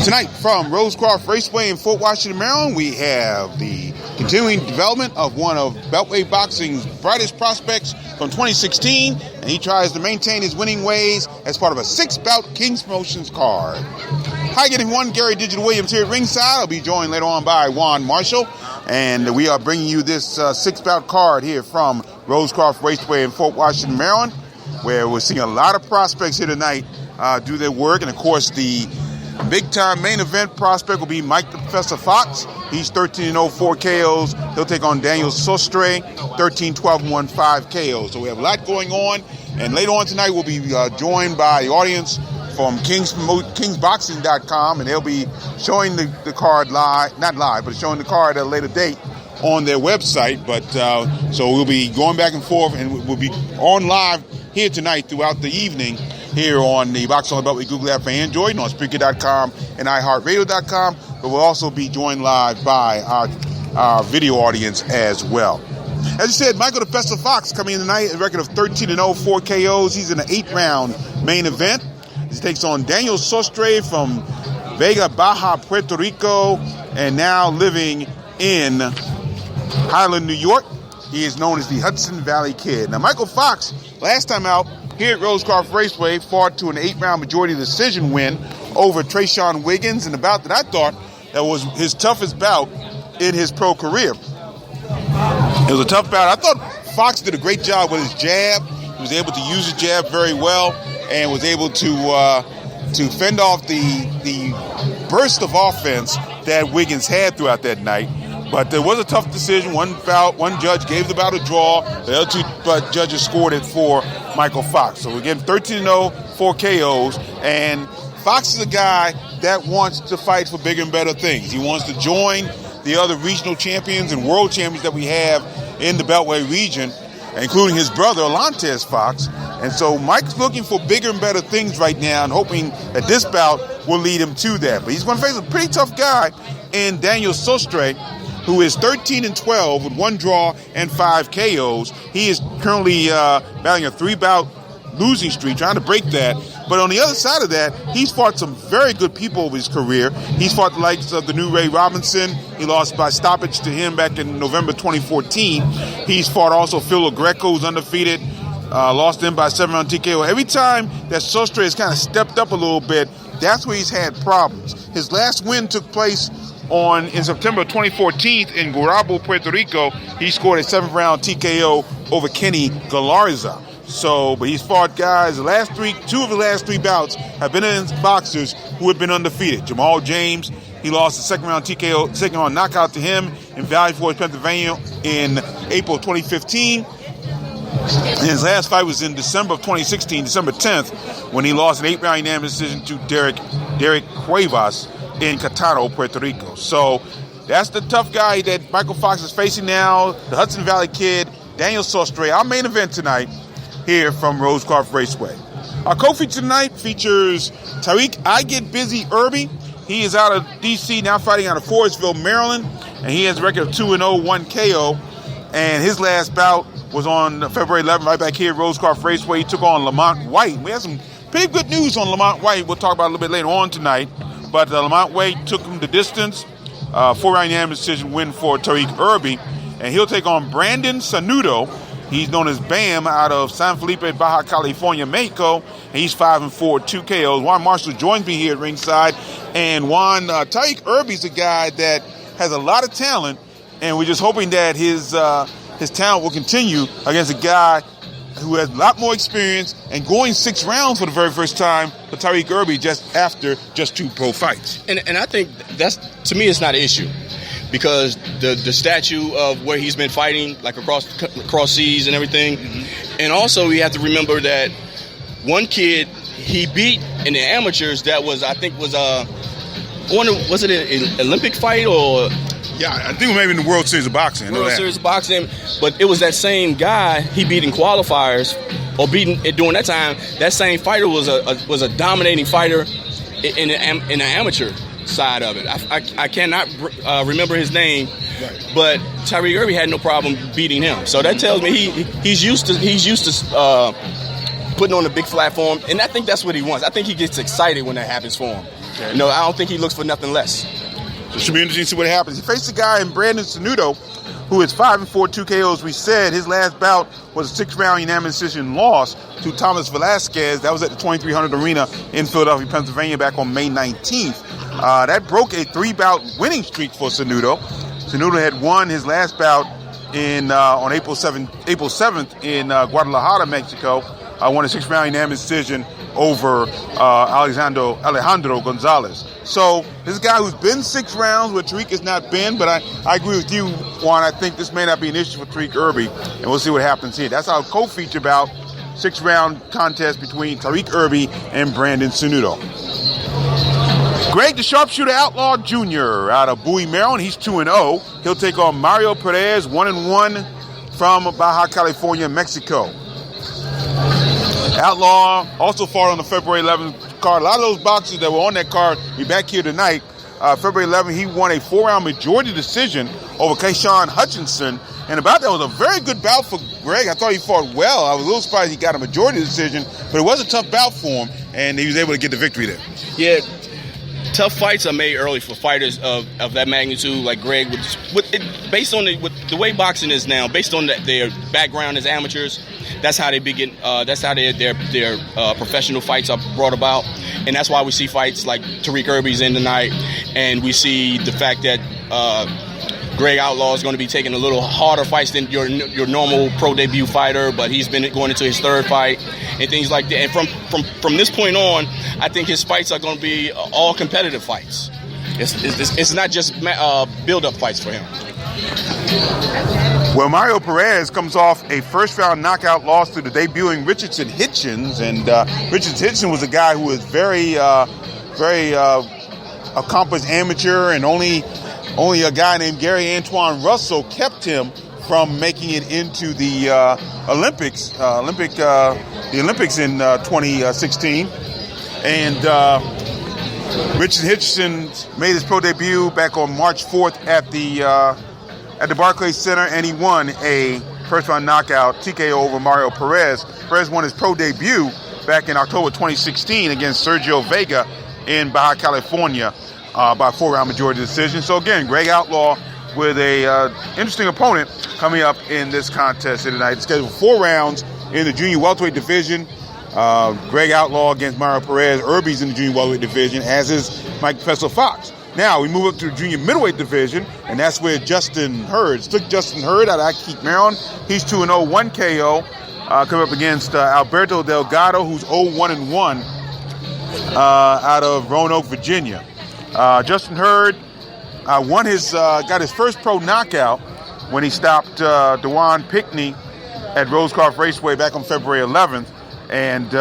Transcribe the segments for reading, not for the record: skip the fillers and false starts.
Tonight from Rosecroft Raceway in Fort Washington, Maryland, we have the continuing development of one of Beltway Boxing's brightest prospects from 2016, and he tries to maintain his winning ways as part of a 6-bout King's Promotions card. Hi again, everyone. Gary Digital Williams here at ringside. I'll be joined later on by Juan Marshall, and we are bringing you this 6-bout card here from Rosecroft Raceway in Fort Washington, Maryland, where we're seeing a lot of prospects here tonight do their work, and of course the big-time main event prospect will be Mike the Professor Fox. He's 13-0, 4 KOs. He'll take on Daniel Sostre, 13-12, 5 KOs. So we have a lot going on. And later on tonight, we'll be joined by the audience from kingsboxing.com, and they'll be showing the card live, not live, but showing the card at a later date on their website. But so we'll be going back and forth, and we'll be on live here tonight throughout the evening here on the Box on the Beltway Google app for Android and on Spreaker.com and iHeartRadio.com. But we'll also be joined live by our video audience as well. As you said, Michael the Professor Fox coming in tonight, a record of 13-0, 4 KOs. He's in an 8-round main event. He takes on Daniel Sostre from Vega Baja, Puerto Rico, and now living in Highland, New York. He is known as the Hudson Valley Kid. Now, Michael Fox, last time out here at Rosecroft Raceway, fought to an 8-round majority decision win over Trayshawn Wiggins, and a bout that I thought that was his toughest bout in his pro career. It was a tough bout. I thought Fox did a great job with his jab. He was able to use his jab very well and was able to fend off the burst of offense that Wiggins had throughout that night. But there was a tough decision. One judge gave the bout a draw. The other two judges scored it for Michael Fox. So again, 13-0, 4 KOs. And Fox is a guy that wants to fight for bigger and better things. He wants to join the other regional champions and world champions that we have in the Beltway region, including his brother, Alantez Fox. And so Mike's looking for bigger and better things right now and hoping that this bout will lead him to that. But he's going to face a pretty tough guy in Daniel Sostre, who is 13-12 with 1 draw and 5 KOs. He is currently battling a 3-bout losing streak, trying to break that. But on the other side of that, he's fought some very good people over his career. He's fought the likes of the new Ray Robinson. He lost by stoppage to him back in November 2014. He's fought also Phil Greco, who's undefeated. Lost him by 7-round TKO. Every time that Sostre has kind of stepped up a little bit, that's where he's had problems. His last win took place in September 2014 in Gurabo, Puerto Rico. He scored a 7th-round TKO over Kenny Galarza. So, but he's fought guys. Two of the last three bouts have been against boxers who have been undefeated. Jamal James, he lost the 2nd-round TKO, 2nd-round knockout to him in Valley Forge, Pennsylvania in April 2015. And his last fight was in December of 2016, December 10th, when he lost an 8-round unanimous decision to Derek Cuevas in Catano, Puerto Rico. So that's the tough guy that Michael Fox is facing now, the Hudson Valley Kid, Daniel Sostre. Our main event tonight here from Rosecroft Raceway. Our co-feature tonight features Tariq I Get Busy Irby. He is out of D.C., now fighting out of Forestville, Maryland, and he has a record of 2-0, 1 KO. And his last bout was on February 11th, right back here at Rosecroft Raceway. He took on Lamont White. We have some pretty good news on Lamont White. We'll talk about it a little bit later on tonight. But Lamont White took him the distance. 4-round unanimous decision win for Tariq Irby. And he'll take on Brandon Sanudo. He's known as BAM out of San Felipe, Baja California, Mexico. And he's 5-4, 2 KOs. Juan Marshall joins me here at ringside. And Juan, Tariq Irby's a guy that has a lot of talent. And we're just hoping that his talent will continue against a guy who has a lot more experience and going 6 rounds for the very first time for Tariq Irby just after just 2 pro fights. And I think that's, to me, it's not an issue because the statute of where he's been fighting, like across seas and everything. Mm-hmm. And also we have to remember that one kid he beat in the amateurs that was it an Olympic fight or... Yeah, I think maybe in the World Series of Boxing. World Series of Boxing, but it was that same guy he beat in qualifiers, or beating during that time. That same fighter was a dominating fighter in the amateur side of it. I cannot remember his name, right. But Tariq Irby had no problem beating him. So that tells me he's used to putting on a big flat for him, and I think that's what he wants. I think he gets excited when that happens for him. Okay. You know, I don't think he looks for nothing less. It should be interesting to see what happens. He faced a guy in Brandon Sanudo, who is 5-4, 2 KOs. We said his last bout was a 6-round unanimous decision loss to Thomas Velasquez. That was at the 2300 Arena in Philadelphia, Pennsylvania, back on May 19th. That broke a 3-bout winning streak for Sanudo. Sanudo had won his last bout on April 7th in Guadalajara, Mexico. Won a 6-round unanimous decision over Alejandro Gonzalez. So this is a guy who's been 6 rounds where Tariq has not been, but I agree with you, Juan. I think this may not be an issue for Tariq Irby, and we'll see what happens here. That's our co-feature bout, 6-round contest between Tariq Irby and Brandon Sanudo. Greg the Sharpshooter Outlaw Jr. out of Bowie, Maryland. He's 2-0. He'll take on Mario Perez, 1-1 from Baja California, Mexico. Outlaw also fought on the February 11th card. A lot of those boxers that were on that card be back here tonight. February 11th, he won a 4-round majority decision over Kayshawn Hutchinson. And that was a very good bout for Greg. I thought he fought well. I was a little surprised he got a majority decision, but it was a tough bout for him, and he was able to get the victory there. Yeah, tough fights are made early for fighters of that magnitude, like Greg. Based on the way boxing is now, based on their background as amateurs, that's how they begin. That's how their professional fights are brought about, and that's why we see fights like Tariq Irby's in tonight, and we see the fact that Greg Outlaw is going to be taking a little harder fights than your normal pro debut fighter, but he's been going into his 3rd fight and things like that. And from this point on, I think his fights are going to be all competitive fights. It's not just build-up fights for him. Well, Mario Perez comes off a 1st-round knockout loss to the debuting Richardson Hitchens, and Richardson Hitchens was a guy who was very accomplished amateur, and only a guy named Gary Antoine Russell kept him from making it into the Olympics in 2016. And Richard Hitchens made his pro debut back on March 4th at the Barclays Center, and he won a 1st-round knockout TKO over Mario Perez. Perez won his pro debut back in October 2016 against Sergio Vega in Baja California by 4-round majority decision. So again, Greg Outlaw with a interesting opponent coming up in this contest tonight. It's scheduled 4 rounds in the junior welterweight division. Greg Outlaw against Mario Perez. Irby's in the junior welterweight division, as is Mike Professor Fox. Now we move up to the junior middleweight division, and that's where Justin Hurd, Slick Justin Hurd out of Acton, Maryland. He's 2-0, 1 KO. Coming up against Alberto Delgado, who's 0-1-1 out of Roanoke, Virginia. Justin Hurd got his first pro knockout when he stopped Dewan Pickney at Rosecroft Raceway back on February 11th, and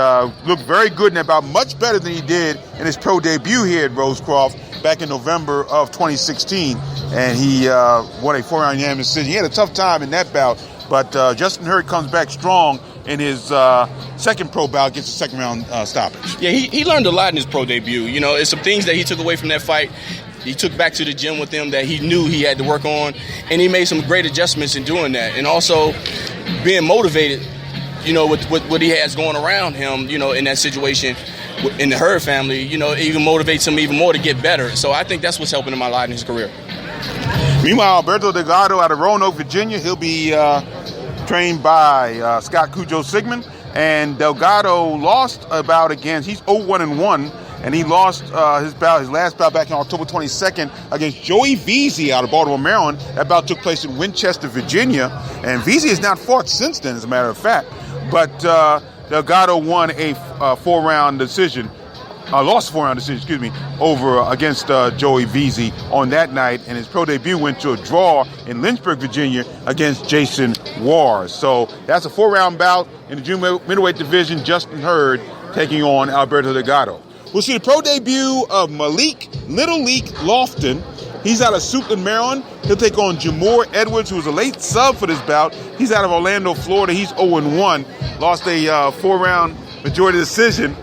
looked very good in that bout, much better than he did in his pro debut here at Rosecroft back in November of 2016, and he won a 4-round unanimous decision. He had a tough time in that bout, but Justin Hurd comes back strong in his second pro bout, gets a 2nd-round stoppage. Yeah, he learned a lot in his pro debut. You know, it's some things that he took away from that fight. He took back to the gym with him that he knew he had to work on, and he made some great adjustments in doing that. And also being motivated, you know, with what he has going around him, you know, in that situation in the Hurd family, you know, it even motivates him even more to get better. So I think that's what's helping him a lot in his career. Meanwhile, Alberto Delgado out of Roanoke, Virginia, he'll be trained by Scott Cujo Sigmund, and Delgado lost a bout against, he's 0-1-1, and he lost his last bout back on October 22nd against Joey Veazey out of Baltimore, Maryland. That bout took place in Winchester, Virginia, and Veazey has not fought since then, as a matter of fact. But Delgado won a 4-round decision, lost a 4-round decision, over against Joey Veazey on that night, and his pro debut went to a draw in Lynchburg, Virginia against Jason Wars. So that's a 4-round bout in the junior middleweight division. Justin Hurd taking on Alberto Delgado. We'll see the pro debut of Malik Little Leak Lofton. He's out of Suitland, Maryland. He'll take on Jamor Edwards, who was a late sub for this bout. He's out of Orlando, Florida. He's 0-1. Lost a 4-round majority decision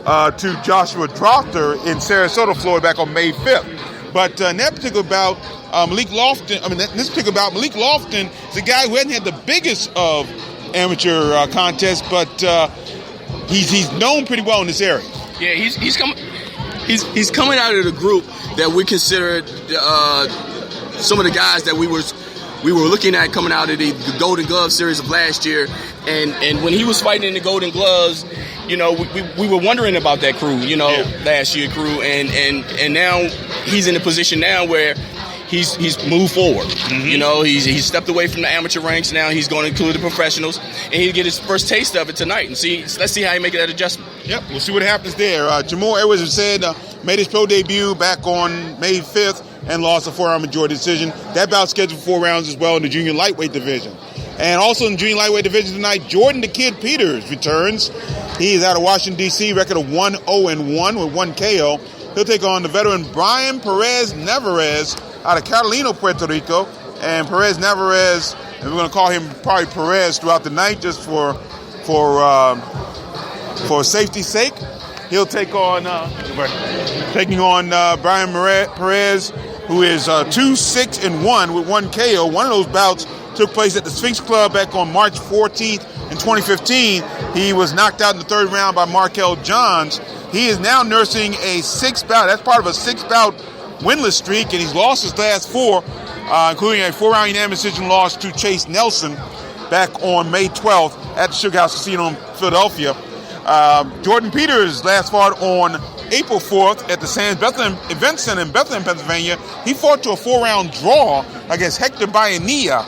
to Joshua Drother in Sarasota, Florida, back on May 5th. But in that particular bout, Malik Lofton is a guy who hasn't had the biggest of amateur contests, but he's known pretty well in this area. Yeah, he's coming out of the group that we considered some of the guys that we were looking at coming out of the Golden Glove series of last year, and when he was fighting in the Golden Gloves, you know, we were wondering about that crew, you know, last year crew, and now he's in a position now where he's moved forward. Mm-hmm. You know, he's stepped away from the amateur ranks. Now he's going to include the professionals, and he'll get his first taste of it tonight. And let's see how he makes that adjustment. Yep, we'll see what happens there. Jamor Edwards has said made his pro debut back on May 5th and lost a 4-round majority decision. That bout scheduled 4 rounds as well in the junior lightweight division. And also in the junior lightweight division tonight, Jordan the Kid Peters returns. He is out of Washington, D.C., record of 1-0-1 with 1 KO. He'll take on the veteran Brian Perez Navarez out of Catalina, Puerto Rico. And Perez Navarez, and we're going to call him probably Perez throughout the night just for safety's sake. He'll take on Brian Perez, who is 2-6-1 with 1 KO. One of those bouts took place at the Sphinx Club back on March 14th in 2015. He was knocked out in the 3rd round by Markel Johns. He is now nursing a 6-bout. That's part of a 6-bout winless streak, and he's lost his last 4, including a 4-round unanimous decision loss to Chase Nelson back on May 12th at the Sugar House Casino in Philadelphia. Jordan Peters last fought on April 4th at the Sands Bethlehem Event Center in Bethlehem, Pennsylvania. He fought to a 4-round draw against Hector Bayanilla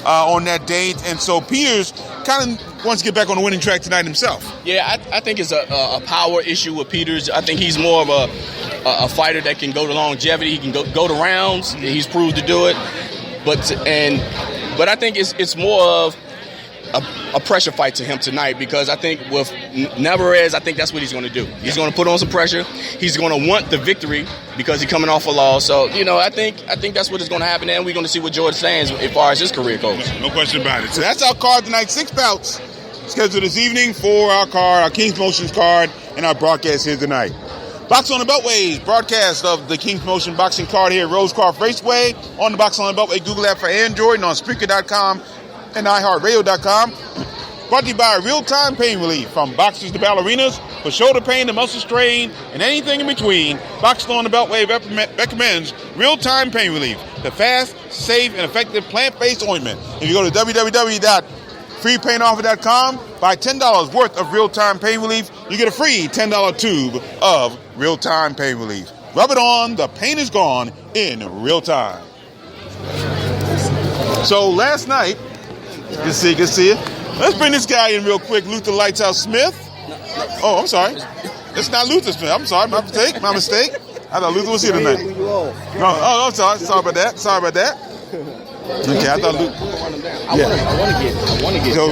on that date, and so Peters kind of wants to get back on the winning track tonight himself. Yeah, I think it's a power issue with Peters. I think he's more of a fighter that can go to longevity. He can go to rounds. He's proved to do it, but I think it's more of a pressure fight to him tonight, because I think with Navarez, I think that's what he's going to do. He's going to put on some pressure. He's going to want the victory because he's coming off a loss. So, you know, I think that's what is going to happen, and we're going to see what George stands as far as his career goes. No question about it. So that's our card tonight. 6 bouts scheduled this evening for our card, our King's Motions card, and our broadcast here tonight. Box on the Beltways broadcast of the King's Motion boxing card here at Rosecroft Raceway on the Box on the Beltway Google app for Android and on Spreaker.com and iHeartRadio.com. Brought to you by Real-Time Pain Relief. From boxers to ballerinas, for shoulder pain to muscle strain, and anything in between, Boxing on the Beltway recommends Real-Time Pain Relief, the fast, safe, and effective plant-based ointment. If you go to www.freepainoffer.com, buy $10 worth of Real-Time Pain Relief, you get a free $10 tube of Real-Time Pain Relief. Rub it on, the pain is gone in real time. So last night, good to see you. Let's bring this guy in real quick, Luther Lighthouse Smith. Oh, I'm sorry. It's not Luther Smith. I'm sorry, my mistake. I thought Luther was here tonight. No, I'm sorry. Sorry about that. Okay, I thought Luther. I want to get. So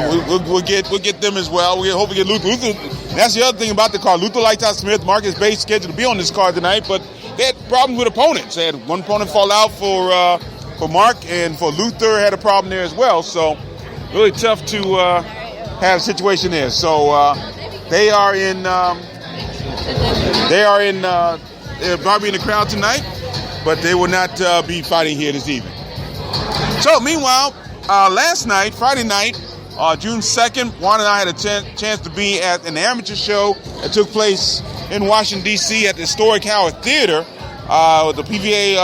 we'll get them as well. We hope we get Luther. That's the other thing about the card. Luther Lighthouse Smith, Marcus Bates scheduled to be on this card tonight, but they had problems with opponents. They had one opponent fall out for Mark, and for Luther had a problem there as well. So really tough to have a situation there. So they're probably in the crowd tonight, but they will not be fighting here this evening. So meanwhile, last night, Friday night, June 2nd, Juan and I had a chance to be at an amateur show that took place in Washington, D.C. at the historic Howard Theater with the PVA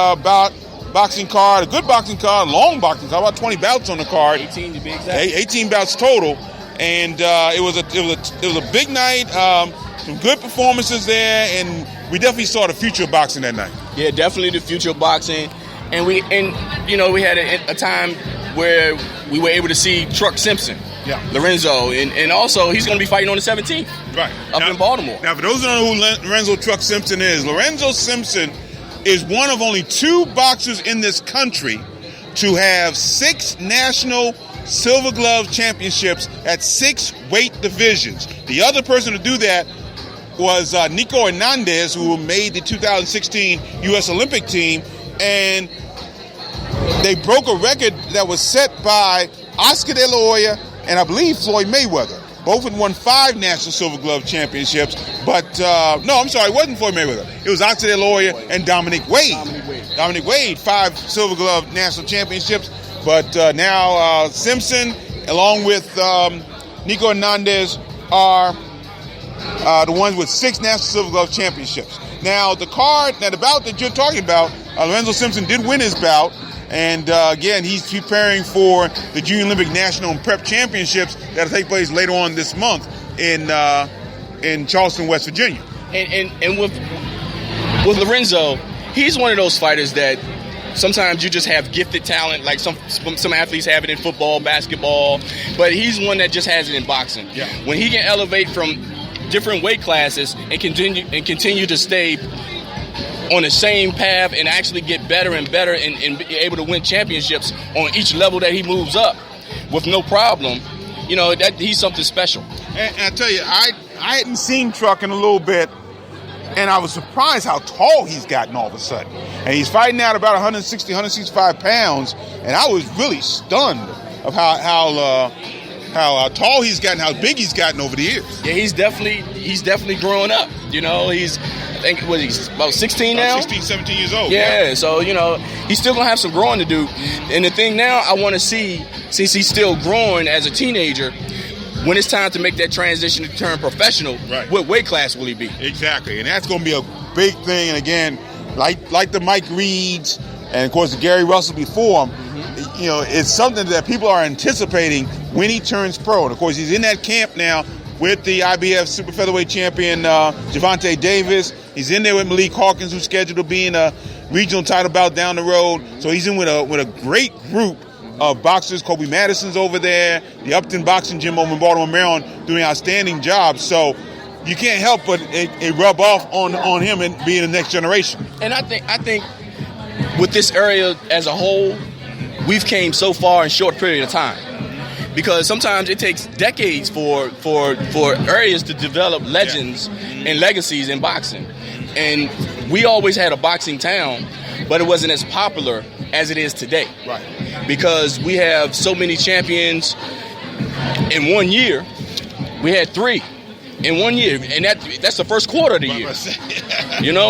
boxing card, a good boxing card, long boxing card, about 20 bouts on the card. 18 to be exact. 18 bouts total, and it was a big night. Some good performances there, and we definitely saw the future of boxing that night. Yeah, definitely the future of boxing, and we had a time where we were able to see Truck Simpson, Lorenzo, and also he's going to be fighting on the 17th, right, in Baltimore. Now, for those who don't know who Lorenzo Truck Simpson is, Lorenzo Simpson is one of only 2 boxers in this country to have 6 national Silver Glove championships at 6 weight divisions. The other person to do that was Nico Hernandez, who made the 2016 U.S. Olympic team, and they broke a record that was set by Oscar De La Hoya and I believe Floyd Mayweather. Both had won 5 national Silver Glove championships, but no, I'm sorry, it wasn't Floyd Mayweather. It was Oscar De La Hoya and Dominic Wade. Dominic Wade, 5 Silver Glove national championships, but now Simpson, along with Nico Hernandez, are the ones with 6 National Silver Glove championships. Now, the bout that you're talking about, Lorenzo Simpson did win his bout. And again, he's preparing for the Junior Olympic National and Prep Championships that'll take place later on this month in Charleston, West Virginia. And with Lorenzo, he's one of those fighters that sometimes you just have gifted talent, like some athletes have it in football, basketball, but he's one that just has it in boxing. Yeah. When he can elevate from different weight classes and continue to stay on the same path and actually get better and better and be able to win championships on each level that he moves up with no problem, that he's something special. And I tell you, I hadn't seen Truck in a little bit, and I was surprised how tall he's gotten all of a sudden. And he's fighting out about 160, 165 pounds, and I was really stunned of how tall he's gotten, how big he's gotten over the years. Yeah, he's definitely growing up. I think he's about 16 now. 16, 17 years old. Yeah, so he's still gonna have some growing to do. And the thing now, I want to see, since he's still growing as a teenager, when it's time to make that transition to turn professional, right, what weight class will he be? Exactly, and that's going to be a big thing. And again, like the Mike Reeds and of course the Gary Russell before him, it's something that people are anticipating when he turns pro. And of course, he's in that camp now with the IBF Super Featherweight champion Gervonta Davis. He's in there with Malik Hawkins, who's scheduled to be in a regional title bout down the road. So he's in with a great group of boxers. Kobe Madison's over there, the Upton Boxing Gym over in Baltimore, Maryland, doing an outstanding job. So you can't help but it rub off on him and being the next generation. And I think with this area as a whole, we've came so far in a short period of time. Because sometimes it takes decades for areas to develop legends and legacies in boxing. And we always had a boxing town, but it wasn't as popular as it is today. Right. Because we have so many champions. In 1 year, we had 3 in 1 year, and that's the first quarter of the year.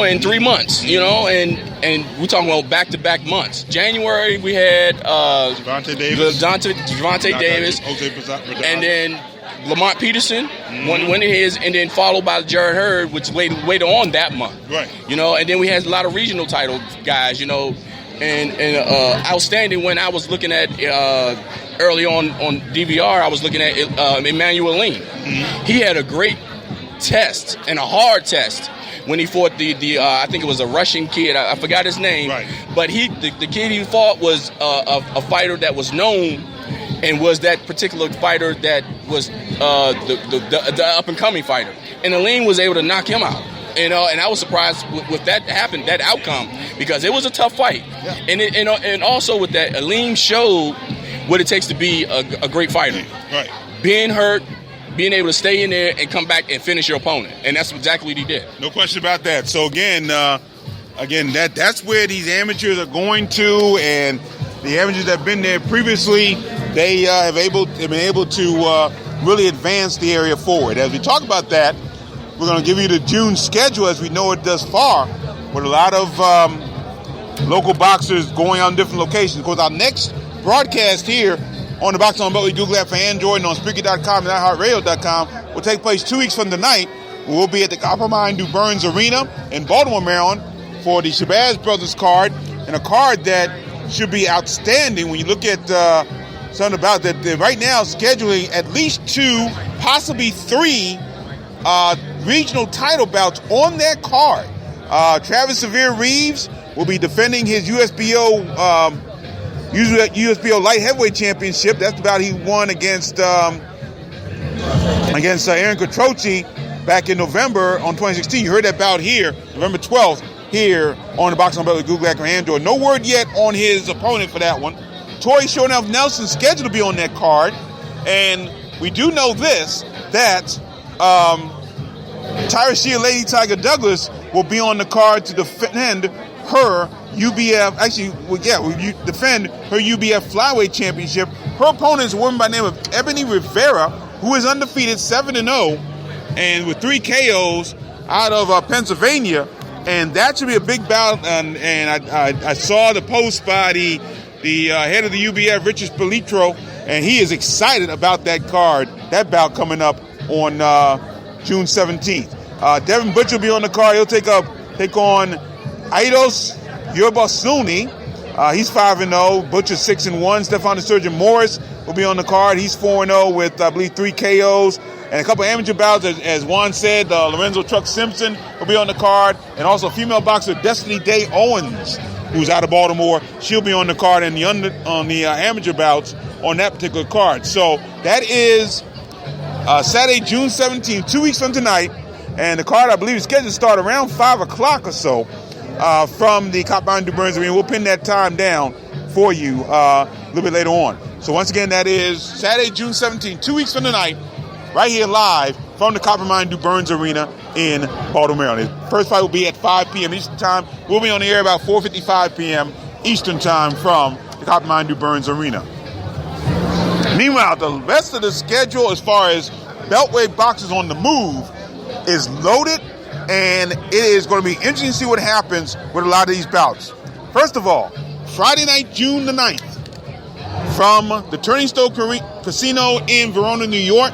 In 3 months, and we're talking about back-to-back months. January we had Gervonta Davis, and then Lamont Peterson, one of his, and then followed by Jared Hurd, which later on that month. Right. And then we had a lot of regional title guys, and outstanding when I was looking at early on DVR, I was looking at Emmanuel Lean. Mm-hmm. He had a great test and a hard test when he fought the I think it was a Russian kid. I forgot his name. Right. But the kid he fought was a fighter that was known and was that particular fighter that was the up and coming fighter. And Aleem was able to knock him out. And I was surprised with that happened, that outcome, because it was a tough fight. Yeah. And also with that, Aleem showed what it takes to be a great fighter. Right. Being hurt, being able to stay in there and come back and finish your opponent. And that's exactly what he did. No question about that. So again, that's where these amateurs are going to, and the amateurs that have been there previously, they have been able to really advance the area forward. As we talk about that, we're going to give you the June schedule as we know it thus far, with a lot of local boxers going on different locations. Of course, our next broadcast here on the Boxing on Beltway Google app for Android and on Spreaker.com and iHeartRadio.com will take place 2 weeks from tonight. We'll be at the Coppermine Du Burns Arena in Baltimore, Maryland for the Shabazz Brothers card, and a card that should be outstanding when you look at something about that. They're right now scheduling at least 2, possibly 3 regional title bouts on that card. Travis Severe Reeves will be defending his USBO light heavyweight championship. That's the bout he won against Aaron Catrocci back in November on 2016. You heard that bout here, November 12th, here on the Boxing on Beltway Google app and Android. No word yet on his opponent for that one. Torrey Showdown Nelson scheduled to be on that card, and we do know this, that Tyra Shea Lady Tiger Douglas will be on the card to defend her UBF, defend her UBF flyweight championship. Her opponent is a woman by the name of Ebony Rivera, who is undefeated 7-0 and with 3 KOs out of Pennsylvania. And that should be a big bout. And I saw the post by the head of the UBF, Richard Spilitro, and he is excited about that card, that bout coming up on June 17th. Devin Butcher will be on the card. He'll take on Aidos Yerbosuni. He's 5-0. Butcher 6-1. Stefan the Surgeon Morris will be on the card. He's 4-0 with, I believe, 3 KOs. And a couple amateur bouts, as Juan said, Lorenzo Truck Simpson will be on the card. And also female boxer Destiny Day Owens, who's out of Baltimore. She'll be on the card and on the amateur bouts on that particular card. So that is Saturday, June 17th, 2 weeks from tonight. And the card, I believe, is scheduled to start around 5 o'clock or so from the Copline Du Burns Arena. We'll pin that time down for you a little bit later on. So once again, that is Saturday, June 17th, 2 weeks from tonight, right here live from the Coppermine Du Burns Arena in Baltimore, Maryland. First fight will be at 5 p.m. Eastern Time. We'll be on the air about 4:55 p.m. Eastern Time from the Coppermine Du Burns Arena. Meanwhile, the rest of the schedule as far as Beltway boxers on the move is loaded, and it is going to be interesting to see what happens with a lot of these bouts. First of all, Friday night, June the 9th, from the Turning Stone Casino in Verona, New York,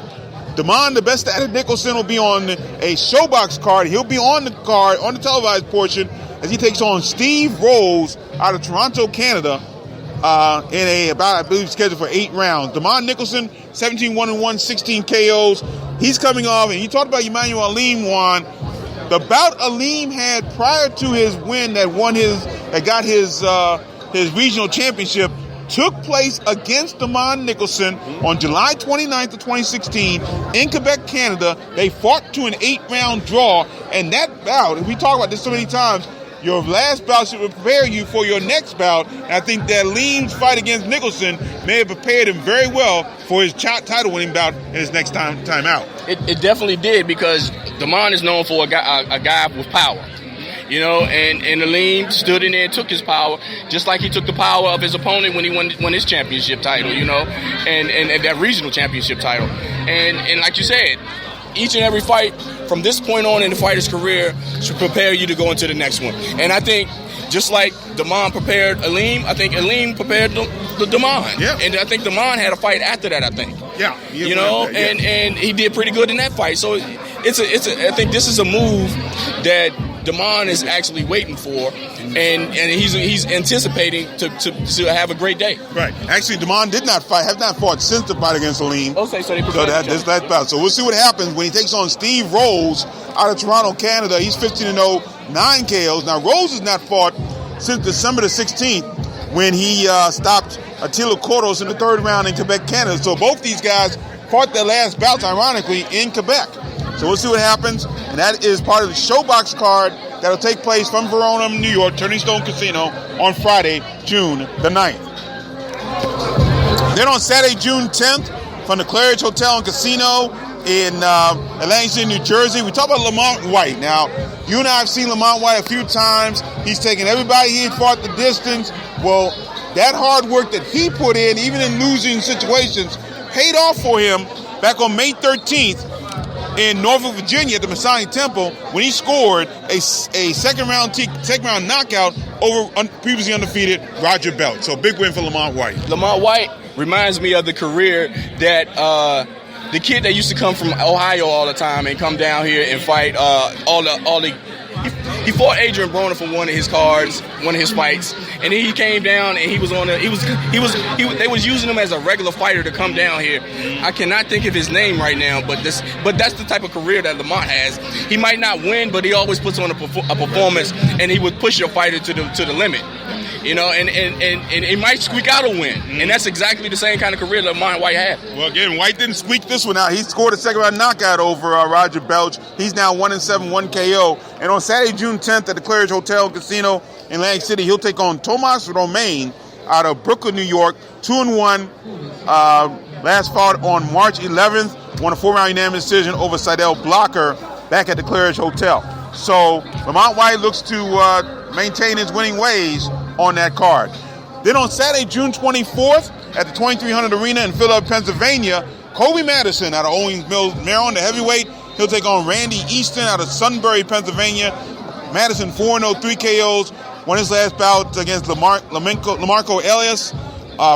Damon, the best at Nicholson, will be on a showbox card. He'll be on the card, on the televised portion, as he takes on Steve Rose out of Toronto, Canada, in I believe, scheduled for 8 rounds. Damon Nicholson, 17-1-1, 16 KOs. He's coming off, and you talked about Emmanuel Alim, Juan. The bout Alim had prior to his win that got his regional championship took place against Damon Nicholson on July 29th of 2016 in Quebec, Canada. They fought to an 8-round draw, and that bout, and we talk about this so many times, your last bout should prepare you for your next bout. And I think that Alim's fight against Nicholson may have prepared him very well for his title winning bout in his next time out. It definitely did, because Damon is known for a guy with power. You know, and Alim stood in there and took his power, just like he took the power of his opponent when he won his championship title, you know, and that regional championship title. And like you said, each and every fight from this point on in the fighter's career should prepare you to go into the next one. And I think just like Damon prepared Alim, I think Alim prepared the Damon. Yeah. And I think Damon had a fight after that, I think. Yeah. You know, and he did pretty good in that fight. So I think this is a move that Damon is actually waiting for, and he's anticipating to have a great day. Right. Actually, Damon have not fought since the fight against Alim. Okay, so this last bout. So we'll see what happens when he takes on Steve Rose out of Toronto, Canada. He's 15-0, 9 KOs. Now, Rose has not fought since December the 16th when he stopped Attila Cordos in the 3rd round in Quebec, Canada. So both these guys fought their last bouts, ironically, in Quebec. So we'll see what happens, and that is part of the showbox card that will take place from Verona, New York, Turning Stone Casino on Friday, June the 9th. Then on Saturday, June 10th, from the Claridge Hotel and Casino in Atlantic City, New Jersey, we talk about Lamont White. Now, you and I have seen Lamont White a few times. He's taken everybody he had fought the distance. Well, that hard work that he put in, even in losing situations, paid off for him back on May 13th. In Norfolk, Virginia, at the Masonic Temple, when he scored a second round knockout over previously undefeated Roger Belt. So big win for Lamont White. Lamont White reminds me of the career that the kid that used to come from Ohio all the time and come down here and fight He fought Adrian Broner for one of his cards, one of his fights, and then he came down and he was they was using him as a regular fighter to come down here. I cannot think of his name right now, but that's the type of career that Lamont has. He might not win, but he always puts on a performance, and he would push your fighter to the limit. You know, and he might squeak out a win. And that's exactly the same kind of career that Lamont White had. Well, again, White didn't squeak this one out. He scored a second-round knockout over Roger Belch. He's now 1-7, 1 KO. And on Saturday, June 10th at the Claridge Hotel and Casino in Atlantic City, he'll take on Tomas Romain out of Brooklyn, New York, 2-1. Last fought on March 11th, won a 4-round unanimous decision over Seidel Blocker back at the Claridge Hotel. So Lamont White looks to maintain his winning ways on that card. Then on Saturday, June 24th, at the 2300 Arena in Philadelphia, Pennsylvania, Kobe Madison out of Owings Mills, Maryland, the heavyweight. He'll take on Randy Easton out of Sunbury, Pennsylvania. Madison 4-0, 3 KOs. Won his last bout against Lamarco Elias.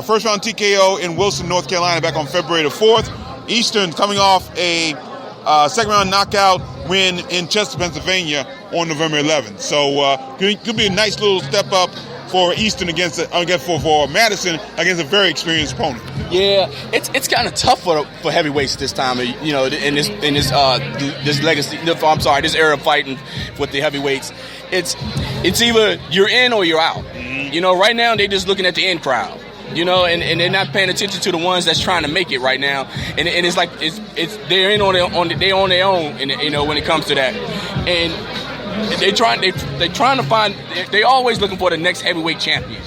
First round TKO in Wilson, North Carolina, back on February the 4th. Easton coming off a second round knockout win in Chester, Pennsylvania on November 11th. So could be a nice little step up for Easton for Madison against a very experienced opponent. Yeah, it's kind of tough for heavyweights this time. You know, in this this era of fighting with the heavyweights. It's either you're in or you're out. You know, right now they're just looking at the in crowd. You know, and they're not paying attention to the ones that's trying to make it right now. And it's like they're in on their own. And you know, when it comes to that, and they're trying to find. They're always looking for the next heavyweight champion.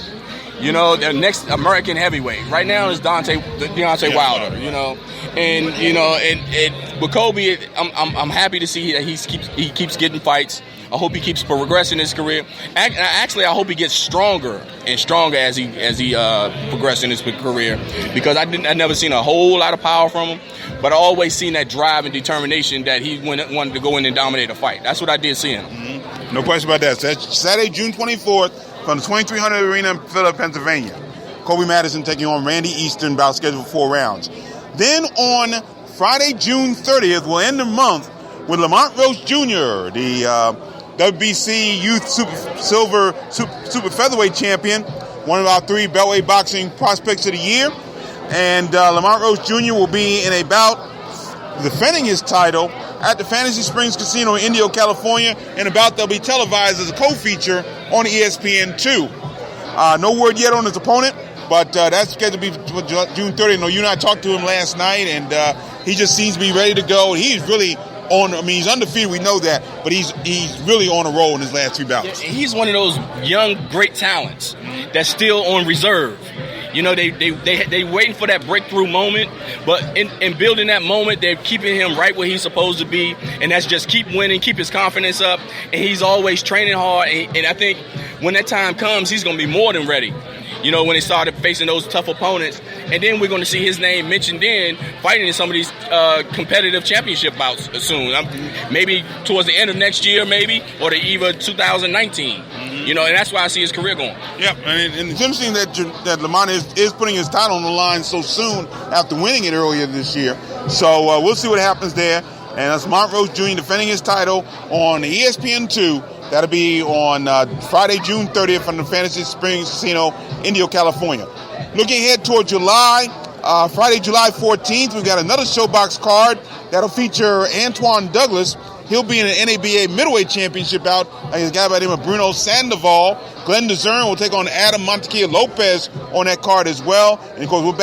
You know, the next American heavyweight. Right now is Deontay Wilder. You know, and you know, and with Kobe, I'm happy to see that he keeps getting fights. I hope he keeps progressing his career. Actually, I hope he gets stronger and stronger as he progresses in his career, because I never seen a whole lot of power from him, but I always seen that drive and determination that he wanted to go in and dominate a fight. That's what I did see in him. Mm-hmm. No question about that. So that's Saturday, June 24th from the 2300 Arena in Philadelphia, Pennsylvania. Kobe Madison taking on Randy Easton, bout scheduled for 4 rounds. Then on Friday, June 30th, we'll end the month with Lamont Roach Jr., the WBC Youth Super Featherweight Champion, one of our 3 Beltway boxing prospects of the year. And Lamont Roach Jr. will be in a bout defending his title at the Fantasy Springs Casino in Indio, California, in a bout that'll be televised as a co-feature on ESPN2. No word yet on his opponent, but that's scheduled to be June 30th. I know you and I talked to him last night, and he just seems to be ready to go. He's really he's undefeated, we know that, but he's really on a roll in his last 3 bouts. Yeah, he's one of those young, great talents that's still on reserve. You know, they waiting for that breakthrough moment, but in building that moment, they're keeping him right where he's supposed to be, and that's just keep winning, keep his confidence up, and he's always training hard, and I think when that time comes, he's going to be more than ready. You know, when they started facing those tough opponents. And then we're going to see his name mentioned fighting in some of these competitive championship bouts soon. Maybe towards the end of next year, maybe, or either 2019. You know, and that's why I see his career going. Yep, and it's interesting that Lamont is putting his title on the line so soon after winning it earlier this year. So we'll see what happens there. And that's Lamont Roach Jr. defending his title on ESPN2. That'll be on Friday, June 30th from the Fantasy Springs Casino, Indio, California. Looking ahead toward July, Friday, July 14th, we've got another Showbox card that'll feature Antoine Douglas. He'll be in an NABA middleweight championship bout against a guy by the name of Bruno Sandoval. Glenn DeZern will take on Adam Montequia Lopez on that card as well. And of course, we're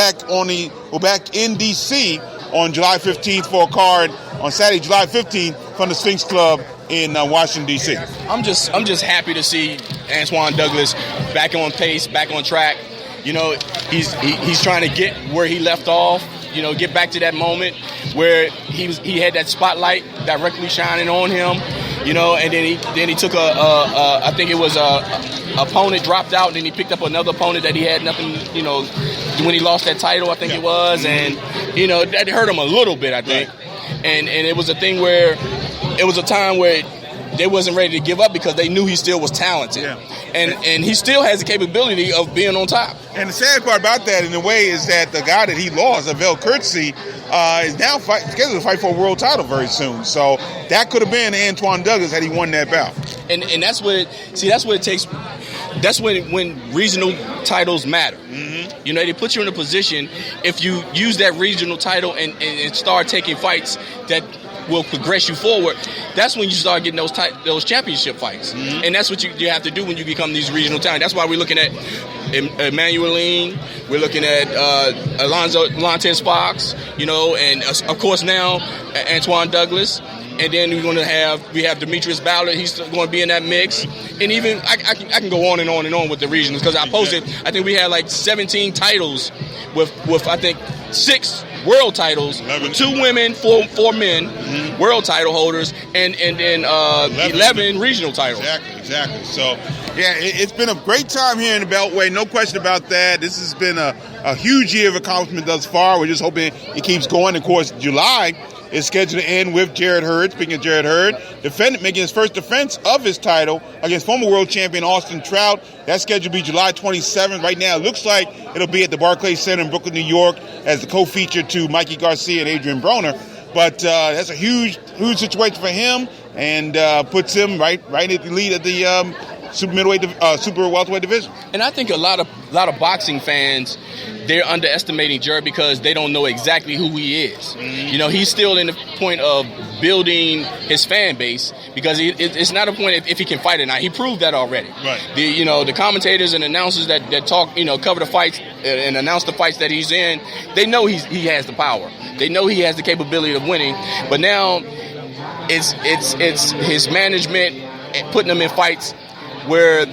back in DC on July 15th for a card on Saturday, July 15th from the Sphinx Club in Washington, D.C. I'm just happy to see Antoine Douglas back on pace, back on track. You know, he's trying to get where he left off. You know, get back to that moment where he had that spotlight directly shining on him. You know, and then he took I think it was a opponent dropped out, and then he picked up another opponent that he had nothing. You know, when he lost that title, I think it was, and you know that hurt him a little bit, I think. And it was a thing where it was a time where they wasn't ready to give up because they knew he still was talented. Yeah. And he still has the capability of being on top. And the sad part about that, in a way, is that the guy that he lost, Avell Curtsey, is now scheduled to fight for a world title very soon. So that could have been Antoine Douglas had he won that bout. And that's what it takes. That's when regional titles matter. Mm-hmm. You know, they put you in a position, if you use that regional title and start taking fights that will progress you forward, that's when you start getting those championship fights. Mm-hmm. And that's what you have to do when you become these regional talents. That's why we're looking at Emmanuel Lean, we're looking at Alonzo Fox, you know, and of course now Antoine Douglas. And then we have Demetrius Ballard. He's going to be in that mix. And even I can go on and on and on with the regions, because I posted. I think we had like 17 titles with I think 6 world titles, 2 women, 4 men, mm-hmm. world title holders, and then 11 regional titles. Exactly. So yeah, it's been a great time here in the Beltway. No question about that. This has been a huge year of accomplishment thus far. We're just hoping it keeps going. Of course, July is scheduled to end with Jared Hurd. Speaking of Jared Hurd, making his first defense of his title against former world champion Austin Trout. That's scheduled to be July 27th. Right now, it looks like it'll be at the Barclays Center in Brooklyn, New York, as the co-feature to Mikey Garcia and Adrian Broner. But that's a huge situation for him, and puts him right at the lead of the super welterweight division. And I think a lot of boxing fans, they're underestimating Jared because they don't know exactly who he is. You know, he's still in the point of building his fan base because it's not a point if he can fight or not. He proved that already. Right. The commentators and announcers that talk, cover the fights and announce the fights that he's in, they know he has the power. They know he has the capability of winning. But now it's his management putting him in fights where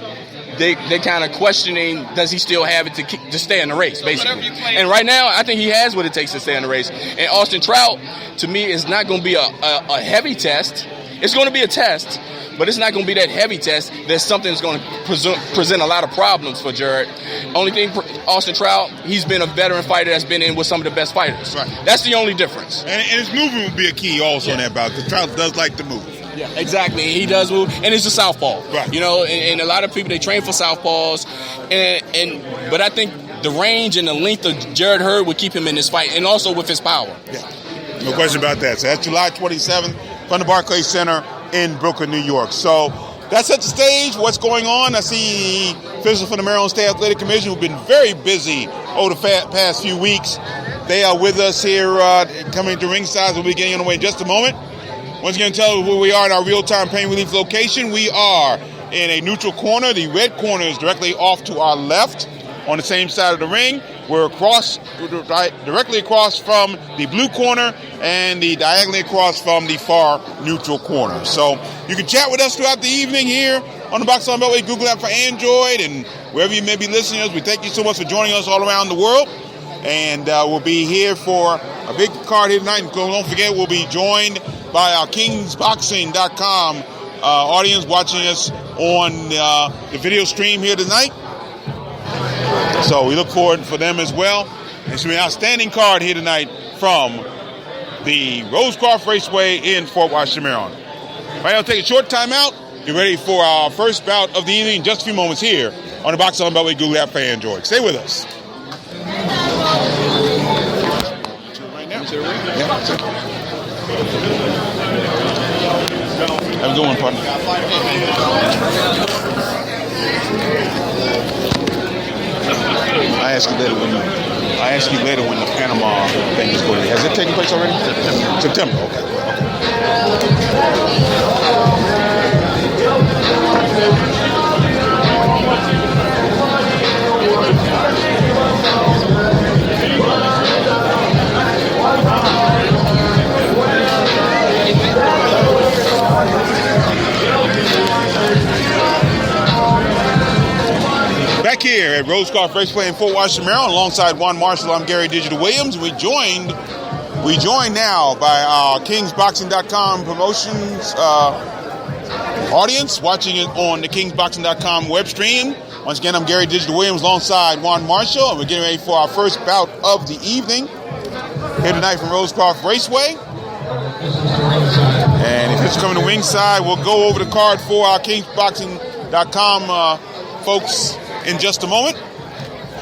they're kind of questioning, does he still have it to stay in the race, basically. And right now, I think he has what it takes to stay in the race. And Austin Trout, to me, is not going to be a heavy test. It's going to be a test, but it's not going to be that heavy test. There's something that's going to present a lot of problems for Jared. Only thing, Austin Trout, he's been a veteran fighter that's been in with some of the best fighters. Right. That's the only difference. And his movement will be a key also in that bout, because Trout does like to move. Yeah, exactly. He does move, and it's a southpaw. Right. And a lot of people, they train for southpaws, but I think the range and the length of Jared Hurd would keep him in this fight, and also with his power. Yeah. No question about that. So that's July 27th from the Barclays Center in Brooklyn, New York. So that sets the stage. What's going on? I see officials from the Maryland State Athletic Commission who've been very busy over the past few weeks. They are with us here coming to ringside. We'll be getting on the way in just a moment. Once again, tell you where we are in our real-time pain relief location. We are in a neutral corner. The red corner is directly off to our left on the same side of the ring. We're directly across from the blue corner and diagonally across from the far neutral corner. So you can chat with us throughout the evening here on the Box on Beltway Google app for Android and wherever you may be listening to us. We thank you so much for joining us all around the world. And we'll be here for a big card here tonight. And don't forget, we'll be joined by our KingsBoxing.com audience watching us on the video stream here tonight. So we look forward for them as well. It's going to be an outstanding card here tonight from the Rosecroft Raceway in Fort Washington, Maryland. Right now, we'll take a short time out. Get ready for our first bout of the evening in just a few moments here on the Box on Beltway Google app for Android. Stay with us. Right now. Yeah. Have a good one, partner. I ask you later when the Panama thing is going. Has it taken place already? September. Back here at Rosecroft Raceway in Fort Washington, Maryland, alongside Juan Marshall, I'm Gary Digital Williams. We joined now by our KingsBoxing.com promotions audience watching it on the KingsBoxing.com web stream. Once again, I'm Gary Digital Williams alongside Juan Marshall, and we're getting ready for our first bout of the evening here tonight from Rosecroft Raceway. And if it's coming to ringside, we'll go over the card for our KingsBoxing.com folks in just a moment.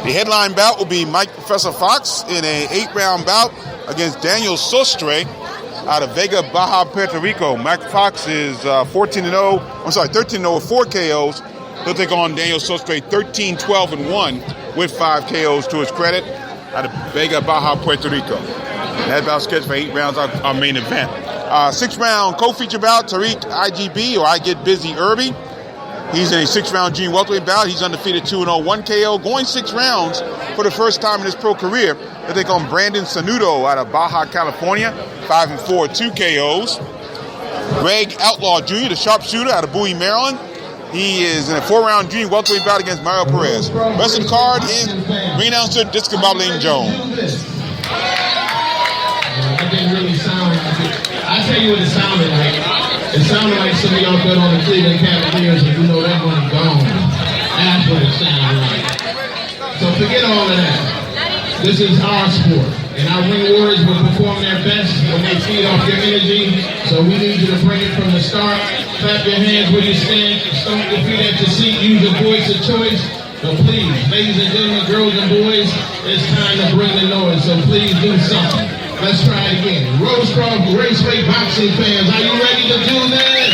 The headline bout will be Mike Professor Fox in a 8-round bout against Daniel Sostre out of Vega, Baja, Puerto Rico. Mike Fox is 13-0 with 4 KOs. He'll take on Daniel Sostre 13-12-1 with 5 KOs to his credit out of Vega, Baja, Puerto Rico. And that bout scheduled for 8 rounds, our main event. 6-round co-feature bout, Tariq IGB, or I Get Busy Irby. He's in a 6-round junior welterweight bout. He's undefeated 2-0, 1 KO, going 6 rounds for the first time in his pro career. They take on Brandon Sanudo out of Baja, California, 5-4, 2 KOs. Greg Outlaw Jr., the sharpshooter out of Bowie, Maryland. He is in a 4-round junior welterweight bout against Mario Perez. Rest of the card is ring announcer Discombobulating Jones. That didn't really sound like it. I'll tell you what it sounded like. It sounded like some of y'all bet on the Cleveland Cavaliers and you know that money gone. That's what it sounded like. So forget all of that. This is our sport. And our ring warriors will perform their best when they feed off your energy. So we need you to bring it from the start. Clap your hands when you stand. Stomp your feet at your seat. Use your voice of choice. But please, ladies and gentlemen, girls and boys, it's time to bring the noise. So please do something. Let's try it again. Rosecroft Raceway boxing fans, are you ready to do this?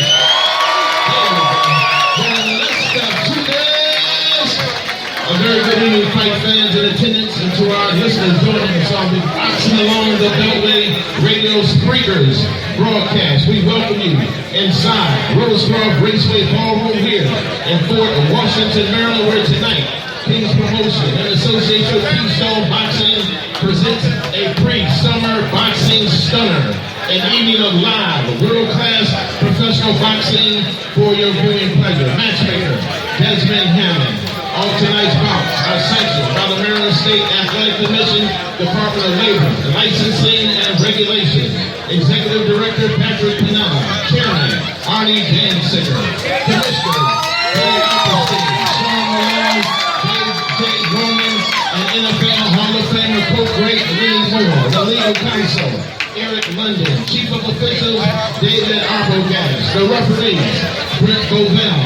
Then let's stop to this. A very good evening, fight fans in attendance, and to our listeners joining us on the Boxing Along the Beltway Radio Speakers broadcast. We welcome you inside Rosecroft Raceway Ballroom here in Fort Washington, Maryland, where tonight King's Promotion and Association with Keystone Boxing presents a pre-summer boxing stunner, an evening of live, world-class professional boxing for your viewing pleasure. Matchmaker Desmond Hammond. All tonight's bouts are sanctioned by the Maryland State Athletic Commission, Department of Labor, Licensing and Regulation. Executive Director Patrick Pinella. Chairman Arnie Dansiger. Commissioner Billy Appleseed. Sean Malone, Dave Roman, and NFL Hall of Famer Coach Great Lee Moore. The legal counsel Eric London. Chief of Officials David Arbogast. The referees Brent Govell,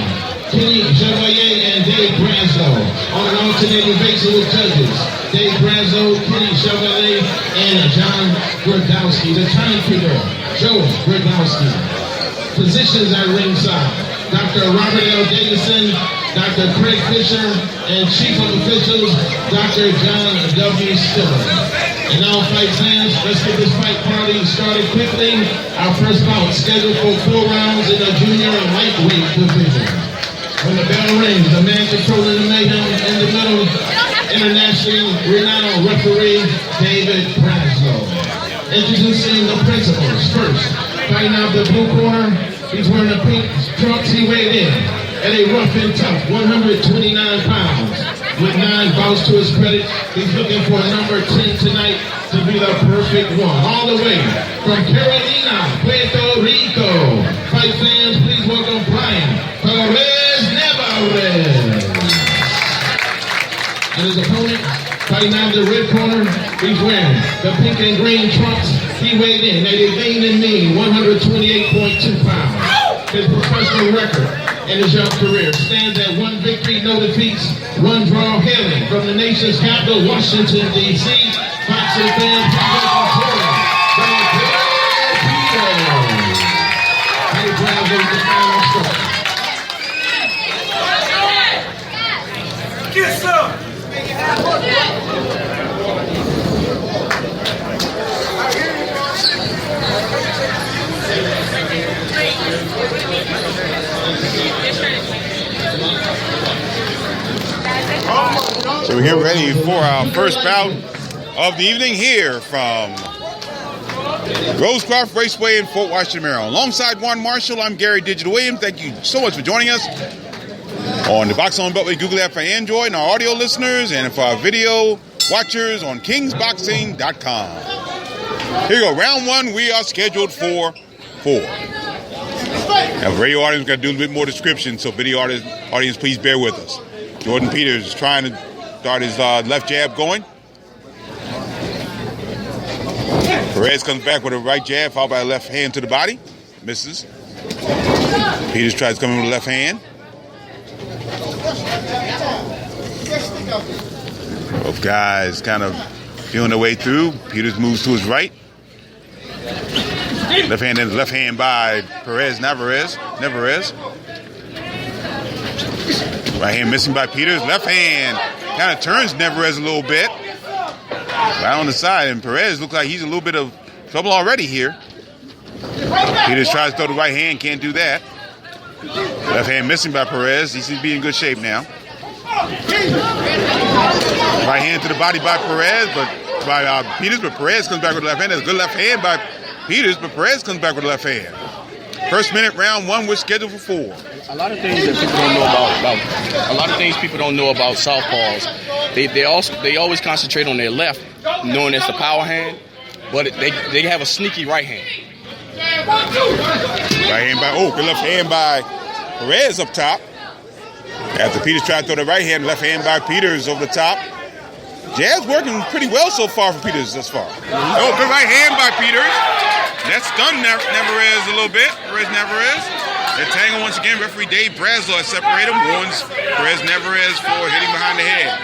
Kenny Chevalier, and Dave Brazo. On an alternating basis with judges Dave Brazo, Kenny Chevalier, and John Grodowski. The timekeeper, Joe Grodowski. Positions at ringside, Dr. Robert L. Davison, Dr. Craig Fisher, and Chief of Officials, Dr. John W. Stiller. And now, fight fans, let's get this fight party started quickly. Our first bout scheduled for 4 rounds in the junior and lightweight division. When the bell rings, the man controlling the mayhem in the middle, international renowned referee David Brazo. Introducing the principals. First, fighting out the blue corner, he's wearing the pink trunks. He weighed in at a rough and tough 129 pounds. With 9 bouts to his credit, he's looking for number 10 tonight to be the perfect one. All the way from Carolina, Puerto Rico. Fight fans, please welcome Brian Perez Nevarez. And his opponent, fighting out the red corner, he's wearing the pink and green trunks. He weighed in at a lean and mean 128.2 pounds. His professional record in his young career stands at 1 victory, no defeats, 1 draw, hailing from the nation's capital, Washington, D.C. Boxing fans, please welcome Dave Brazo, the final score. Get some! So we're getting ready for our first bout of the evening here from Rosecroft Raceway in Fort Washington, Maryland. Alongside Juan Marshall, I'm Gary Digital Williams. Thank you so much for joining us on the Boxing on Beltway Google app for Android, and our audio listeners, and for our video watchers on kingsboxing.com. Here you go. Round 1, we are scheduled for 4. Now, radio audience, got to do a little bit more description, so video audience, please bear with us. Jordan Peters is trying to start his left jab going. Perez comes back with a right jab, followed by a left hand to the body. Misses. Peters tries to come in with a left hand. Both guys kind of feeling their way through. Peters moves to his right. Left hand by Perez Nevarez. Right hand missing by Peters. Left hand kind of turns Nevarez a little bit. Right on the side, and Perez looks like he's a little bit of trouble already here. Peters tries to throw the right hand, can't do that. Left hand missing by Perez. He seems to be in good shape now. Right hand to the body by Perez, but by Peters, but Perez comes back with a left hand. That's a good left hand by Peters, but Perez comes back with a left hand. First minute, round 1, we're scheduled for 4. A lot of things that people don't know about a lot of things people don't know about southpaws. They always concentrate on their left, knowing it's the power hand, but they have a sneaky right hand. Right hand by good left hand by Perez up top. After Peters tried to throw the right hand, left hand by Peters over the top. Jab's working pretty well so far for Peters thus far. Oh, good right hand by Peters. That stunned Nevarez a little bit. Nevarez. They're tangled once again. Referee Dave Brazo has separated him. Warns Perez Nevarez for hitting behind the head.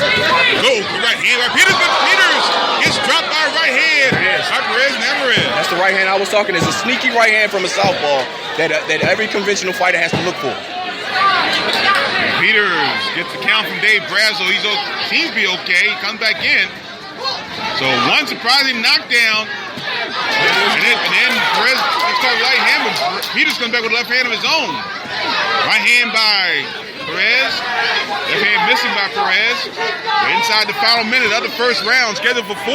Right hand by Peters, but Peters gets dropped by a right hand. By Perez Neverez. That's the right hand I was talking. It's a sneaky right hand from a southpaw that every conventional fighter has to look for. And Peters gets the count from Dave Brazel. He seems to be okay. He comes back in. So one surprising knockdown. And then Perez gets caught with right hand, but Peters comes back with a left hand of his own. Right hand by Perez. Left hand missing by Perez. We're inside the final minute of the first round, scheduled for 4.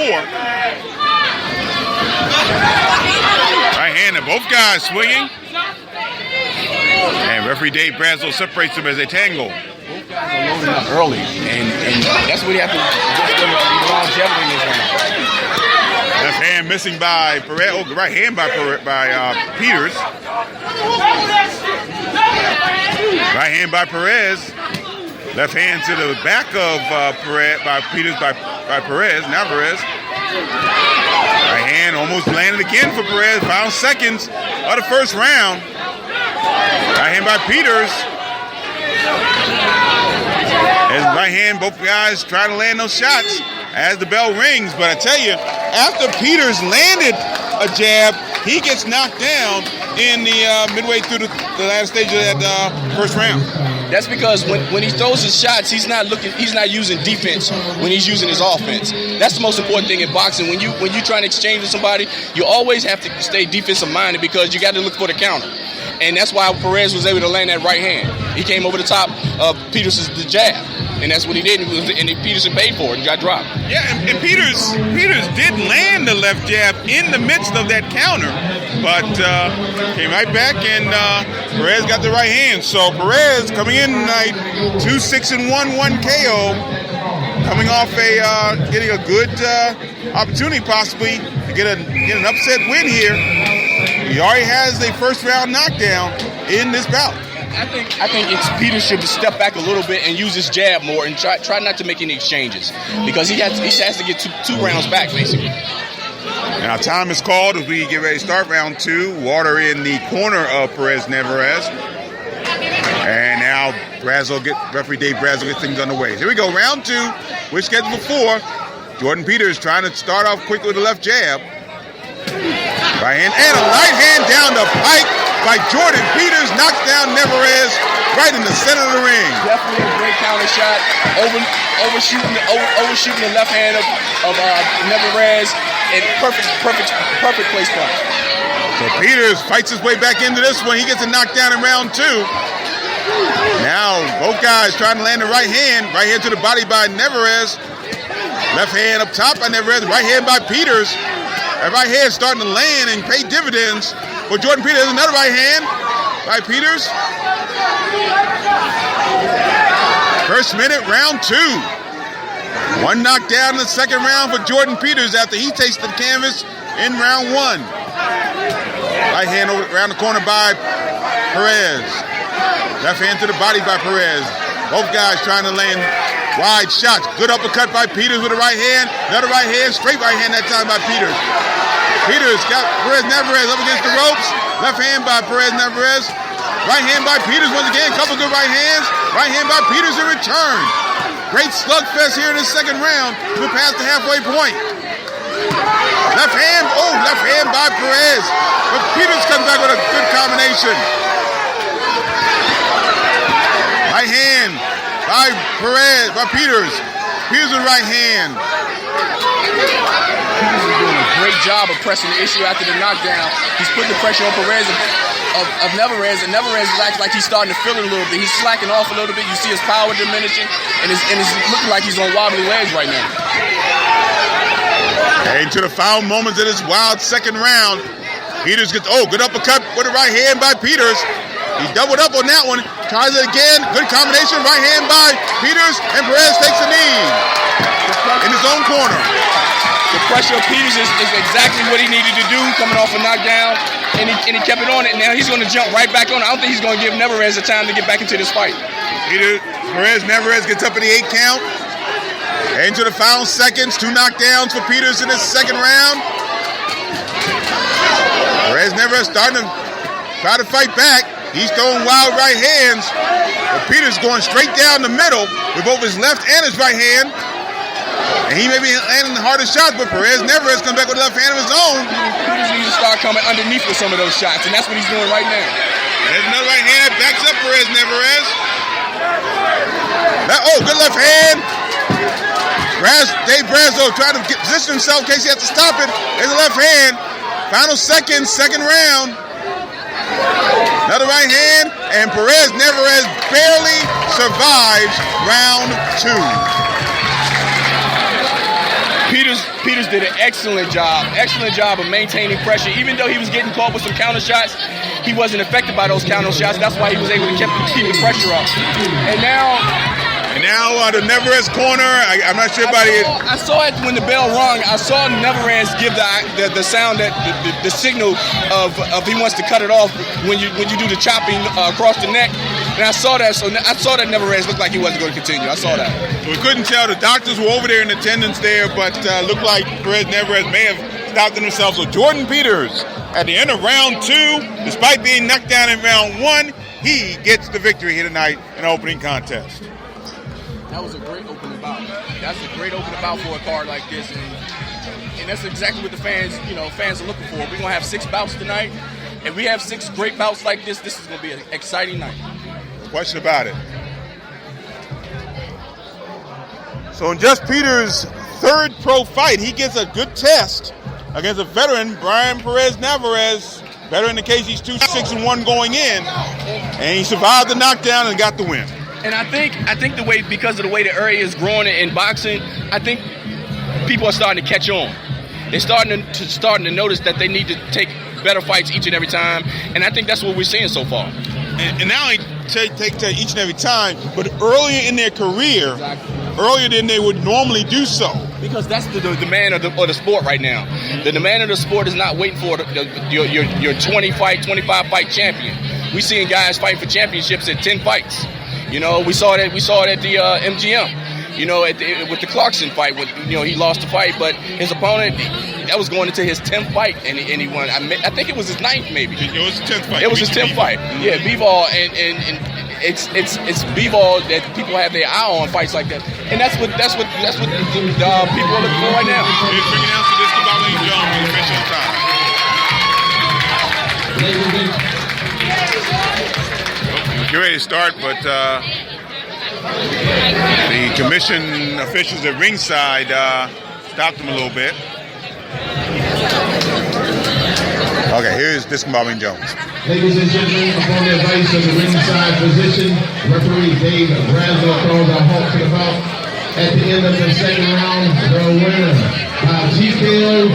Right hand of both guys swinging. And referee Dave Brazel separates them as they tangle. Both guys are loading up early, and that's what you have to just go with longevity in this round. Left hand missing by Perez. Oh, right hand by Peters. Right hand by Perez. Left hand to the back of Perez by Peters by Perez. Now Perez. Right hand almost landed again for Perez. Final seconds of the first round. Right hand by Peters. And right hand, both guys trying to land those shots as the bell rings. But I tell you, after Peters landed a jab, he gets knocked down in the midway through the last stage of that first round. That's because when he throws his shots, he's not using defense when he's using his offense. That's the most important thing in boxing. When you try to exchange with somebody, you always have to stay defensive minded because you got to look for the counter. And that's why Perez was able to land that right hand. He came over the top of Peters' the jab. And that's what he did. And Peterson paid for it and got dropped. Yeah, and Peters did land the left jab in the midst of that counter, but came right back, and Perez got the right hand. So Perez coming in tonight, 2-6-1, 1 KO, coming off getting a good opportunity possibly to get an upset win here. He already has a first round knockdown in this bout. I think Peters should step back a little bit and use his jab more and try not to make any exchanges because he has to get two rounds back basically. Now time is called as we get ready to start round 2. Water in the corner of Perez Neverez. And now referee Dave Brazel gets things underway. Here we go, round 2. We're scheduled for 4. Jordan Peters trying to start off quick with a left jab. Right hand and a right hand down the pike by Jordan Peters, knocks down Neverez right in the center of the ring. Definitely a great counter shot, overshooting the left hand of Neverez, and perfect place punch. So Peters fights his way back into this one. He gets a knockdown in round 2. Now both guys trying to land the right hand to the body by Neverez. Left hand up top by Neverez, right hand by Peters. That right hand starting to land and pay dividends for Jordan Peters. Another right hand by Peters. First minute, round 2. One knockdown in the second round for Jordan Peters after he tasted the canvas in round 1. Right hand around the corner by Perez. Left hand to the body by Perez. Both guys trying to land wide shots. Good uppercut by Peters with a right hand. Another right hand, straight right hand that time by Peters. Peters got Perez Neverez up against the ropes. Left hand by Perez Neverez. Right hand by Peters once again. Couple good right hands. Right hand by Peters in return. Great slugfest here in the second round. We're past the halfway point. Left hand by Perez. But Peters comes back with a good combination. Right hand by Peters. Peters with right hand. Peters is doing a great job of pressing the issue after the knockdown. He's putting the pressure on Perez of Neverez, and Neverez is acting like he's starting to feel it a little bit. He's slacking off a little bit. You see his power diminishing, and it's looking like he's on wobbly legs right now. And to the final moments of this wild second round, Peters gets, good uppercut with a right hand by Peters. He doubled up on that one. Tries it again. Good combination. Right hand by Peters. And Perez takes a knee in his own corner. The pressure of Peters is exactly what he needed to do coming off a knockdown. And he kept it on it. Now he's going to jump right back on it. I don't think he's going to give Neverez the time to get back into this fight. Perez Neverez gets up in the 8 count. Into the final seconds. 2 knockdowns for Peters in this second round. Perez Neverez starting to try to fight back. He's throwing wild right hands. But Peters going straight down the middle with both his left and his right hand. And he may be landing the hardest shots, but Perez Neverez comes back with the left hand of his own. Peters needs to start coming underneath with some of those shots, and that's what he's doing right now. There's another right hand that backs up Perez Neverez. Good left hand. Dave Brazo trying to position himself in case he has to stop it. There's a left hand. Final second round. Another right hand, and Perez Neverez barely survives round 2. Peters did an excellent job of maintaining pressure. Even though he was getting caught with some counter shots, he wasn't affected by those counter shots. That's why he was able to keep the pressure up. And now the Neverez corner, I'm not sure about it. I saw it when the bell rung. I saw Neverez give the sound, that the signal of he wants to cut it off when you do the chopping across the neck. And I saw that, so I saw that Neverez looked like he wasn't going to continue. I saw that. We couldn't tell. The doctors were over there in attendance there, but looked like Perez Neverez may have stopped themselves. So Jordan Peters, at the end of round 2, despite being knocked down in round 1, he gets the victory here tonight in the opening contest. That was a great opening bout. That's a great opening bout for a card like this, and that's exactly what the fans are looking for. We're gonna have 6 bouts tonight, and we have 6 great bouts like this. This is gonna be an exciting night. No question about it. So in Just Peters' 3rd pro fight, he gets a good test against a veteran, Brian Perez Neverez. Veteran in case he's 2-6-1 going in, and he survived the knockdown and got the win. And I think because of the way the area is growing in boxing, I think people are starting to catch on. They're starting to notice that they need to take better fights each and every time, and I think that's what we're seeing so far. And not only take each and every time, but earlier in their career, earlier than they would normally do so. Because that's the demand of the sport right now. The demand of the sport is not waiting for your 25 fight champion. We're seeing guys fighting for championships at 10 fights. You know, we saw it at the MGM. You know, with the Clarkson fight, he lost the fight, but his opponent, that was going into his 10th fight, and he won. I think it was his 9th, maybe. It was his 10th fight. It was his 10th fight. Yeah, Bivol, and it's Bivol that people have their eye on fights like that, and that's what people are looking for right now. Here's bringing out to this Bobby Jones in official time. Get ready to start, but the commission officials at ringside stopped them a little bit. Okay, here's Discombobulating Jones. Ladies and gentlemen, upon the advice of the ringside physician, referee Dave Brazo calls a halt to the bout. At the end of the 2nd round, the winner by TKO,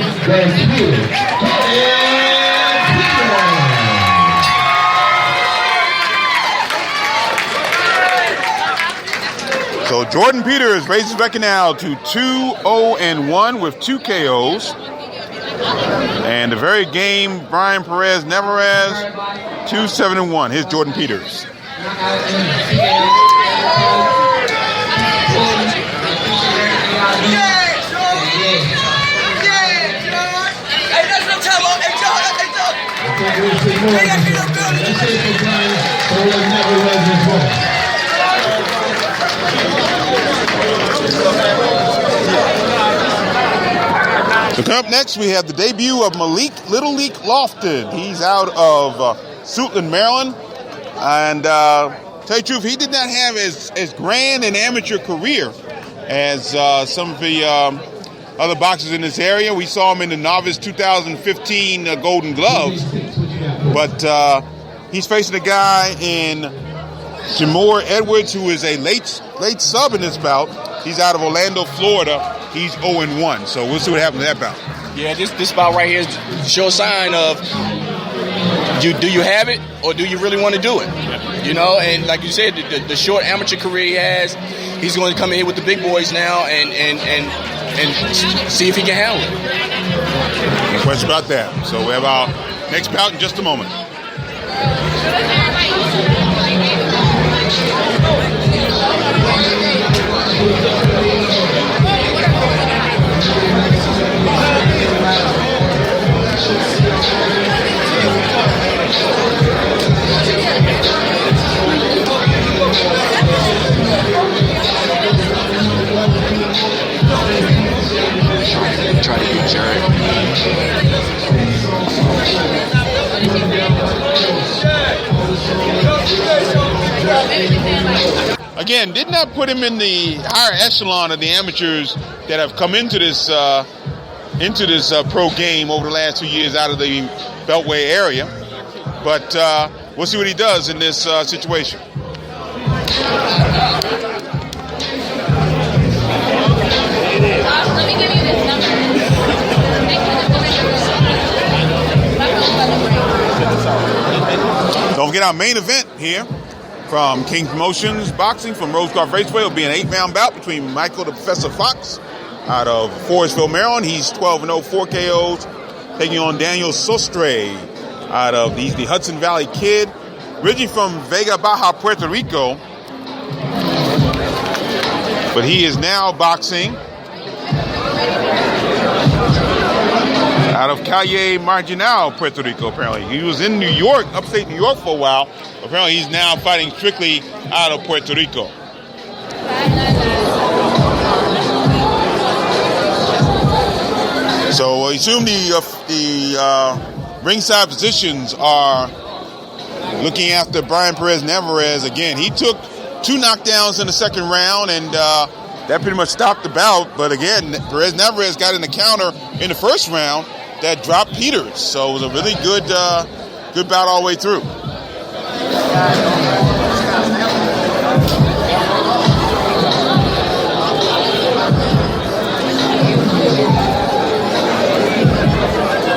So Jordan Peters raises record now to 2-0-1 with 2 KOs. And the very game, Brian Perez Neverez, 2-7-1. Here's Jordan Peters. So coming up next, we have the debut of Malik Little Leak Lofton. He's out of Suitland, Maryland. And tell you the truth, he did not have as grand an amateur career as some of the other boxers in this area. We saw him in the Novice 2015 Golden Gloves. But he's facing a guy in Jamor Edwards, who is a late sub in this bout. He's out of Orlando, Florida. He's 0-1. So we'll see what happens in that bout. Yeah, this bout right here shows a sign of do you have it or do you really want to do it? Yeah. You know, and like you said, the short amateur career he has, he's going to come in here with the big boys now and see if he can handle it. No question about that. So we have our next bout in just a moment. Again, did not put him in the higher echelon of the amateurs that have come into this pro game over the last 2 years out of the Beltway area. But we'll see what he does in this situation. Let me give you this number. Don't forget our main event here from King Promotions Boxing from Rosecroft Raceway. It'll be an 8-round bout between Michael the Professor Fox out of Forestville, Maryland. He's 12-0, 4 KOs, taking on Daniel Sostre out of the Hudson Valley Kid, originally from Vega Baja, Puerto Rico. But he is now boxing out of Calle Marginal, Puerto Rico, apparently. He was in New York, upstate New York for a while. Apparently he's now fighting strictly out of Puerto Rico. So I assume the ringside positions are looking after Brian Perez-Navarez again. He took 2 knockdowns in the second round, and that pretty much stopped the bout. But again, Perez-Navarez got in the counter in the first round that dropped Peters. So it was a really good bout all the way through.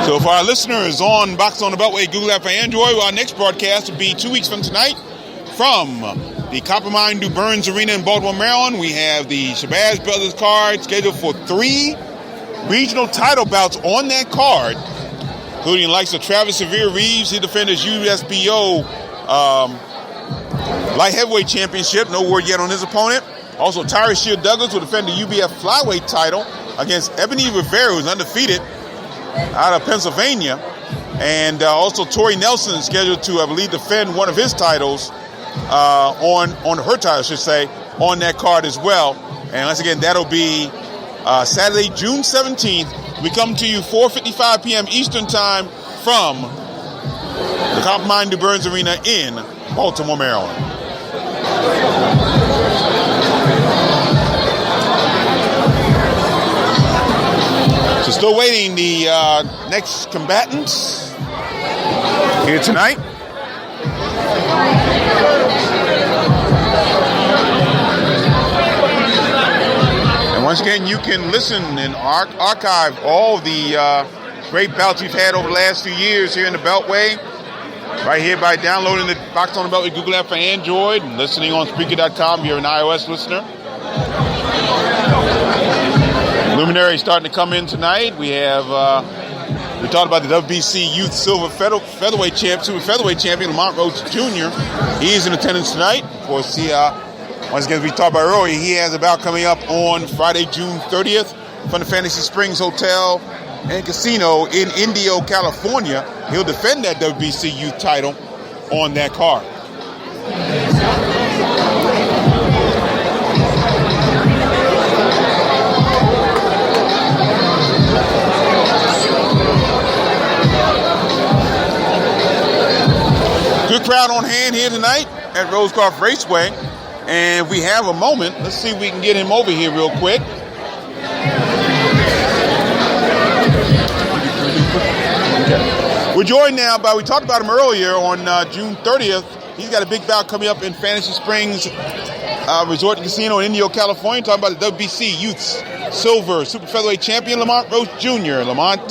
So for our listeners on Box on the Beltway, Google app for Android, our next broadcast will be 2 weeks from tonight from the Coppermine Du Burns Arena in Baltimore, Maryland. We have the Shabazz Brothers card scheduled for 3 regional title bouts on that card, including the likes of Travis Severe Reeves. He defended his USBO light heavyweight championship. No word yet on his opponent. Also, Tyrus Shield Douglas will defend the UBF flyweight title against Ebony Rivera, who's undefeated out of Pennsylvania. And also Tori Nelson is scheduled to, I believe, defend one of his titles on her title, I should say, on that card as well. And once again, that'll be Saturday, June 17th. We come to you 4:55 p.m. Eastern Time from the Coppermine Du Burns Arena in Baltimore, Maryland. So still waiting the next combatants here tonight. And once again, you can listen and archive all the great bouts we've had over the last few years here in the Beltway. Right here by downloading the Box on the Beltway Google app for Android and listening on Spreaker.com if you're an iOS listener. Luminaries starting to come in tonight. We have, we talked about the WBC Youth Silver Featherweight Champion, Lamont Roach Jr. He is in attendance tonight. Of course, once again, as we talked about earlier, he has a bout coming up on Friday, June 30th from the Fantasy Springs Hotel and Casino in Indio, California. He'll defend that WBC Youth title on that card. Good crowd on hand here tonight at Rosecroft Raceway. And if we have a moment, let's see if we can get him over here real quick. We're joined now by, we talked about him earlier on June 30th. He's got a big bout coming up in Fantasy Springs Resort and Casino in Indio, California. Talking about the WBC Youth Silver Super Featherweight Champion, Lamont Roach Jr. Lamont,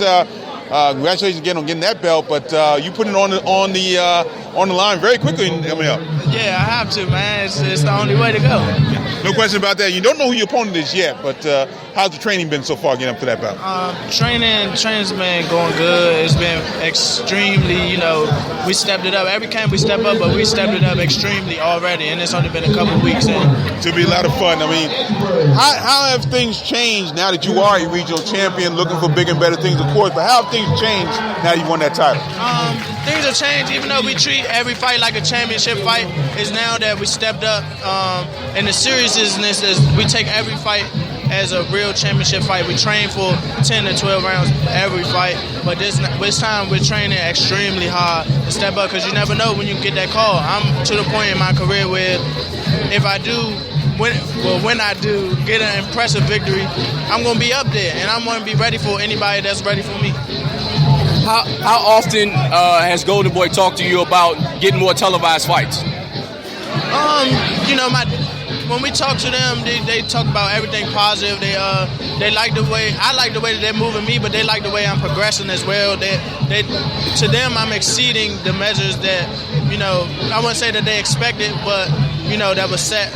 congratulations again on getting that belt, but you put it on the line very quickly coming up. Yeah, I have to, man. It's the only way to go. No question about that. You don't know who your opponent is yet, but how's the training been so far getting up to that bout? Training's been going good. It's been extremely, we stepped it up. Every camp we step up, but we stepped it up extremely already, and it's only been a couple weeks in. To be a lot of fun. I mean, how have things changed now that you are a regional champion, looking for bigger and better things, of course, but how have things changed now you won that title? Things have changed, even though we treat every fight like a championship fight. It's now that we stepped up, and the seriousness is we take every fight as a real championship fight. We train for 10 to 12 rounds every fight, but this time we're training extremely hard to step up because you never know when you get that call. I'm to the point in my career where if I do, when I do get an impressive victory, I'm going to be up there, and I'm going to be ready for anybody that's ready for me. How often has Golden Boy talked to you about getting more televised fights? You know, when we talk to them, they talk about everything positive. They like the way I like the way that they're moving me, but they like the way I'm progressing as well. To them, I'm exceeding the measures that, you know, I wouldn't say that they expected, but you know, that was set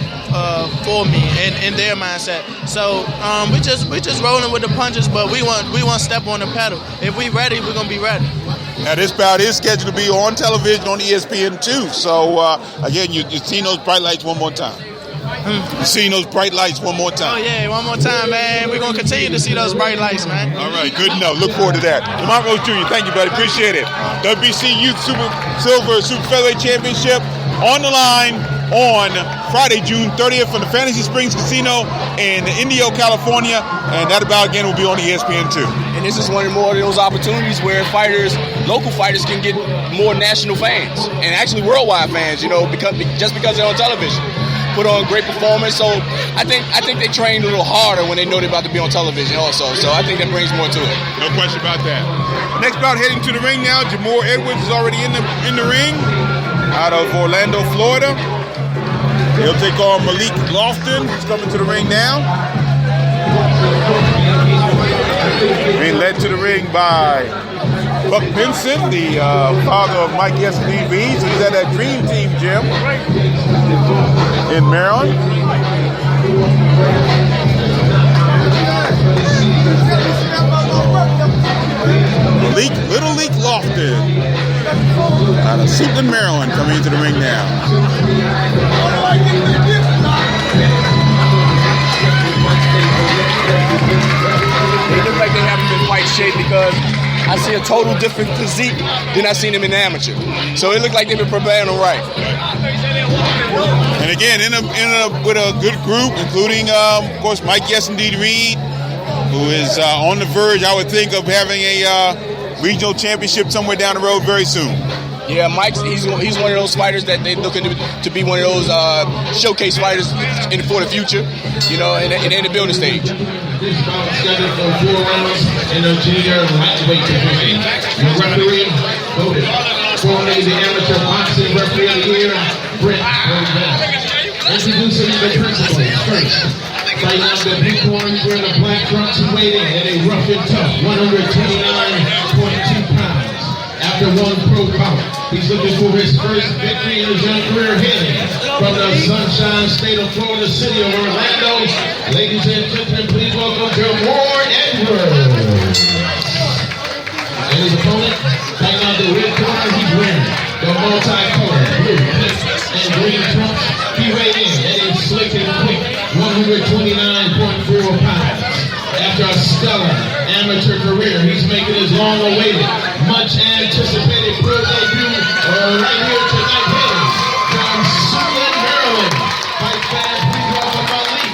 for me in their mindset. So we just rolling with the punches, but we want to step on the pedal. If we ready, we're gonna be ready. Now, this bout is scheduled to be on television on ESPN2. So, again, you've seen those bright lights one more time. You've seen those bright lights one more time. Oh, yeah, one more time, man. We're going to continue to see those bright lights, man. All right, good enough. Look forward to that. Lamont Rose Jr., thank you, buddy. Appreciate it. WBC Youth Silver Super Featherweight Championship on the line on Friday, June 30th from the Fantasy Springs Casino in Indio, California. And that bout, again, will be on ESPN2. And this is one of those opportunities where local fighters can get more national fans and actually worldwide fans, you know, just because they're on television. Put on great performance. So I think they train a little harder when they know they're about to be on television also. So I think that brings more to it. No question about that. Next bout heading to the ring now. Jamore Edwards is already in the ring out of Orlando, Florida. He'll take on Malik Lofton, who's coming to the ring now. Being led to the ring by Buck Benson, the father of Mike SDB. So he's at that Dream Team gym in Maryland. Little League Lofton out of Suitland, Maryland, coming into the ring now. They look like they haven't been quite shape because I see a total different physique than I seen them in the amateur. So it looked like they've been preparing them right. And again, with a good group, including, of course, Mike Yes-Indeed Reed, who is on the verge, I would think, of having a regional championship somewhere down the road very soon. Yeah, Mike's he's one of those fighters that they're looking to be one of those showcase fighters for the future, you know, in the building stage. This bout is scheduled for 4 rounds in the junior lightweight division. Your referee voted formerly the amateur boxing referee of the year, Brett Rosecroft. Introducing the principals first. Right now, the Bighorns wearing the black trunks and waiting at a rough and tough 129.2 pounds. After one pro bout, he's looking for his first victory in his young career, hailing from the Sunshine State of Florida, city of Orlando. Ladies and gentlemen, please welcome Jamore Edwards. And his opponent, right now the red corner, he's wearing the multicolored blue, pink, and green trunks. He weighed in at a slick and quick 129.4 pounds. After a stellar amateur career, he's making his long-awaited, much-anticipated pro debut right here tonight. Hailing from Suitland, Maryland. Fight fans, please welcome Malik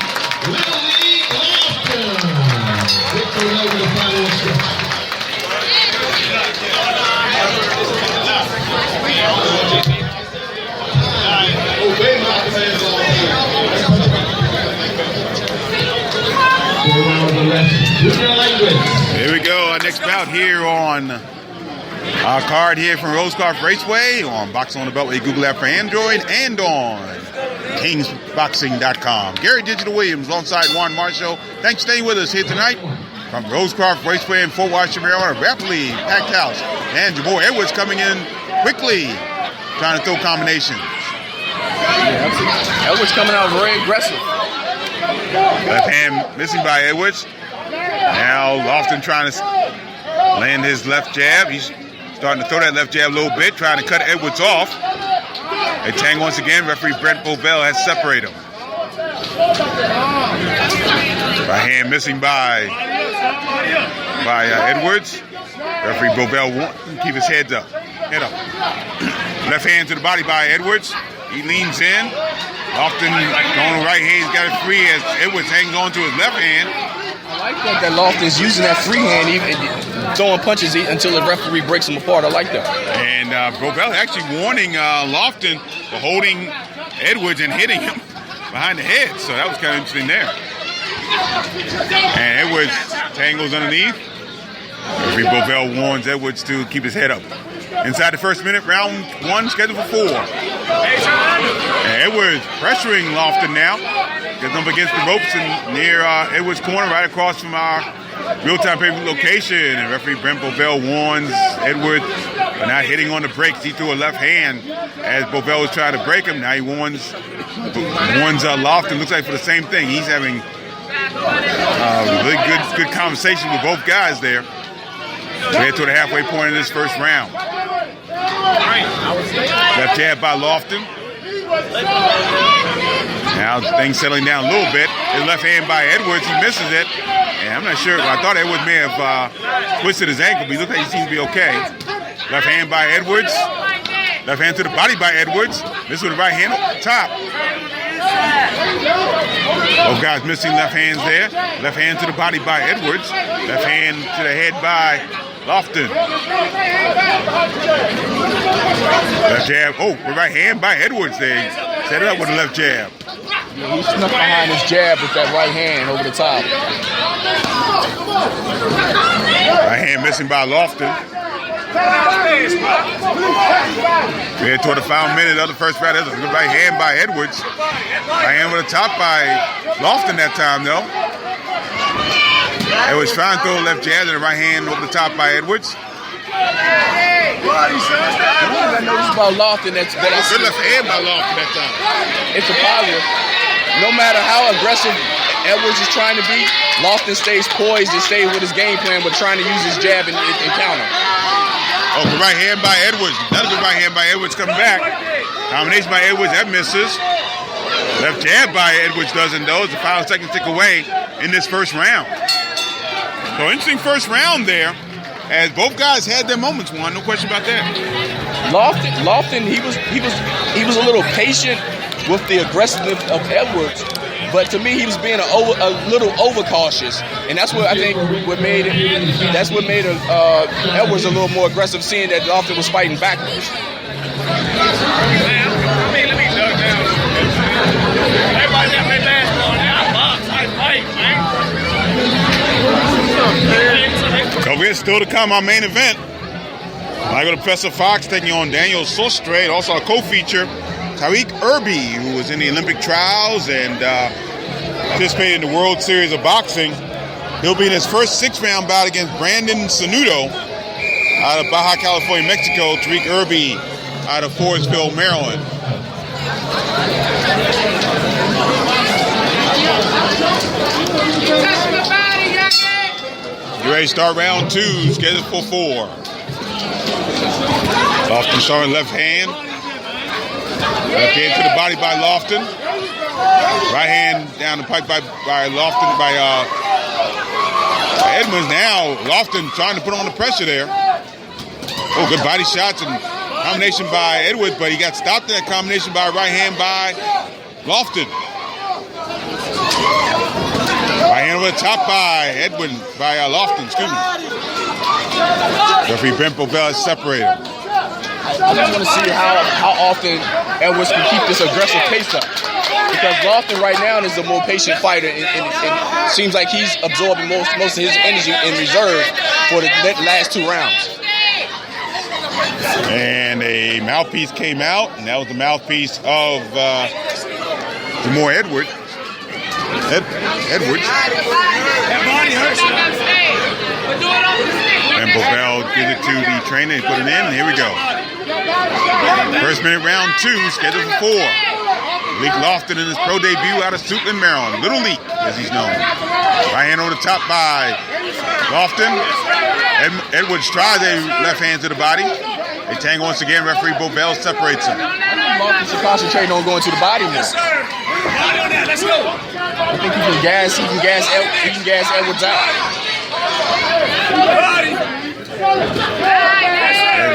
Little League Lofton. Victor over the final stretch. Obey my commands. Here we go. Our next bout here on our card here from Rosecroft Raceway on Boxing on the Beltway Google app for Android and on kingsboxing.com. Gary Digital Williams alongside Juan Marshall. Thanks for staying with us here tonight from Rosecroft Raceway in Fort Washington, Maryland. A rapidly packed house. And Jamore Edwards coming in quickly, trying to throw combinations. Edwards coming out very aggressive. Left hand missing by Edwards. Now Lofton trying to land his left jab. He's starting to throw that left jab a little bit, trying to cut Edwards off. They tang once again. Referee Brent Bovell has separated them. Right hand missing by Edwards. Referee Bovell won't keep his head up. Left hand to the body by Edwards. He leans in. Lofton going right hand, he's got it free as Edwards hangs on to his left hand. I like that Lofton's using that free hand, even throwing punches until the referee breaks him apart. I like that. And Bovell actually warning Lofton for holding Edwards and hitting him behind the head. So that was kind of interesting there. And Edwards tangles underneath. Referee Bovell warns Edwards to keep his head up. Inside the first minute, round 1, scheduled for 4. And Edwards pressuring Lofton now. Gets up against the ropes and near Edwards' corner, right across from our real-time pay-per-view location. And referee Brent Bovell warns Edwards for not hitting on the brakes. He threw a left hand as Bovell was trying to break him. Now he warns Lofton. Looks like for the same thing. He's having really good conversation with both guys there. We head to the halfway point in this first round. Left jab by Lofton. Now things settling down a little bit. His left hand by Edwards, he misses it. And I'm not sure. I thought Edwards may have twisted his ankle, but he looks like he seems to be okay. Left hand by Edwards. Left hand to the body by Edwards. This with the right hand up top. Both guys missing left hands there. Left hand to the body by Edwards. Left hand to the head by Lofton. Left jab. Oh, the right hand by Edwards there. Set it up with the left jab. Yeah, he snuck behind his jab with that right hand over the top. Right hand missing by Lofton. We head toward the final minute of the first round. There's a good right hand by Edwards. Right hand with a top by Lofton that time, though. Edwards trying to throw a left jab and a right hand over the top by Edwards. I noticed about Lofton that I Good left hand by Lofton that time. It's a positive. No matter how aggressive Edwards is trying to be, Lofton stays poised and stays with his game plan, but trying to use his jab and counter. Oh, good right hand by Edwards. Another good right hand by Edwards coming back. Combination by Edwards, that misses. Left jab by Edwards doesn't, though. It's the 5 seconds tick away in this first round. So interesting first round there, as both guys had their moments. No question about that. Lofton, he was a little patient with the aggressiveness of Edwards, but to me he was being a little overcautious, and that's what I think made Edwards a little more aggressive, seeing that Lofton was fighting backwards. So we're still to come, our main event. Michael the Professor Fox taking on Daniel Sostre, also a co-feature. Tariq Irby, who was in the Olympic trials and participated in the World Series of Boxing. He'll be in his first 6-round bout against Brandon Sanudo out of Baja California, Mexico. Tariq Irby out of Forestville, Maryland. You ready to start round 2, scheduled for 4. Lofton starting left hand. Left hand to the body by Lofton. Right hand down the pipe by Lofton, by Edmonds. Now Lofton trying to put on the pressure there. Oh, good body shots and combination by Edwards, but he got stopped in that combination by right hand by Lofton. Right hand over the top by Lofton, excuse me. Referee Brent Bovell is separated. I just want to see how often Edwards can keep this aggressive pace up. Because Lofton right now is a more patient fighter, and it seems like he's absorbing most of his energy in reserve for the last 2 rounds. And a mouthpiece came out, and that was the mouthpiece of Demore Edwards. Edwards. And Bovell gives it to the trainer and put it in, and here we go. First minute, round 2, scheduled for 4. Leek Lofton in his pro debut out of Suitland, Maryland. Little Leek, as he's known. Right hand over the top by Lofton. Edwards tries a left hand to the body. They tangle once again. Referee Bovell separates them. Lofton should concentrate on going to the body more. I think he can gas Edwards out.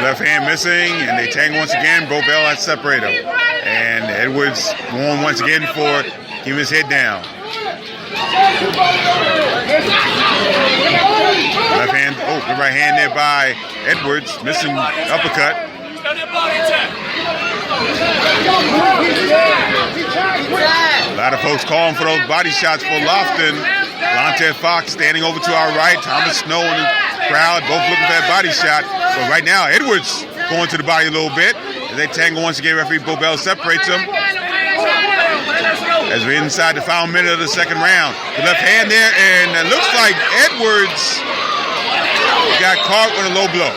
Left hand missing, and they tangle once again. Bovell has separated them. And Edwards going once again for keeping his head down. Left hand, good right hand there by Edwards, missing uppercut. A lot of folks calling for those body shots for Lofton. Lante Fox standing over to our right. Thomas Snow in the crowd, both looking for that body shot. But right now, Edwards going to the body a little bit. As they tangle once again, referee Bobel separates them. As we're inside the final minute of the second round. The left hand there, and it looks like Edwards got caught with a low blow.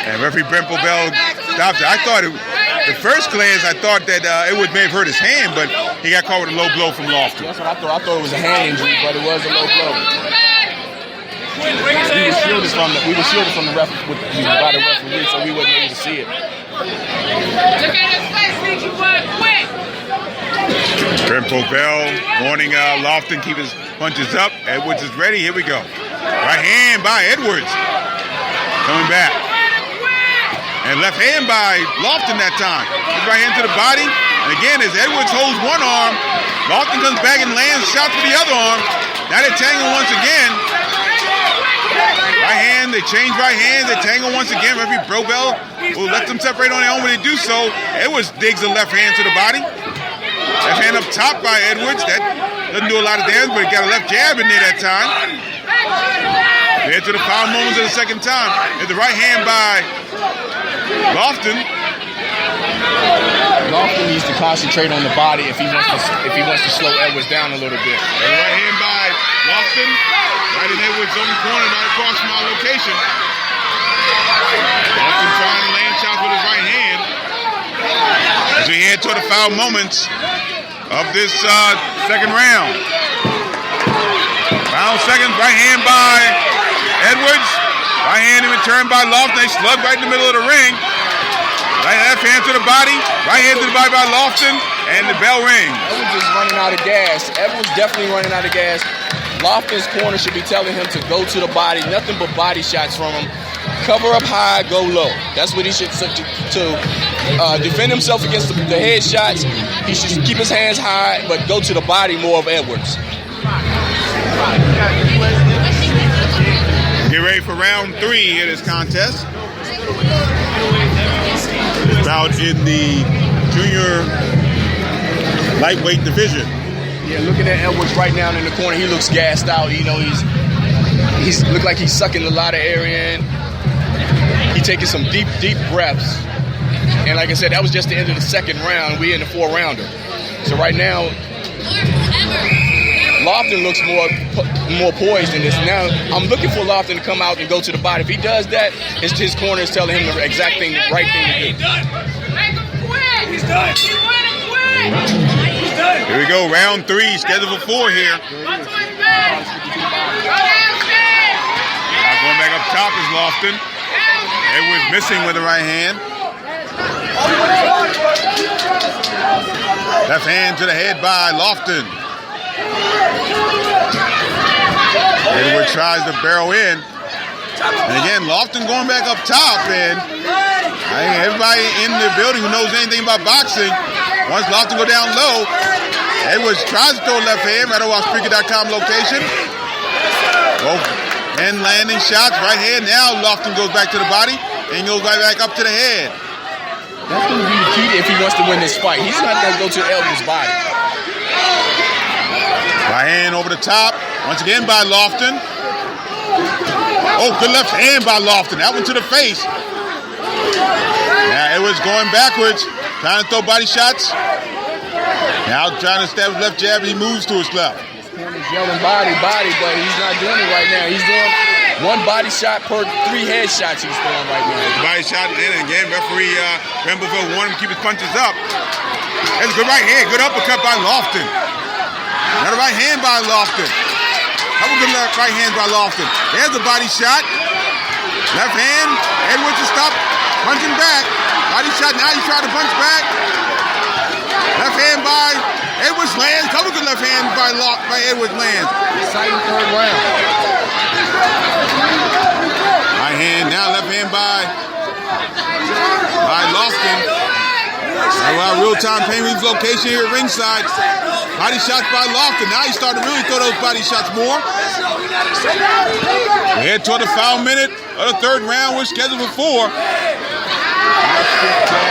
And referee Brent Bobel stopped it. I thought at first glance, I thought that Edwards may have hurt his hand, but he got caught with a low blow from Lofton. That's what I thought. I thought it was a hand injury, but it was a low blow. We were shielded from the ref by the referee, so we wasn't able to see it. Brent Bobel warning Lofton keep his punches up. Edwards is ready. Here we go. Right hand by Edwards. Coming back. And left hand by Lofton that time. His right hand to the body. And again, as Edwards holds one arm, Lofton comes back and lands shots with the other arm. Now they tangle once again. Right hand, they change right hands, they tangle once again. Referee Bobel will let them separate on their own when they do so. Edwards digs the left hand to the body. Left hand up top by Edwards. That doesn't do a lot of damage, but he got a left jab in there that time. Head to the final moments of the second time. There's the right hand by Lofton. Lofton needs to concentrate on the body if he wants to slow Edwards down a little bit. And the right hand by Lofton. Right in Edwards' own corner, not across from our location. Lofton trying to land shots with his right hand. As we head toward the foul moments of this second round. Final seconds, right hand by Edwards. Right hand in return by Lofton. They slug right in the middle of the ring. Right left hand to the body. Right hand to the body by Lofton. And the bell rings. Edwards is running out of gas. Edwards definitely running out of gas. Lofton's corner should be telling him to go to the body. Nothing but body shots from him. Cover up high, go low. That's what he should to defend himself against the head shots. He should keep his hands high, but go to the body more of Edwards. Get ready for round 3 in this contest. Bout in the junior lightweight division. Yeah, looking at Edwards right now in the corner, he looks gassed out. You know, he's look like he's sucking a lot of air in. He's taking some deep breaths. And like I said, that was just the end of the second round. We're in the 4-rounder. So right now, Lofton looks more poised in this. Now, I'm looking for Lofton to come out and go to the body. If he does that, his corner is telling him the exact thing, the right thing to do. He's done. Here we go, round 3, scheduled for 4 here. Now going back up top is Lofton. Edwards missing with the right hand. Left hand to the head by Lofton. Edwards tries to barrel in. And again, Lofton going back up top. And I think everybody in the building who knows anything about boxing wants Lofton to go down low. Edwards tries to throw a left hand right over our Spreaker.com location. Both and landing shots, right hand. Now Lofton goes back to the body and goes right back up to the head. That's going to be the key if he wants to win this fight. He's not going to go to Edwards' body. Right hand over the top. Once again by Lofton. Oh, good left hand by Lofton. That one to the face. Now Edwards going backwards, trying to throw body shots. Now trying to stab his left jab, he moves to his left. He's yelling body, but he's not doing it right now. He's doing one body shot per 3 head shots he's throwing right now. The body shot, and again, referee Rambleville wanted him to keep his punches up. That's a good right hand, good uppercut by Lofton. Another right hand by Lofton. Couple good right hands by Lofton. There's a body shot. Left hand, Edwards to stop punching back. Body shot, now he's trying to punch back. Left hand by Edwards lands. Couple good left hands by Edwards lands. Exciting 3rd round. Right hand, now left hand by Lofton. Our real-time pain relief location here at ringside. Body shots by Lofton. Now he's starting to really throw those body shots more. We head toward the final minute of the third round. We're scheduled for 4.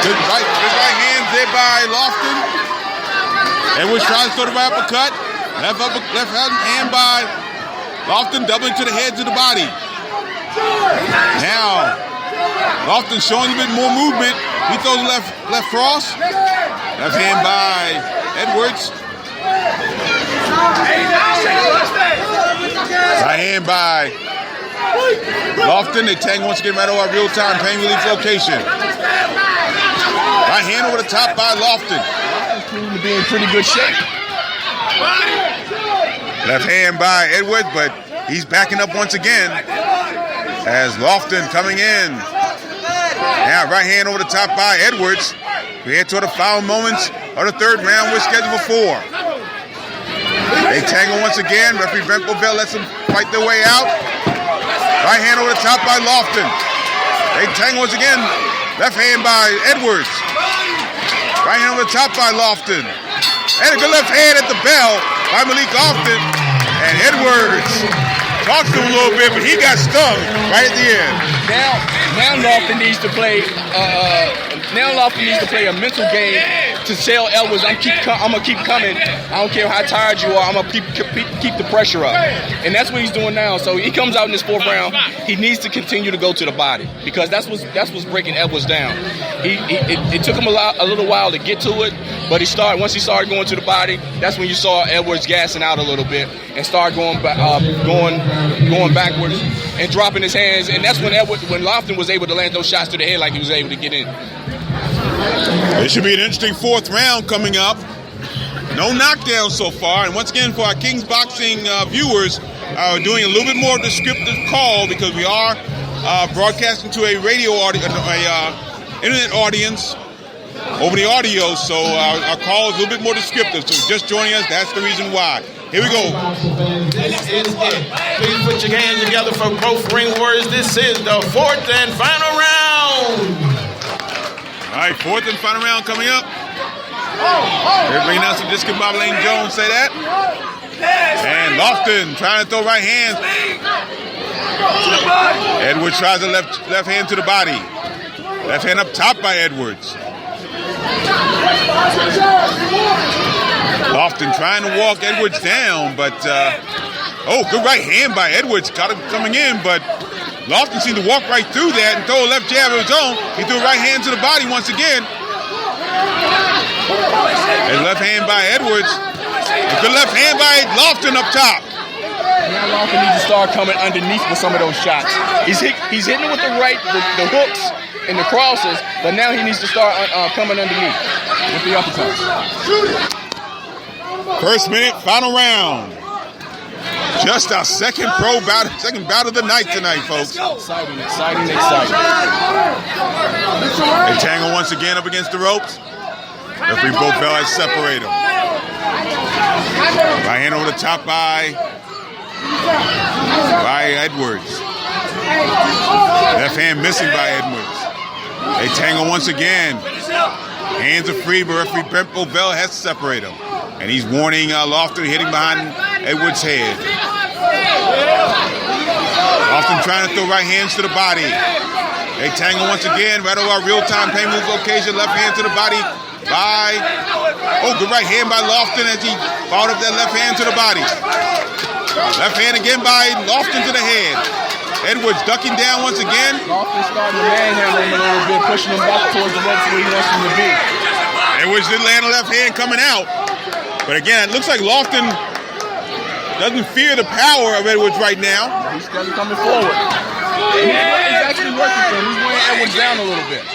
Good right hand there by Lofton. Edwards tries to throw the right uppercut. Left hand by Lofton, doubling to the head, to the body. Now, Lofton showing a bit more movement. He throws left cross. Left hand by Edwards. Right hand by Lofton. They tag once again right over our real-time pain relief location. Right hand over the top by Lofton. To be in pretty good shape. Left hand by Edwards, but he's backing up once again as Lofton coming in. Now right hand over the top by Edwards. We head toward the final moments of the third round. We're scheduled for 4. They tangle once again. Referee Brent Bovell lets them fight their way out. Right hand over the top by Lofton. They tangle once again. Left hand by Edwards. Right hand over the top by Lofton. And a good left hand at the bell by Malik Lofton. And Edwards talks to him a little bit, but he got stung right at the end. Now Lofton needs to play. A mental game to tell Edwards, I'm gonna keep coming. I don't care how tired you are. I'm gonna keep the pressure up, and that's what he's doing now. So he comes out in this fourth round. He needs to continue to go to the body because that's what's breaking Edwards down. It took him a little while to get to it, but once he started going to the body. That's when you saw Edwards gassing out a little bit and start going backwards and dropping his hands. And that's when Lofton was able to land those shots to the head like he was able to get in. It should be an interesting fourth round coming up. No knockdown so far. And once again, for our King's Boxing viewers, we're doing a little bit more descriptive call because we are broadcasting to a radio audience, internet audience over the audio. So our call is a little bit more descriptive. So just joining us, that's the reason why. Here we go. Please put your hands together for both ring warriors. This is the fourth and final round. All right, fourth and final round coming up. Ring announcer Discobbob Lane Jones say that. And Lofton trying to throw right hand. Edwards tries the left hand to the body. Left hand up top by Edwards. Lofton trying to walk Edwards down, but good right hand by Edwards. Got him coming in, but Lofton seemed to walk right through that and throw a left jab of his own. He threw a right hand to the body once again. And left hand by Edwards. A good left hand by Lofton up top. Now Lofton needs to start coming underneath with some of those shots. He's hitting with the hooks and the crosses, but now he needs to start coming underneath with the uppercuts. First minute, final round. Just our second bout of the night tonight, folks. Exciting. They tangle once again up against the ropes. Referee Bovell has separated them. Right hand over the top by Edwards. Left hand missing by Edwards. They tangle once again. Hands are free, but referee Brent Bovell has separated them. And he's warning Lofton hitting behind Edwards' head. Lofton trying to throw right hands to the body. They tangle once again right over our real-time pain move location. Left hand to the body by... good right hand by Lofton as he followed up that left hand to the body. Left hand again by Lofton to the head. Edwards ducking down once again. Lofton starting to manhandle him a little bit, pushing him back towards the ropes where he wants him to be. Edwards did land a left hand coming out. But again, it looks like Lofton doesn't fear the power of Edwards right now. He's starting coming forward. He's actually working for him. He's weighing Edwards down a little bit.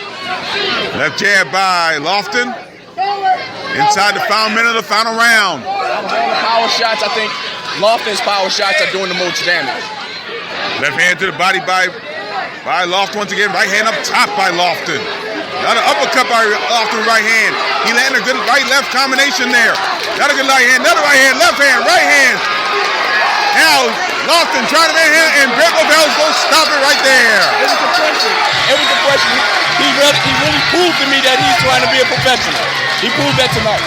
Left jab by Lofton. Inside the final minute of the final round. Out of all the power shots, I think Lofton's power shots are doing the most damage. Left hand to the body by Lofton once again. Right hand up top by Lofton. Another uppercut by Lofton right hand. He landed a good right-left combination there. Another good right hand, left hand. Now Lofton tried to man him, and Brett Lavelle's going to stop it right there. It was depression. It was depression. He really proved to me that he's trying to be a professional. He proved that tonight.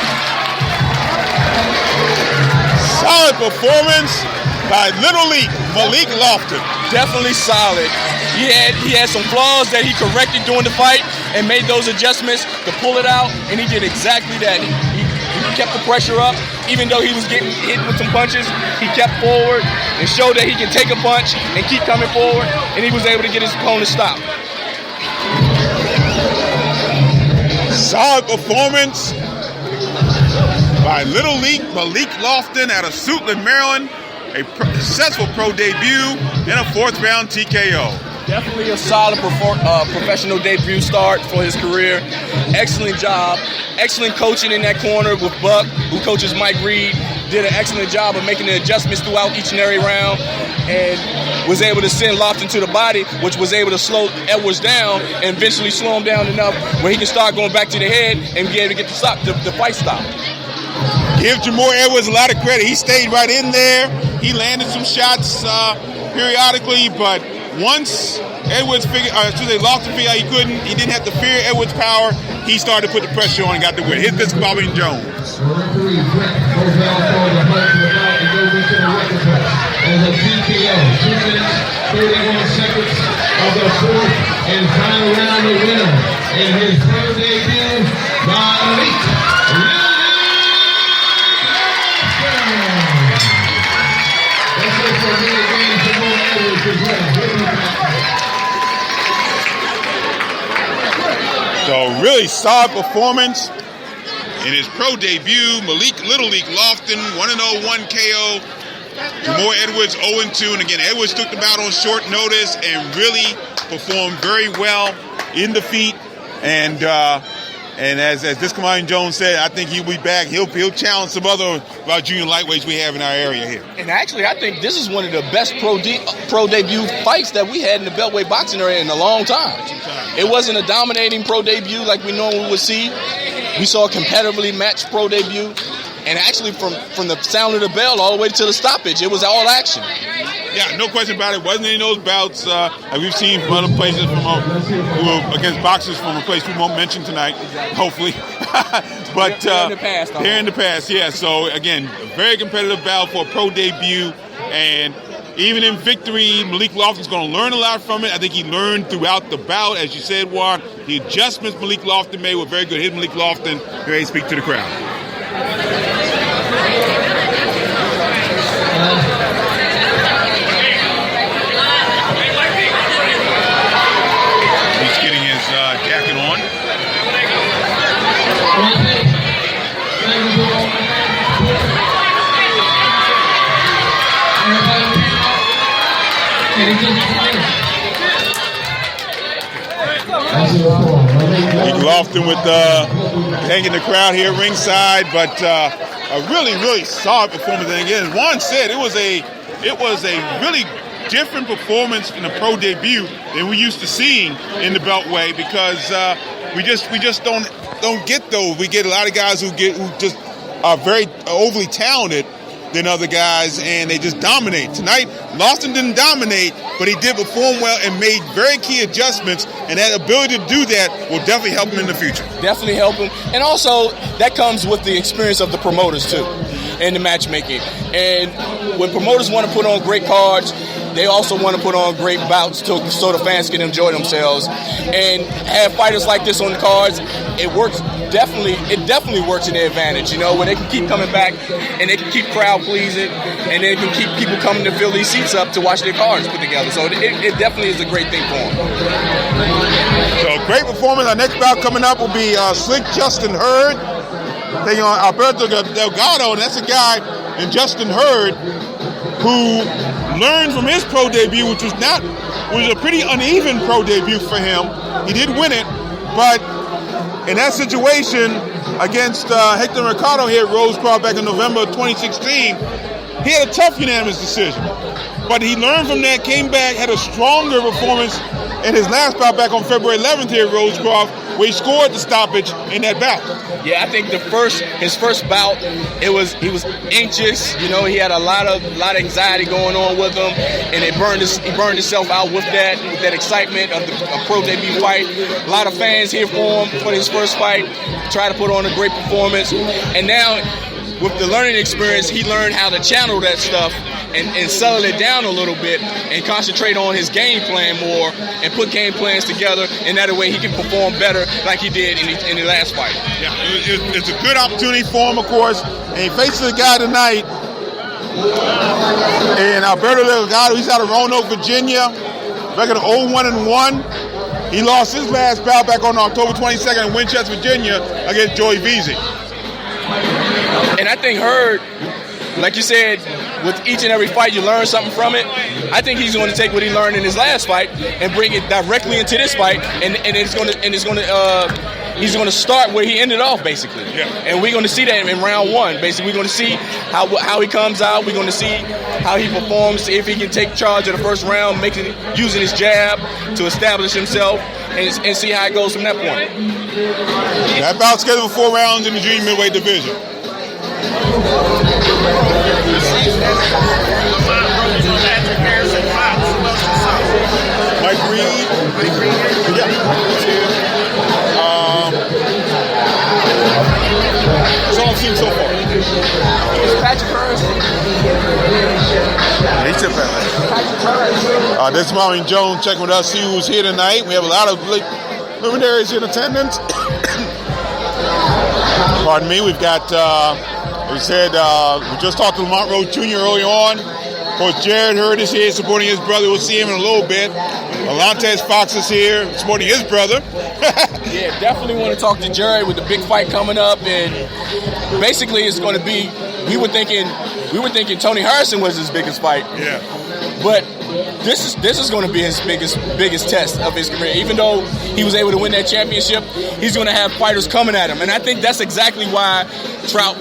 Solid performance by Little League Malik Lofton. Definitely solid. He had some flaws that he corrected during the fight and made those adjustments to pull it out, and he did exactly that. He kept the pressure up. Even though he was getting hit with some punches, he kept forward and showed that he can take a punch and keep coming forward, and he was able to get his opponent stopped. Solid performance by Little League Malik Lofton out of Suitland, Maryland. A successful pro debut and a 4th round TKO. Definitely a solid professional debut start for his career. Excellent job. Excellent coaching in that corner with Buck, who coaches Mike Reed. Did an excellent job of making the adjustments throughout each and every round, and was able to send Lofton to the body, which was able to slow Edwards down and eventually slow him down enough where he can start going back to the head and be able to get the fight stopped. Give Jamore Edwards a lot of credit. He stayed right in there. He landed some shots periodically, but once Lofton figured out he didn't have to fear Edwards' power, he started to put the pressure on and got the win. Hit this Bobby Jones. The referee Brett Rovell called the hunt to the fight and goes into the record book as a TKO. 2 minutes, 31 seconds of the 4th and final round. The winner in his pro debut by Malik. So really solid performance in his pro debut. Little League Lofton, 1-0, 1 KO. Jamore Edwards 0-2. And again, Edwards took the bout on short notice and really performed very well in the feet. And as this Bobby Jones said, I think he'll be back. He'll challenge some other junior lightweights we have in our area here. And actually, I think this is one of the best pro debut fights that we had in the Beltway boxing area in a long time. It wasn't a dominating pro debut like we normally would see. We saw a competitively matched pro debut. And actually, from the sound of the bell all the way to the stoppage, it was all action. Yeah, no question about it. Wasn't any of those bouts like we've seen from other places against boxers from a place we won't mention tonight, hopefully. But they're in the past. They're in the past, yeah. So again, a very competitive bout for a pro debut, and even in victory, Malik Lofton's going to learn a lot from it. I think he learned throughout the bout, as you said, War. The adjustments Malik Lofton made were very good. Here's Malik Lofton, ready to speak to the crowd. He's getting his jacket on. Lofton with hanging the crowd here ringside, but a really solid performance. And again, as Juan said, it was a really different performance in a pro debut than we used to seeing in the Beltway, because we just don't get those. We get a lot of guys who just are very overly talented than other guys, and they just dominate. Tonight, Lofton didn't dominate, but he did perform well and made very key adjustments, and that ability to do that will definitely help him in the future. Definitely help him. And also, that comes with the experience of the promoters, too, and the matchmaking. And when promoters want to put on great cards, they also want to put on great bouts so the fans can enjoy themselves. And have fighters like this on the cards, it definitely works in their advantage, where they can keep coming back and they can keep crowd pleasing, and they can keep people coming to fill these seats up to watch their cards put together. So it definitely is a great thing for them. So great performance. Our next bout coming up will be Slick Justin Hurd taking on Alberto Delgado, and that's a guy in Justin Hurd who learned from his pro debut, which was a pretty uneven pro debut for him. He did win it, but in that situation against Hector Mercado here at Rosecroft back in November of 2016, he had a tough unanimous decision. But he learned from that, came back, had a stronger performance in his last bout back on February 11th here at Rosecroft, where he scored the stoppage in that bout. Yeah, I think his first bout, he was anxious. You know, he had a lot of anxiety going on with him, and he burned himself out with that excitement of the pro debut fight. A lot of fans here for him for his first fight, try to put on a great performance, and now with the learning experience, he learned how to channel that stuff and settle it down a little bit and concentrate on his game plan more and put game plans together, and that way he can perform better like he did in the last fight. Yeah, it's a good opportunity for him, of course, and he faces a guy tonight, and Alberto Delgado. He's out of Roanoke, Virginia, record of 0-1-1. He lost his last bout back on October 22nd in Winchester, Virginia, against Joey Veazey. And I think Hurd, like you said, with each and every fight you learn something from it. I think he's going to take what he learned in his last fight and bring it directly into this fight, and he's going to start where he ended off, basically. Yeah. And we're going to see that in round one. Basically, we're going to see how he comes out. We're going to see how he performs, if he can take charge of the first round, using his jab to establish himself, and see how it goes from that point. That bout scheduled for 4 rounds in the junior midweight division. Mike Reed. Yeah. That's all I've seen so far. Patrick Hurd. He took that. This is Maureen Jones checking with us, see who's here tonight. We have a lot of luminaries in attendance. Pardon me, we've got, we just talked to Lamont Rowe Jr. early on. Of course, Jared Hurd is here supporting his brother. We'll see him in a little bit. Alantez Fox is here supporting his brother. Yeah, definitely want to talk to Jared with the big fight coming up, and basically it's going to be. We were thinking Tony Harrison was his biggest fight. Yeah. But this is going to be his biggest test of his career. Even though he was able to win that championship, he's going to have fighters coming at him, and I think that's exactly why Trout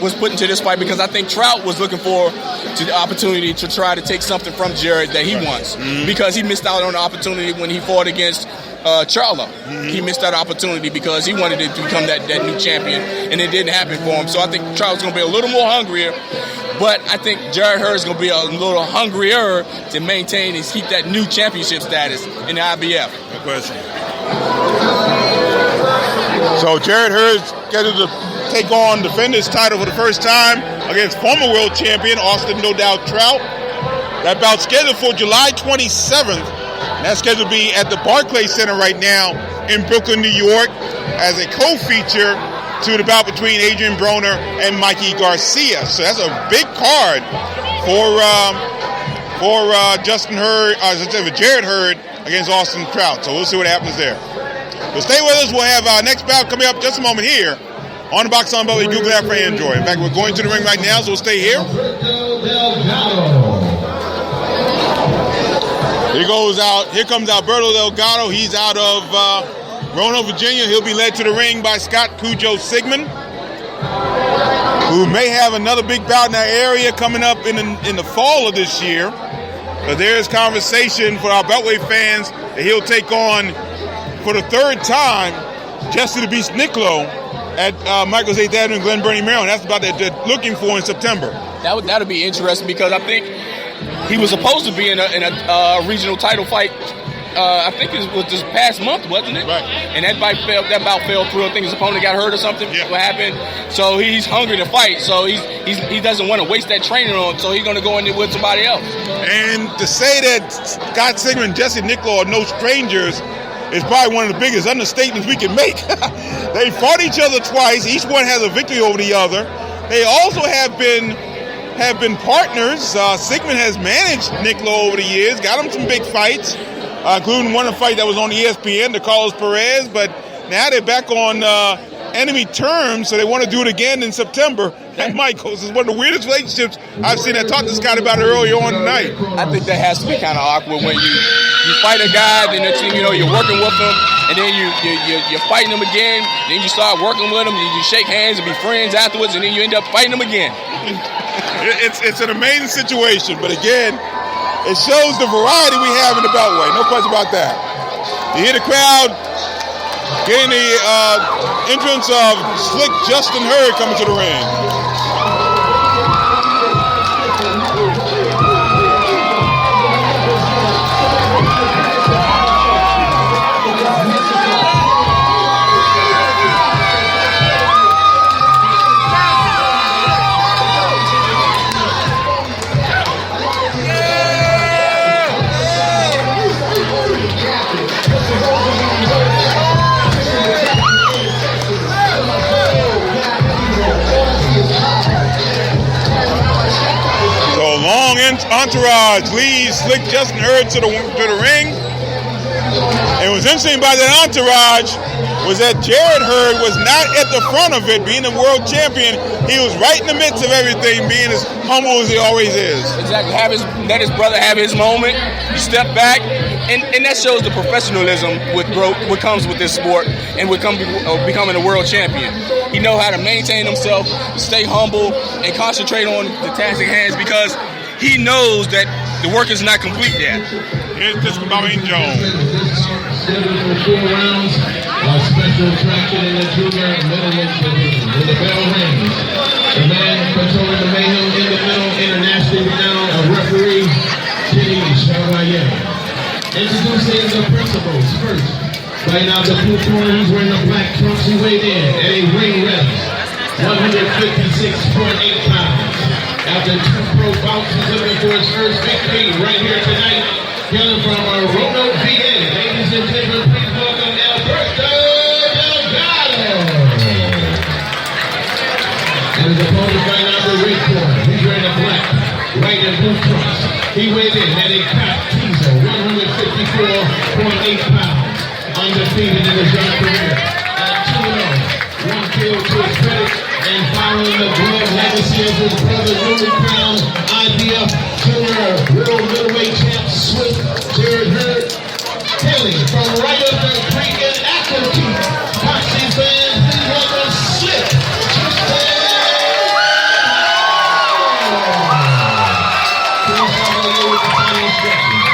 was put into this fight, because I think Trout was looking for the opportunity to try to take something from Jared that he wants, because he missed out on the opportunity when he fought against Charlo. He missed that opportunity because he wanted to become that new champion, and it didn't happen for him. So I think Trout's going to be a little more hungrier, but I think Jared Hurd is going to be a little hungrier to maintain and keep that new championship status in the IBF. No question. So Jared Hurd's scheduled to defend his title for the first time against former world champion Austin No Doubt Trout. That bout scheduled for July 27th. And that's scheduled to be at the Barclays Center right now in Brooklyn, New York, as a co-feature to the bout between Adrian Broner and Mikey Garcia. So that's a big card for Justin Hurd, for Jared Hurd against Austin Trout. So we'll see what happens there. So stay with us. We'll have our next bout coming up just a moment here on the Box on Belly Google app for Android. In fact, we're going to the ring right now, so we'll stay here. Here comes Alberto Delgado. He's out of Roanoke, Virginia. He'll be led to the ring by Scott Cujo Sigmund, who may have another big bout in that area coming up in the fall of this year. But there's conversation for our Beltway fans that he'll take on, for the third time, Jesse the Beast Nicolo at Michael's 8th Avenue in Glen Burnie, Maryland. That's about that they're looking for in September. That'll be interesting, because I think he was supposed to be in a regional title fight. I think it was this past month, wasn't it? Right. And that bout fell through. I think his opponent got hurt or something. Yeah. What happened? So he's hungry to fight. So he doesn't want to waste that training on. So he's going to go in there with somebody else. And to say that Scott Sigmund and Jesse Nicolo are no strangers is probably one of the biggest understatements we can make. They fought each other twice. Each one has a victory over the other. They also have been partners. Sigmund has managed Nicolo over the years, got him some big fights, including one fight that was on ESPN to Carlos Perez. But now they're back on enemy terms, so they want to do it again in September at Michael's. It's one of the weirdest relationships I've seen. I talked to Scott about it earlier on tonight. I think that has to be kind of awkward when you fight a guy, then next thing you know, you're working with him, and then you're fighting him again, then you start working with him, and you shake hands and be friends afterwards, and then you end up fighting him again. It's an amazing situation, but again, it shows the variety we have in the Beltway. No question about that. You hear the crowd Getting the entrance of Slick Justin Hurd coming to the ring. Entourage leads Slick Justin Hurd to the ring. And what's interesting about that entourage was that Jared Hurd was not at the front of it, being the world champion. He was right in the midst of everything, being as humble as he always is. Exactly. Let his brother have his moment. He stepped back, and that shows the professionalism what comes with this sport and becoming a world champion. He knows how to maintain himself, stay humble, and concentrate on the task at hand because he knows that the work is not complete yet. Here's Disco Bobby Jones. Scheduled for 4 rounds. A special attraction in the junior middleweight division. When the bell rings, the man controlling the mayhem in the middle, internationally renowned, a referee, Kenny Chevalier. Introducing the principals first. Right now, the blue corner, he's wearing the black trunks. He weighed in at a ring ready, 156.8 pounds. After 2 pro bouts, he's looking for his first victory right here tonight. Hailing from Roanoke, VA. Ladies and gentlemen, please welcome Alberto Delgado. And his opponent right now, the red corner. He's wearing the black, white, and blue trunks. He weighed in at a top teaser, 154.8 pounds. Undefeated in his young career. At 2-0. 1 kill to his credit. And following the glove legacy of his brother, newly crowned IBF Junior World Middleweight Champ, Swift Jared Hurd, hailing from right up the creek in Acton. Boxing fans, please welcome Slick Justin. Please follow you with the final instructions.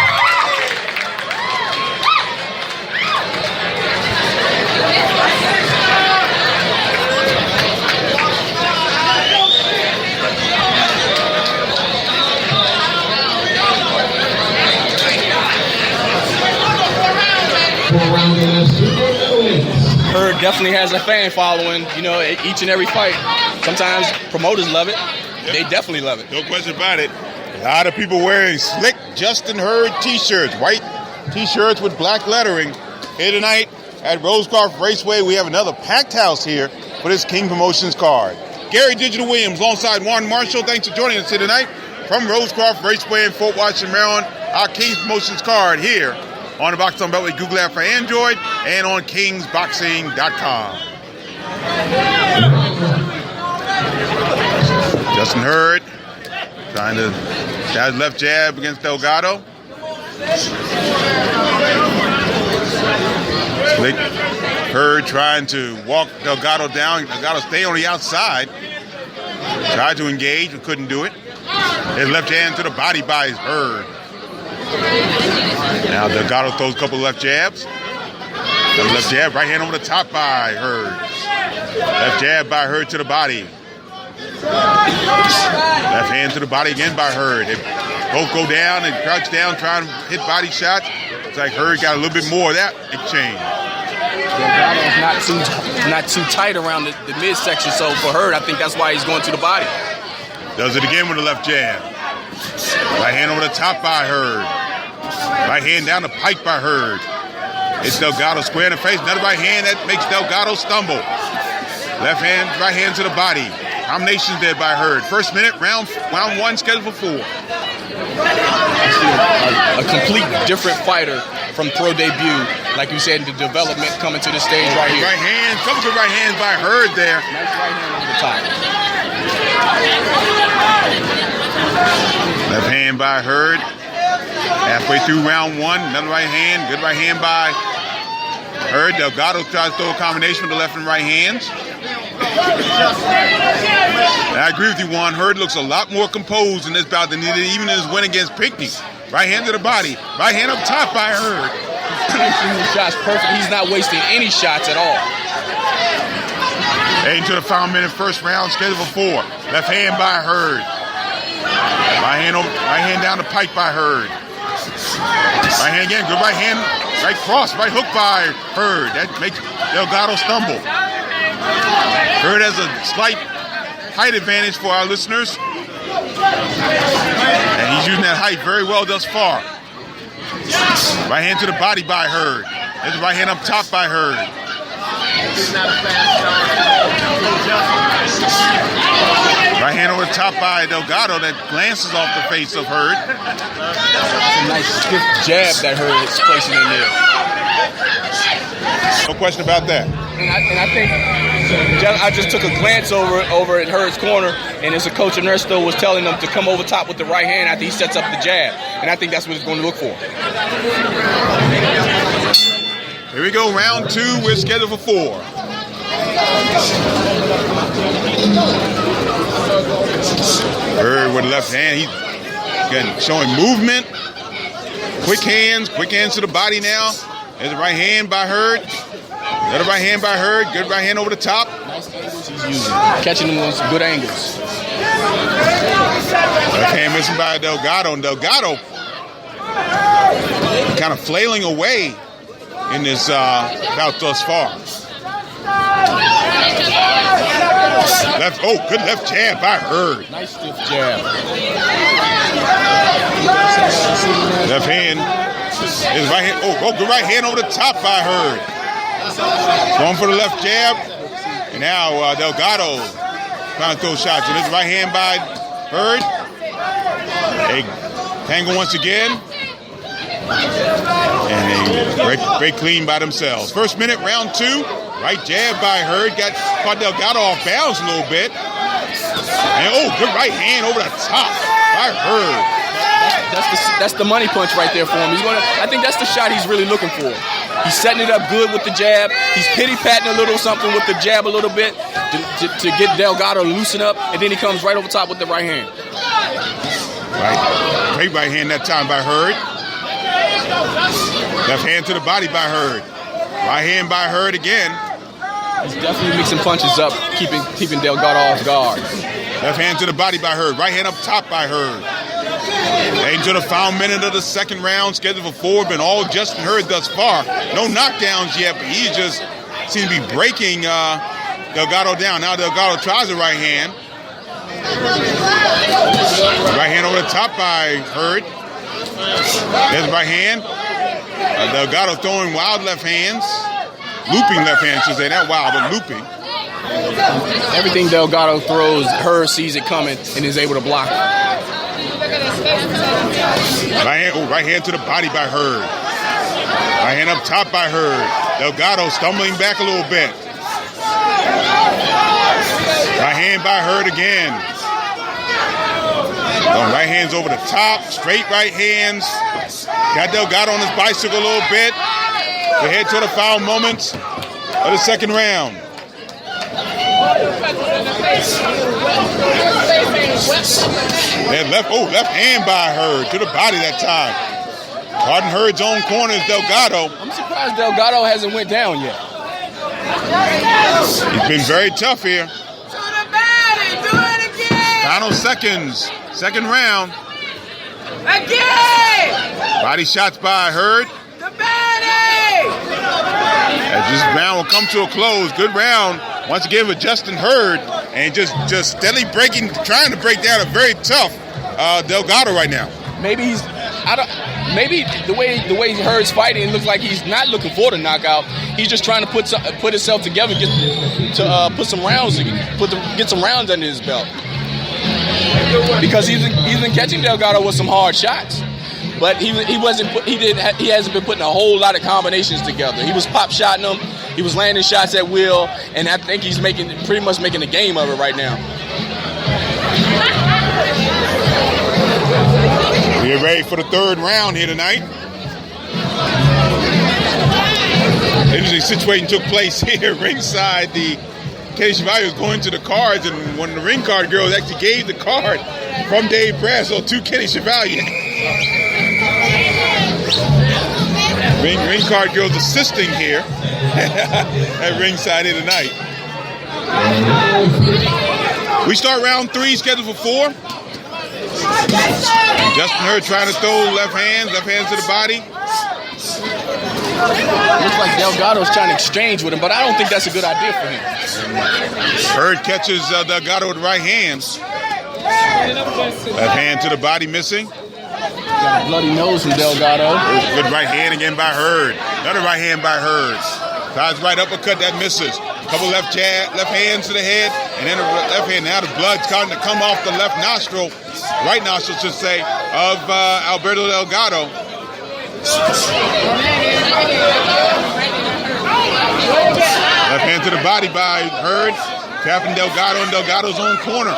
4 rounds in this super middleweights. Hurd definitely has a fan following, each and every fight. Sometimes promoters love it. They definitely love it. No question about it. A lot of people wearing Slick Justin Hurd t-shirts, white t-shirts with black lettering. Here tonight at Rosecroft Raceway, we have another packed house here for this King Promotions card. Gary Digital Williams alongside Warren Marshall. Thanks for joining us here tonight from Rosecroft Raceway in Fort Washington, Maryland. Our King's Promotions card here on the Boxing on Beltway Google app for Android and on kingsboxing.com. Justin Hurd trying to got his left jab against Delgado. Slick Hurd trying to walk Delgado down. Delgado stay on the outside. Tried to engage but couldn't do it. His left hand to the body by his Hurd. Now Delgado throws a couple left jabs. Another left jab, right hand over the top by Hurd. Left jab by Hurd to the body. Left hand to the body again by Hurd. They both go down and crouch down, trying to hit body shots. It's like Hurd got a little bit more of that exchange. Delgado's not too tight around the midsection, so for Hurd, I think that's why he's going to the body. Does it again with the left jab. Right hand over the top by Hurd. Right hand down the pike by Hurd. It's Delgado square in the face. Another right hand that makes Delgado stumble. Left hand, right hand to the body. Combinations there by Hurd. First minute, round 1, scheduled for 4. A complete different fighter from pro debut, like you said, the development coming to the stage right here. Right hand, couple of right hands by Hurd there. Nice right hand over the top. Left hand by Hurd. Halfway through round 1, another right hand. Good right hand by Hurd. Delgado tries to throw a combination with the left and right hands. And I agree with you, Juan. Hurd looks a lot more composed in this bout than he did even in his win against Pinckney. Right hand to the body. Right hand up top by Hurd. Shooting shots perfect. He's not wasting any shots at all. Heading to the final minute, first round, scheduled for 4. Left hand by Hurd. Right hand down the pike by Hurd. Right hand again, good right hand, right cross, right hook by Hurd. That makes Delgado stumble. Hurd has a slight height advantage for our listeners. And he's using that height very well thus far. Right hand to the body by Hurd. There's the right hand up top by Hurd. Right hand over the top by Delgado that glances off the face of Hurd. A nice stiff jab that Hurd is placing in there. No question about that. And I think I just took a glance over at Hurd's corner, and as a coach Ernesto was telling them to come over top with the right hand after he sets up the jab. And I think that's what he's going to look for. Here we go, round 2. We're scheduled for 4. Hurd with the left hand. He's again showing movement. Quick hands to the body now. There's the right hand by Hurd. Another right hand by Hurd. Good right hand over the top. Nice angles he's using. Catching them on some good angles. Left hand missing by Delgado. And Delgado kind of flailing away in this bout thus far. Good left jab by Hurd. Nice stiff jab. Left hand. His right hand. Good right hand over the top by Hurd. Going for the left jab. And now Delgado trying to throw shots. And his right hand by Hurd. They tangle once again. And they break clean by themselves. First minute, round 2. Right jab by Hurd. Caught Delgado off balance a little bit. And good right hand over the top by Hurd. That's the money punch right there for him. I think that's the shot he's really looking for. He's setting it up good with the jab. He's pity-patting a little something with the jab a little bit to get Delgado to loosen up, and then he comes right over top with the right hand. Right. Great right hand that time by Hurd. Left hand to the body by Hurd. Right hand by Hurd again. He's definitely mixing punches up, keeping Delgado off guard. Left hand to the body by Hurd. Right hand up top by Hurd. Into the final minute of the second round, scheduled for 4. Been all Justin Hurd thus far. No knockdowns yet, but he just seems to be breaking Delgado down. Now Delgado tries the right hand. Right hand over the top by Hurd. There's the right hand. Delgado throwing wild left hands. Looping left hands, should say. Not wild, but looping. Everything Delgado throws, Hurd sees it coming and is able to block it. Right hand to the body by Hurd. Right hand up top by Hurd. Delgado stumbling back a little bit. Right hand by Hurd again. Right hands over the top. Straight right hands. Got Delgado on his bicycle a little bit. We head to the final moments of the second round. Left hand by Hurd to the body that time. Caught in Hurd's own corner is Delgado. I'm surprised Delgado hasn't went down yet. He's been very tough here. To the body, do it again. Final seconds, second round. Again. Body shots by Hurd. The body. As this round will come to a close. Good round once again with Justin Hurd, and just steadily trying to break down a very tough Delgado right now. Maybe the way Hurd's fighting, it looks like he's not looking for the knockout. He's just trying to put himself together, get some rounds under his belt. Because he's been catching Delgado with some hard shots, but he hasn't been putting a whole lot of combinations together. He was pop shotting them, he was landing shots at will, and I think he's pretty much making a game of it right now. We're ready for the third round here tonight. Interesting situation took place here ringside. Kenny Chevalier was going to the cards, and one of the ring card girls actually gave the card from Dave Brasso to Kenny Chevalier. Ring card girls assisting here at ringside here tonight. We start round 3, scheduled for 4. Justin Hurd trying to throw left hands to the body. Looks like Delgado's trying to exchange with him, but I don't think that's a good idea for him. Hurd catches Delgado with right hands. Left hand to the body missing. Got a bloody nose from Delgado. Good right hand again by Hurd. Another right hand by Hurd. Tries right uppercut, that misses. Couple left hands to the head, and then the left hand. Now the blood's starting to come off the left nostril, right nostril should say, of Alberto Delgado. Left hand to the body by Hurd. Tapping Delgado in Delgado's own corner.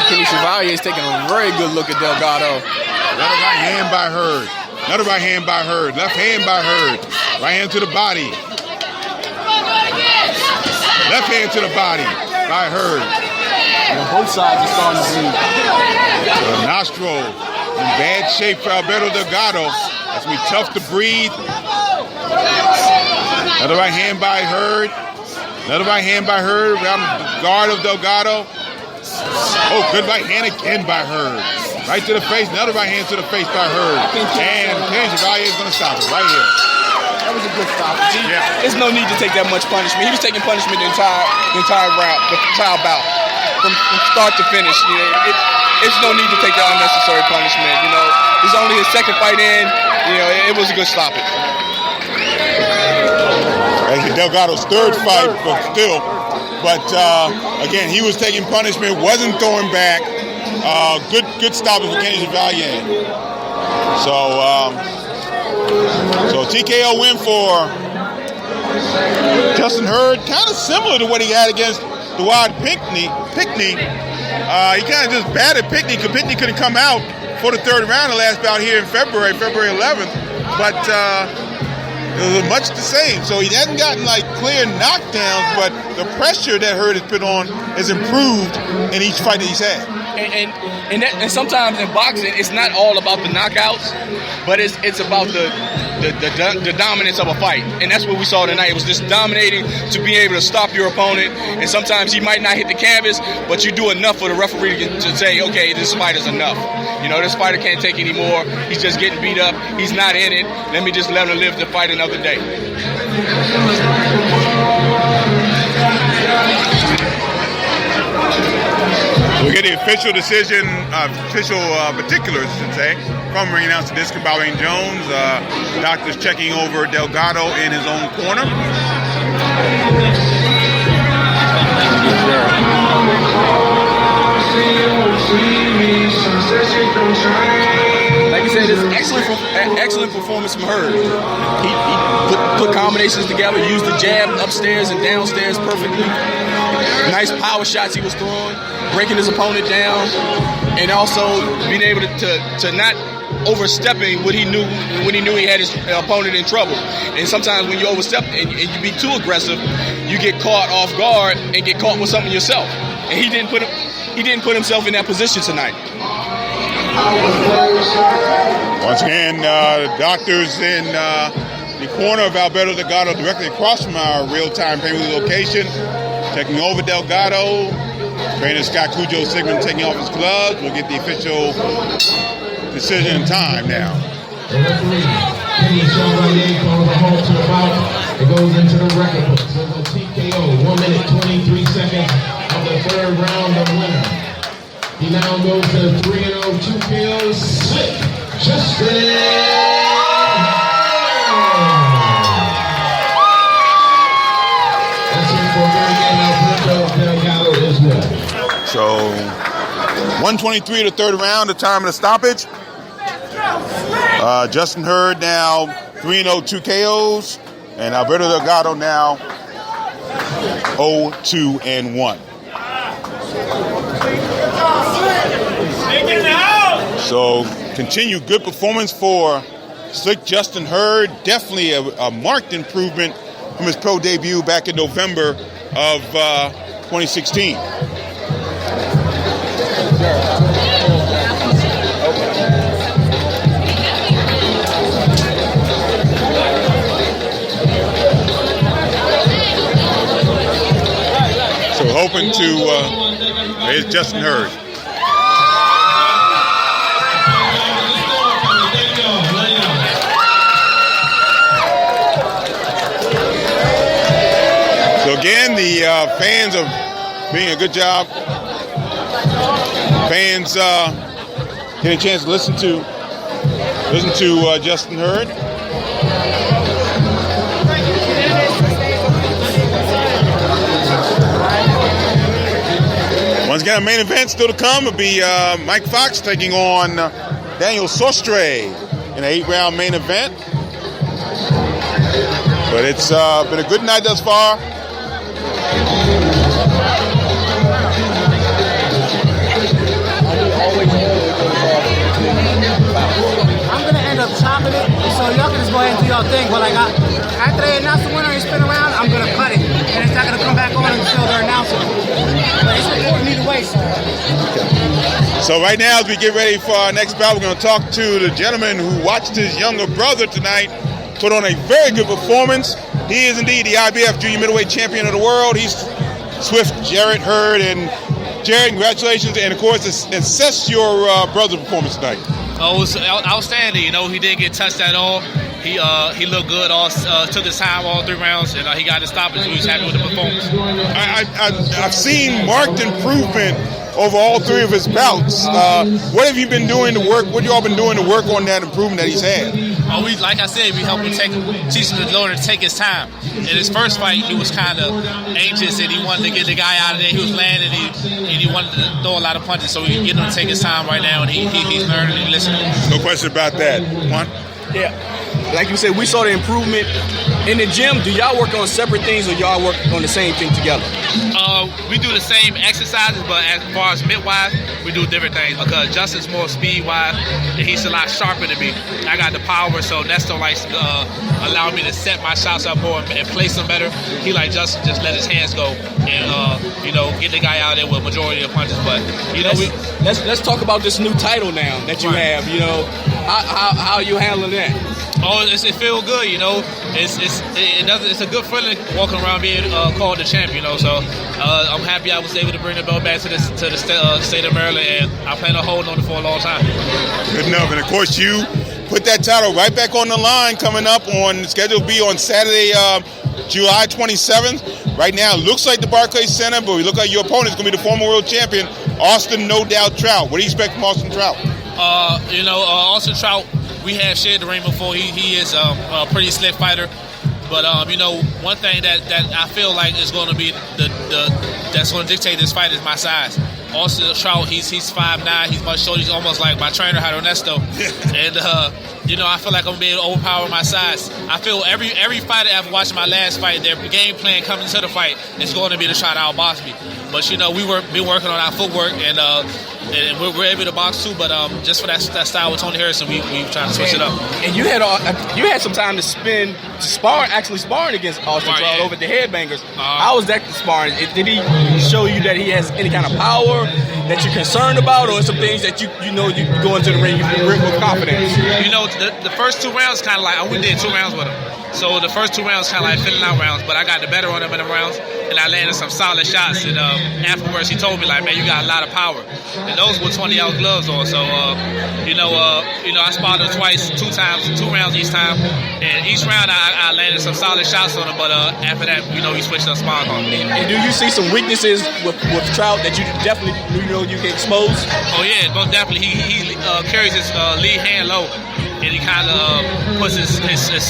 Kenny Chevalier is taking a very good look at Delgado. Another right hand by Hurd. Another right hand by Hurd. Left hand by Hurd. Right hand to the body. Left hand to the body by Hurd. Both sides are starting to bleed. The nostril in bad shape for Alberto Delgado. That's going to be tough to breathe. Another right hand by Hurd. Another right hand by Hurd around the guard of Delgado. Oh, good right hand again by Hurd. Right to the face. Another right hand to the face by Hurd. And Kenny Chevalier is going to stop it right here. That was a good stop. Yeah. There's no need to take that much punishment. He was taking punishment the entire round, the trial bout, from start to finish. You know, it's no need to take that unnecessary punishment. You know, it's only his second fight in. You know, it was a good stoppage. Actually, Delgado's third fight, but still. But again, he was taking punishment, wasn't throwing back. Good stoppage for Kenny Chevalier. So TKO win for Justin Hurd, kind of similar to what he had against Dwight Pinkney. He kind of just battered Pinkney because Pinkney couldn't come out for the third round the last bout here in February 11th. But it was much the same. So he hasn't gotten like clear knockdowns, but the pressure that Hurd has put on has improved in each fight that he's had. And sometimes in boxing, it's not all about the knockouts, but it's about the dominance of a fight. And that's what we saw tonight. It was just dominating to be able to stop your opponent. And sometimes he might not hit the canvas, but you do enough for the referee to say, okay, this fighter's enough. You know, this fighter can't take anymore. He's just getting beat up. He's not in it. Let me just let him live to fight another day. We'll get the official decision, particulars, I should say, from ring announcer Discombobulating Jones. Doctors checking over Delgado in his own corner. Like you said, it's excellent performance from Hurd. He put combinations together, used the jab upstairs and downstairs perfectly. Nice power shots he was throwing, breaking his opponent down, and also being able to not overstepping what he knew when he knew he had his opponent in trouble. And sometimes when you overstep and you be too aggressive, you get caught off guard and get caught with something yourself. And he didn't put himself in that position tonight. Once again, the doctors in the corner of Alberto Delgado, directly across from our real-time pay-per-view location, checking over Delgado. Trainer Scott Cujo Sigmund taking off his gloves. We'll get the official decision in time now. The referee, Kenny Chevalier, calls a halt to the bout. It goes into the record books. There's a TKO, 1 minute 23 seconds of the third round, the winner. He now goes to 3-0, 2 KOs, Slick Justin. So 1:23 of the third round, the time of the stoppage. Justin Hurd now 3-0, 2 KOs, and Alberto Delgado now 0-2-1. So continue good performance for Slick Justin Hurd. Definitely a marked improvement from his pro debut back in November of 2016. is Justin Hurd. So again, the fans are doing a good job. Fans get a chance to listen to Justin Hurd. Once again, our main event still to come will be Mike Fox taking on Daniel Sostre in an 8-round main event. But it's been a good night thus far. I'm gonna end up chopping it, so y'all can just go ahead and do y'all thing. But like, after they announce the winner and spin around, I'm gonna cut it, and it's not gonna come back on until they're announcing it. But it's important either way. So right now, as we get ready for our next bout, we're going to talk to the gentleman who watched his younger brother tonight put on a very good performance. He is indeed the IBF Junior Middleweight Champion of the world. He's Swift Jared Hurd, and Jared, congratulations, and of course, assess your brother's performance tonight. Oh, it was outstanding. You know, he didn't get touched at all. He looked good. Took his time all 3 rounds, and he got his stoppage. He was happy with the performance. I've seen marked improvement over all 3 of his bouts. What have you been doing to work? What have y'all been doing to work on that improvement that he's had? Like I said, we helped him teach him to learn to take his time. In his first fight, he was kind of anxious and he wanted to get the guy out of there. He was landing and he wanted to throw a lot of punches. So we get him to take his time right now, and he's learning and listening. No question about that. Juan? Yeah. Like you said, we saw the improvement in the gym. Do y'all work on separate things, or y'all work on the same thing together? We do the same exercises, but as far as mid-wise, we do different things because Justin's more speed-wise, and he's a lot sharper than me. I got the power, so Nesto likes allow me to set my shots up more and place them better. He like Justin just let his hands go and get the guy out there with majority of punches. But let's talk about this new title now that you have. You know, how are you handling that? Oh, it feels good, you know. It's a good feeling walking around being called the champ, you know. So I'm happy I was able to bring the belt back to the state of Maryland, and I plan on holding on it for a long time. Good enough, and of course you put that title right back on the line coming up on schedule B on Saturday, July 27th. Right now, it looks like the Barclays Center, but we look like your opponent is going to be the former world champion, Austin No Doubt Trout. What do you expect from Austin Trout? Austin Trout, we have shared the ring before. He is a pretty slick fighter. But one thing that I feel like is going to be that's going to dictate this fight is my size. Austin Trout, he's 5'9", he's much shorter. He's almost like my trainer, Ernesto. And I feel like I'm going to be able to overpower my size. I feel every fighter after watching my last fight, their game plan coming into the fight is going to be to try to outbox me. But we've been working on our footwork, and we're able to box too. But just for that style with Tony Harrison, we trying to switch it up. And you had some time to actually sparring against Austin Trout over the Headbangers. How was that sparring? Did he show you that he has any kind of power that you're concerned about, or some things that you go into the ring with confidence? The first 2 rounds kind of like we did 2 rounds with him. So the first 2 rounds kind of like filling out rounds, but I got the better on him in the rounds, and I landed some solid shots. And afterwards, he told me like, man, you got a lot of power, and those were 20-ounce gloves on. So I sparred him twice, 2 rounds each time, and each round I landed some solid shots on him. But after that, he switched up sparring on me. And do you see some weaknesses with Trout that you definitely you can expose? Oh yeah, most definitely. He carries his lead hand low, and he kind of puts his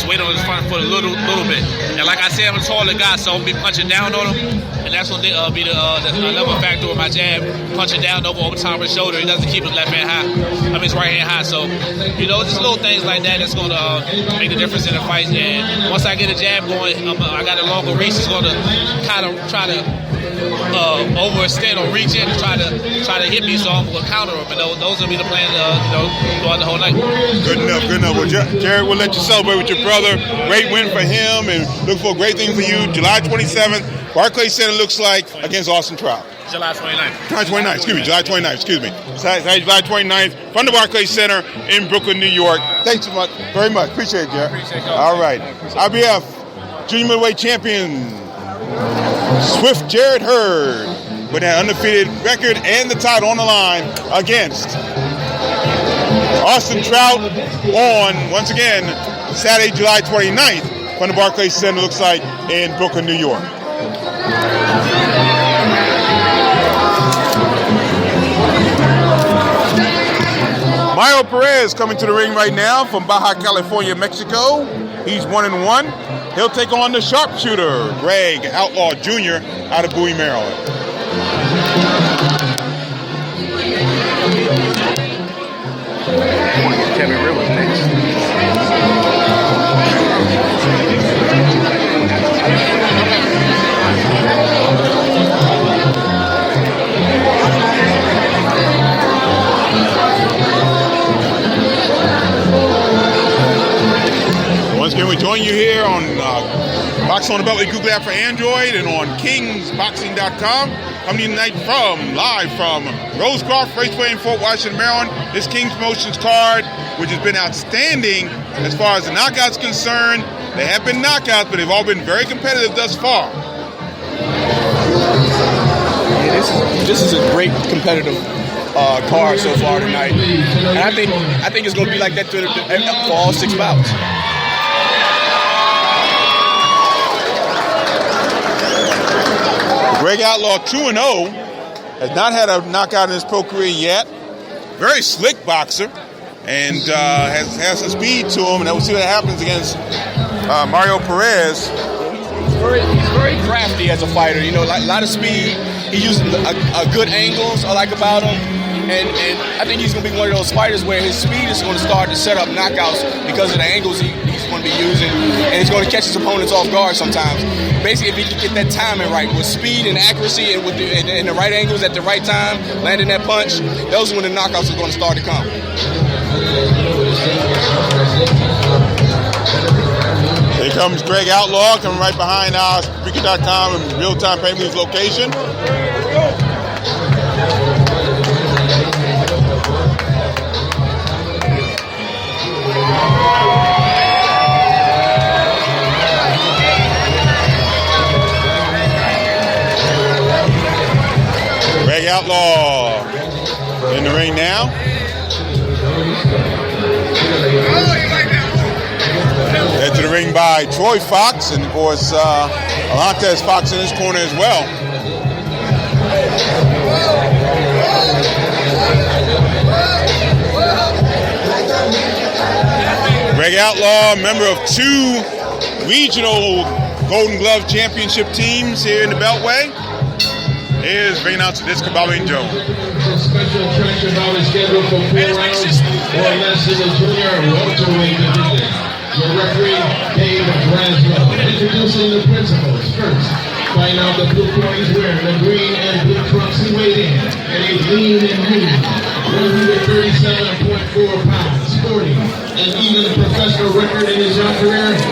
weight on his front foot a little bit. And like I said, I'm a taller guy, so I'm going to be punching down on him. And that's going to be another factor with my jab, punching down over top of his shoulder. He doesn't keep his left hand high, his right hand high. So, just little things like that that's going to make the difference in the fight. And once I get a jab going, I got a longer reach. It's going to kind of try to overextend or reach in and try to hit me, so I'm going to counter him. And those will be the plan, throughout the whole night. Good enough. Well, Jared, we'll let you celebrate with your brother. Great win for him, and look for a great thing for you. July 27th, Barclays Center looks like against Austin Trout. July 29th. July 29th, July 29th. Saturday, July 29th, from the Barclays Center in Brooklyn, New York. Thanks so much, very much. Appreciate it, Jared. Appreciate it. All right. IBF Junior Middleweight Champion, Swift Jared Hurd, with an undefeated record and the title on the line against Austin Trout on, once again, Saturday, July 29th from the Barclays Center, looks like, in Brooklyn, New York. Mario Perez coming to the ring right now from Baja California, Mexico. He's 1-1. He'll take on the sharpshooter, Greg Outlaw Jr. out of Bowie, Maryland. Kevin Rivers next. Once again, we join you here on Boxing on the Beltway Google app for Android and on kingsboxing.com. Coming tonight live from Rosecroft, Raceway in Fort Washington, Maryland. This King's Promotions card, which has been outstanding as far as the knockouts concerned. They have been knockouts, but they've all been very competitive thus far. Yeah, this is a great competitive card so far tonight, and I think it's going to be like that for all 6 bouts. Greg Outlaw 2-0, has not had a knockout in his pro career yet. Very slick boxer, and has some speed to him. And we'll see what happens against Mario Perez. He's very crafty as a fighter. You know, a lot of speed. He uses a good angles. I like about him, and I think he's going to be one of those fighters where his speed is going to start to set up knockouts because of the angles he's going to be using, and he's going to catch his opponents off guard sometimes. Basically, if he can get that timing right with speed and accuracy and with the right angles at the right time, landing that punch, those are when the knockouts are going to start to come. Here comes Greg Outlaw, coming right behind our Spreaker.com and real-time pay-moves location. Greg Outlaw in the ring now. Led to the ring by Troy Fox, and of course Alantez Fox in his corner as well. Greg Outlaw, member of 2 regional Golden Glove Championship teams here in the Beltway. Here's ring announcer Disco Bobby Jones. Special attraction bout is scheduled for 4 rounds or less in the junior welterweight division. Your referee, Dave Braswell. Introducing the principals. First, find out the blue corner is wearing the green and blue trunks. He weighed in at a lean and mean 137.4 pounds, sporting an even professional record in his young career. 1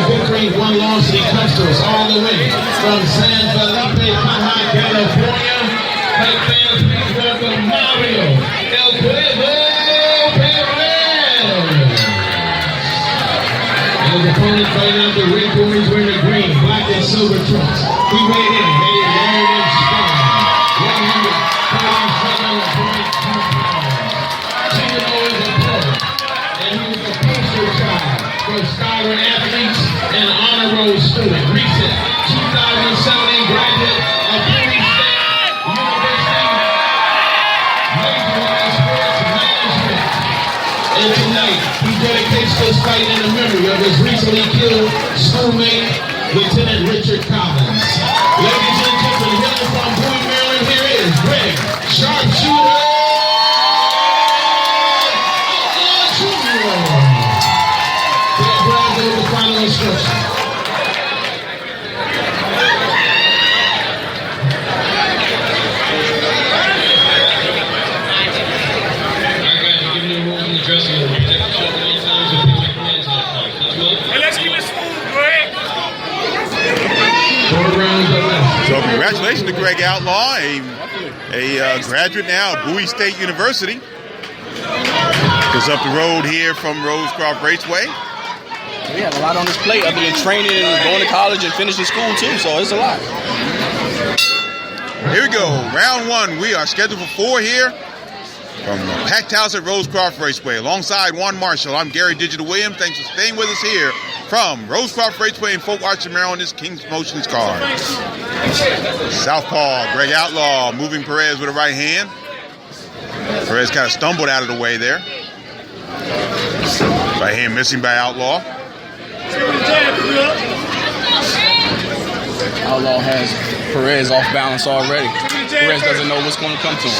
victory, 1 loss. He comes to us all the way from San Felipe, Baja California. Hey fans, please welcome Mario El Cuevo Perez. His opponent fighting out the red corner is wearing the green, black, and silver trunks. He weighed in at a long and strong 137.2 pounds. 2-0 is a pro, and he was the poster child for scholar athletes and honor roll student. Recent 2017 graduate of Bowie State University, major in sports management. And tonight, he dedicates this fight in the memory of his recently killed schoolmate, Lieutenant Richard Collins. Ladies and gentlemen, hailing from Bowie, Maryland, here is Greg Sharpshooter Outlaw Jr. Greg Bradley with the final instruction. So congratulations to Greg Outlaw, a graduate now at Bowie State University. Just up the road here from Rosecroft Raceway. We have a lot on his plate other than training and going to college and finishing school too, so it's a lot. Here we go. Round one. We are scheduled for 4 here from the packed house at Rosecroft Raceway. Alongside Juan Marshall, I'm Gary Digital Williams. Thanks for staying with us here from Rosecroft Raceway in Fort Washington, Maryland. This King's Motions card. Southpaw, Greg Outlaw moving Perez with a right hand. Perez kind of stumbled out of the way there. Right hand missing by Outlaw. Outlaw has Perez off balance already. Perez doesn't know what's going to come to him.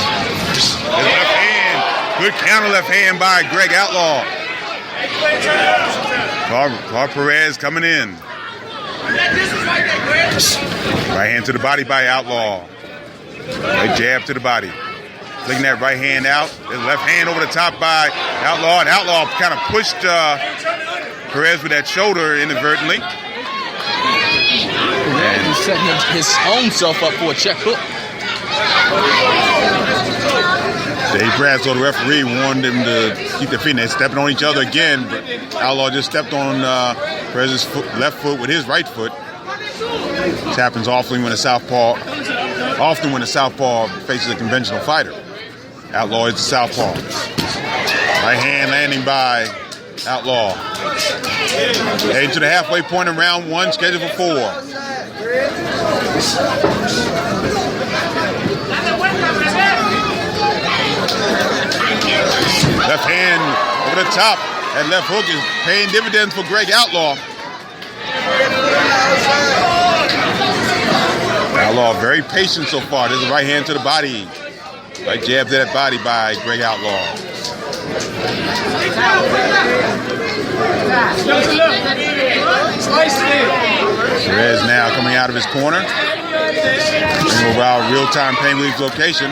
His left hand. Good counter left hand by Greg Outlaw. Clark Perez coming in. Right hand to the body by Outlaw. Right jab to the body. Flicking that right hand out. His left hand over the top by Outlaw. And Outlaw kind of pushed Perez with that shoulder inadvertently. And he's setting his own self up for a check hook. Dave Bradshaw, the referee, warned them to keep their feet. They're stepping on each other again. But Outlaw just stepped on Perez's left foot with his right foot. This happens often when a southpaw faces a conventional fighter. Outlaw is the southpaw. Right hand landing by Outlaw. Heading to the halfway point in round one, scheduled for 4. Left hand over the top. That left hook is paying dividends for Greg Outlaw. Outlaw very patient so far. There's a right hand to the body. Right jab to that body by Greg Outlaw. Perez now coming out of his corner. Over our real-time Pain Relief location.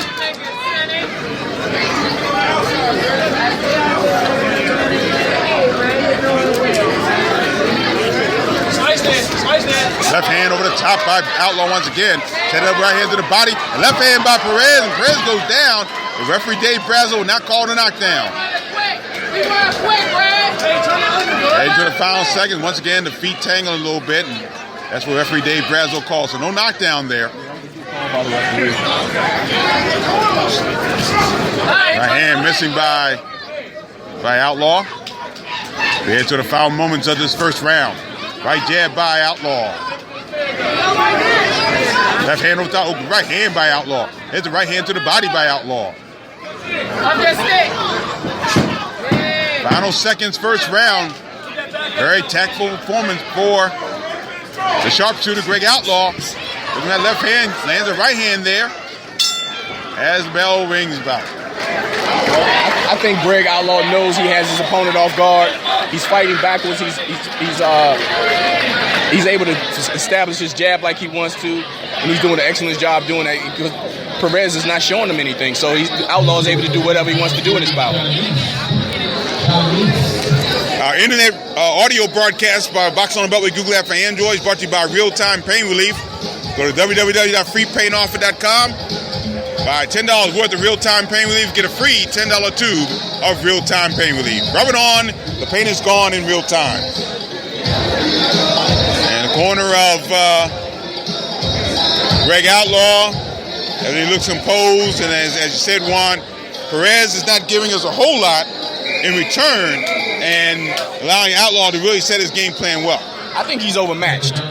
Left hand over the top by Outlaw once again. Set up right hand to the body. And left hand by Perez, and Perez goes down. The referee Dave Bradshaw not called a knockdown. Heading to the final seconds. Once again, the feet tangling a little bit, and that's what referee Dave Bradshaw calls. So no knockdown there. Right hand missing by Outlaw. We head to the final moments of this first round. Right jab by Outlaw. Left hand over top, right hand by Outlaw. Here's the right hand to the body by Outlaw. Final seconds, first round. Very tactful performance for the sharpshooter, Greg Outlaw. Looking at left hand, lands a right hand there. As the bell rings about. I think Greg Outlaw knows he has his opponent off guard. He's fighting backwards. He's able to establish his jab like he wants to, and he's doing an excellent job doing that. Perez is not showing him anything, so Outlaw is able to do whatever he wants to do in his bout. Our internet audio broadcast by Box on the Beltway Google app for Android is brought to you by Real Time Pain Relief. Go to www.freepainoffer.com. Buy $10 worth of real-time pain relief. Get a free $10 tube of real-time pain relief. Rub it on. The pain is gone in real time. And the corner of Greg Outlaw. Everything looks composed. And as you said, Juan, Perez is not giving us a whole lot in return and allowing Outlaw to really set his game plan well. I think he's overmatched.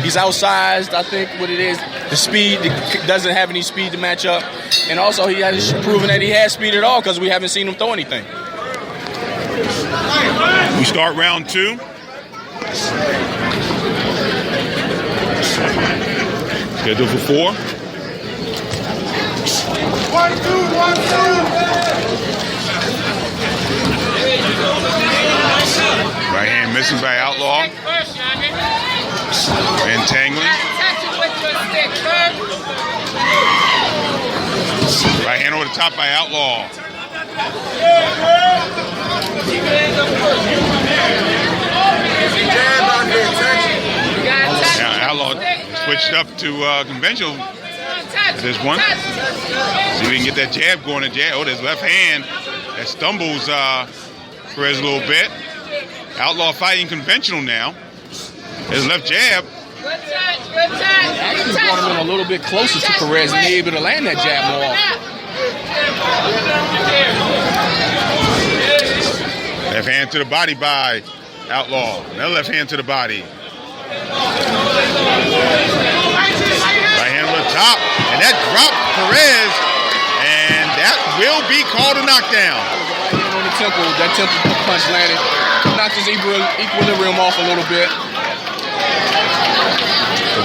He's outsized, I think, what it is. The speed, doesn't have any speed to match up. And also, he has proven that he has speed at all because we haven't seen him throw anything. We start round 2. Scheduled for 4. 1, 2, 1, 2. Right hand missing by Outlaw. Entangling. Right hand over the top by Outlaw. Now Outlaw switched up to conventional. This one. See if we can get that jab going. Oh, there's left hand that stumbles Perez a little bit. Outlaw fighting conventional now. His left jab. Actually brought him in a little bit closer to Perez and be able to land that jab more often. Left hand to the body by Outlaw. Another left hand to the body. Right hand on the top. And that dropped Perez. And that will be called a knockdown. Right hand on the temple. That temple punch landed. Knocked his equilibrium off a little bit.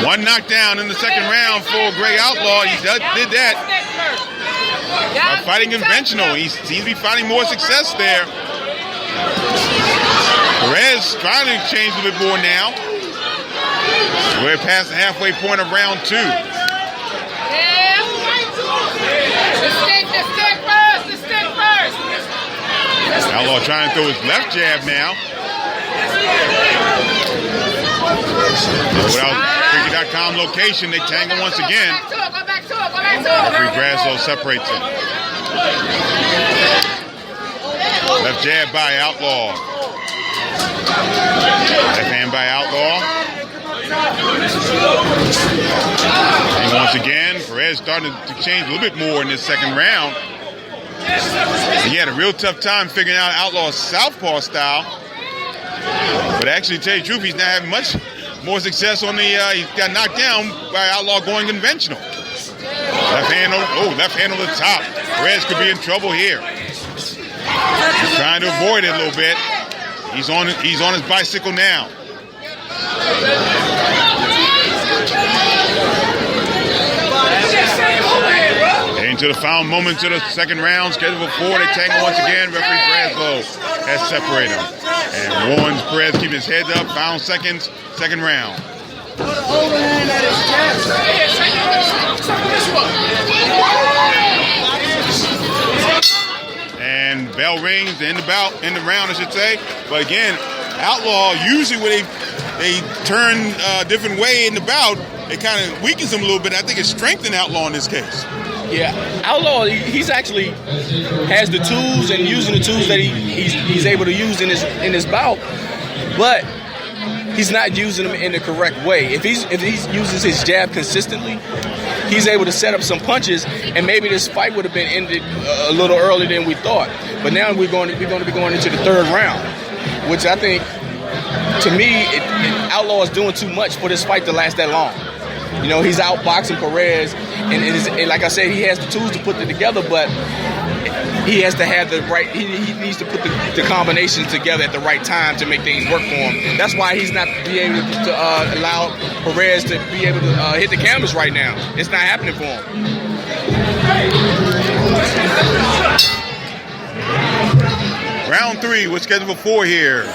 One knockdown in the second round for Greg Outlaw. He did that by fighting conventional. He seems to be finding more success there. Perez trying to change a bit more now. We're past the halfway point of round 2. The stick first. Outlaw trying to throw his left jab now. Without Freaky.com location, they tangle once again. Go back to it. Referee Graslow separates him. Left jab by Outlaw. Left hand by Outlaw. And once again, Perez starting to change a little bit more in this second round. He had a real tough time figuring out Outlaw's southpaw style. But actually, to tell you the truth, he's not having much more success on the, he got knocked down by Outlaw going conventional. Left hand on the top. Perez could be in trouble here. He's trying to avoid it a little bit. He's on his bicycle now. Into the final moments of the second round, scheduled for 4. They tangle once again. Referee Graslow has separated them. And warns Perez keep his head up. Final seconds, second round. And bell rings to end the round, I should say. But again, Outlaw usually when they turn a different way in the bout, it kind of weakens him a little bit. I think it strengthened Outlaw in this case. Yeah, Outlaw, he's actually has the tools and using the tools that he's able to use in his bout, but he's not using them in the correct way. If he uses his jab consistently, he's able to set up some punches, and maybe this fight would have been ended a little earlier than we thought. But now we're going to be going into the third round, which I think, to me, Outlaw is doing too much for this fight to last that long. You know, he's outboxing Perez, and like I said, he has the tools to put it together, but he has to have the right, he needs to put the combinations together at the right time to make things work for him. That's why he's not being able to allow Perez to be able to hit the canvas right now. It's not happening for him. Round 3 was scheduled for 4 here.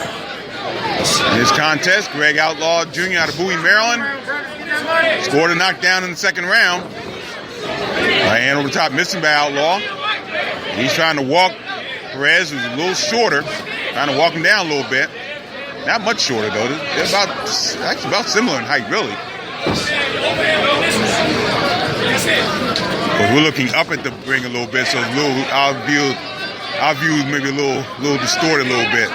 In this contest, Greg Outlaw Jr. out of Bowie, Maryland, scored a knockdown in the second round. Right hand over the top, missing by Outlaw. He's trying to walk Perez, who's a little shorter, trying to walk him down a little bit. Not much shorter, though. They're about similar in height, really. But we're looking up at the ring a little bit, so our view is maybe a little distorted a little bit.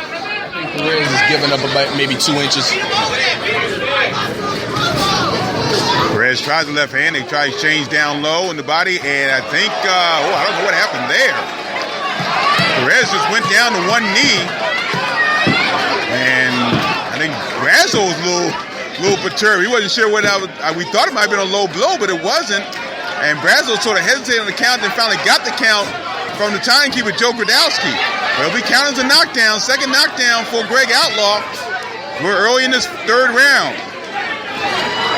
Perez is giving up about maybe 2 inches. Perez tries the left hand. They try to change down low in the body, and I think, I don't know what happened there. Perez just went down to one knee, and I think Graslow was a little perturbed. He wasn't sure what we thought it might have been a low blow, but it wasn't. And Graslow sort of hesitated on the count and finally got the count from the timekeeper, Joe Gradowski. Well, we count as a knockdown, second knockdown for Greg Outlaw. We're early in this third round.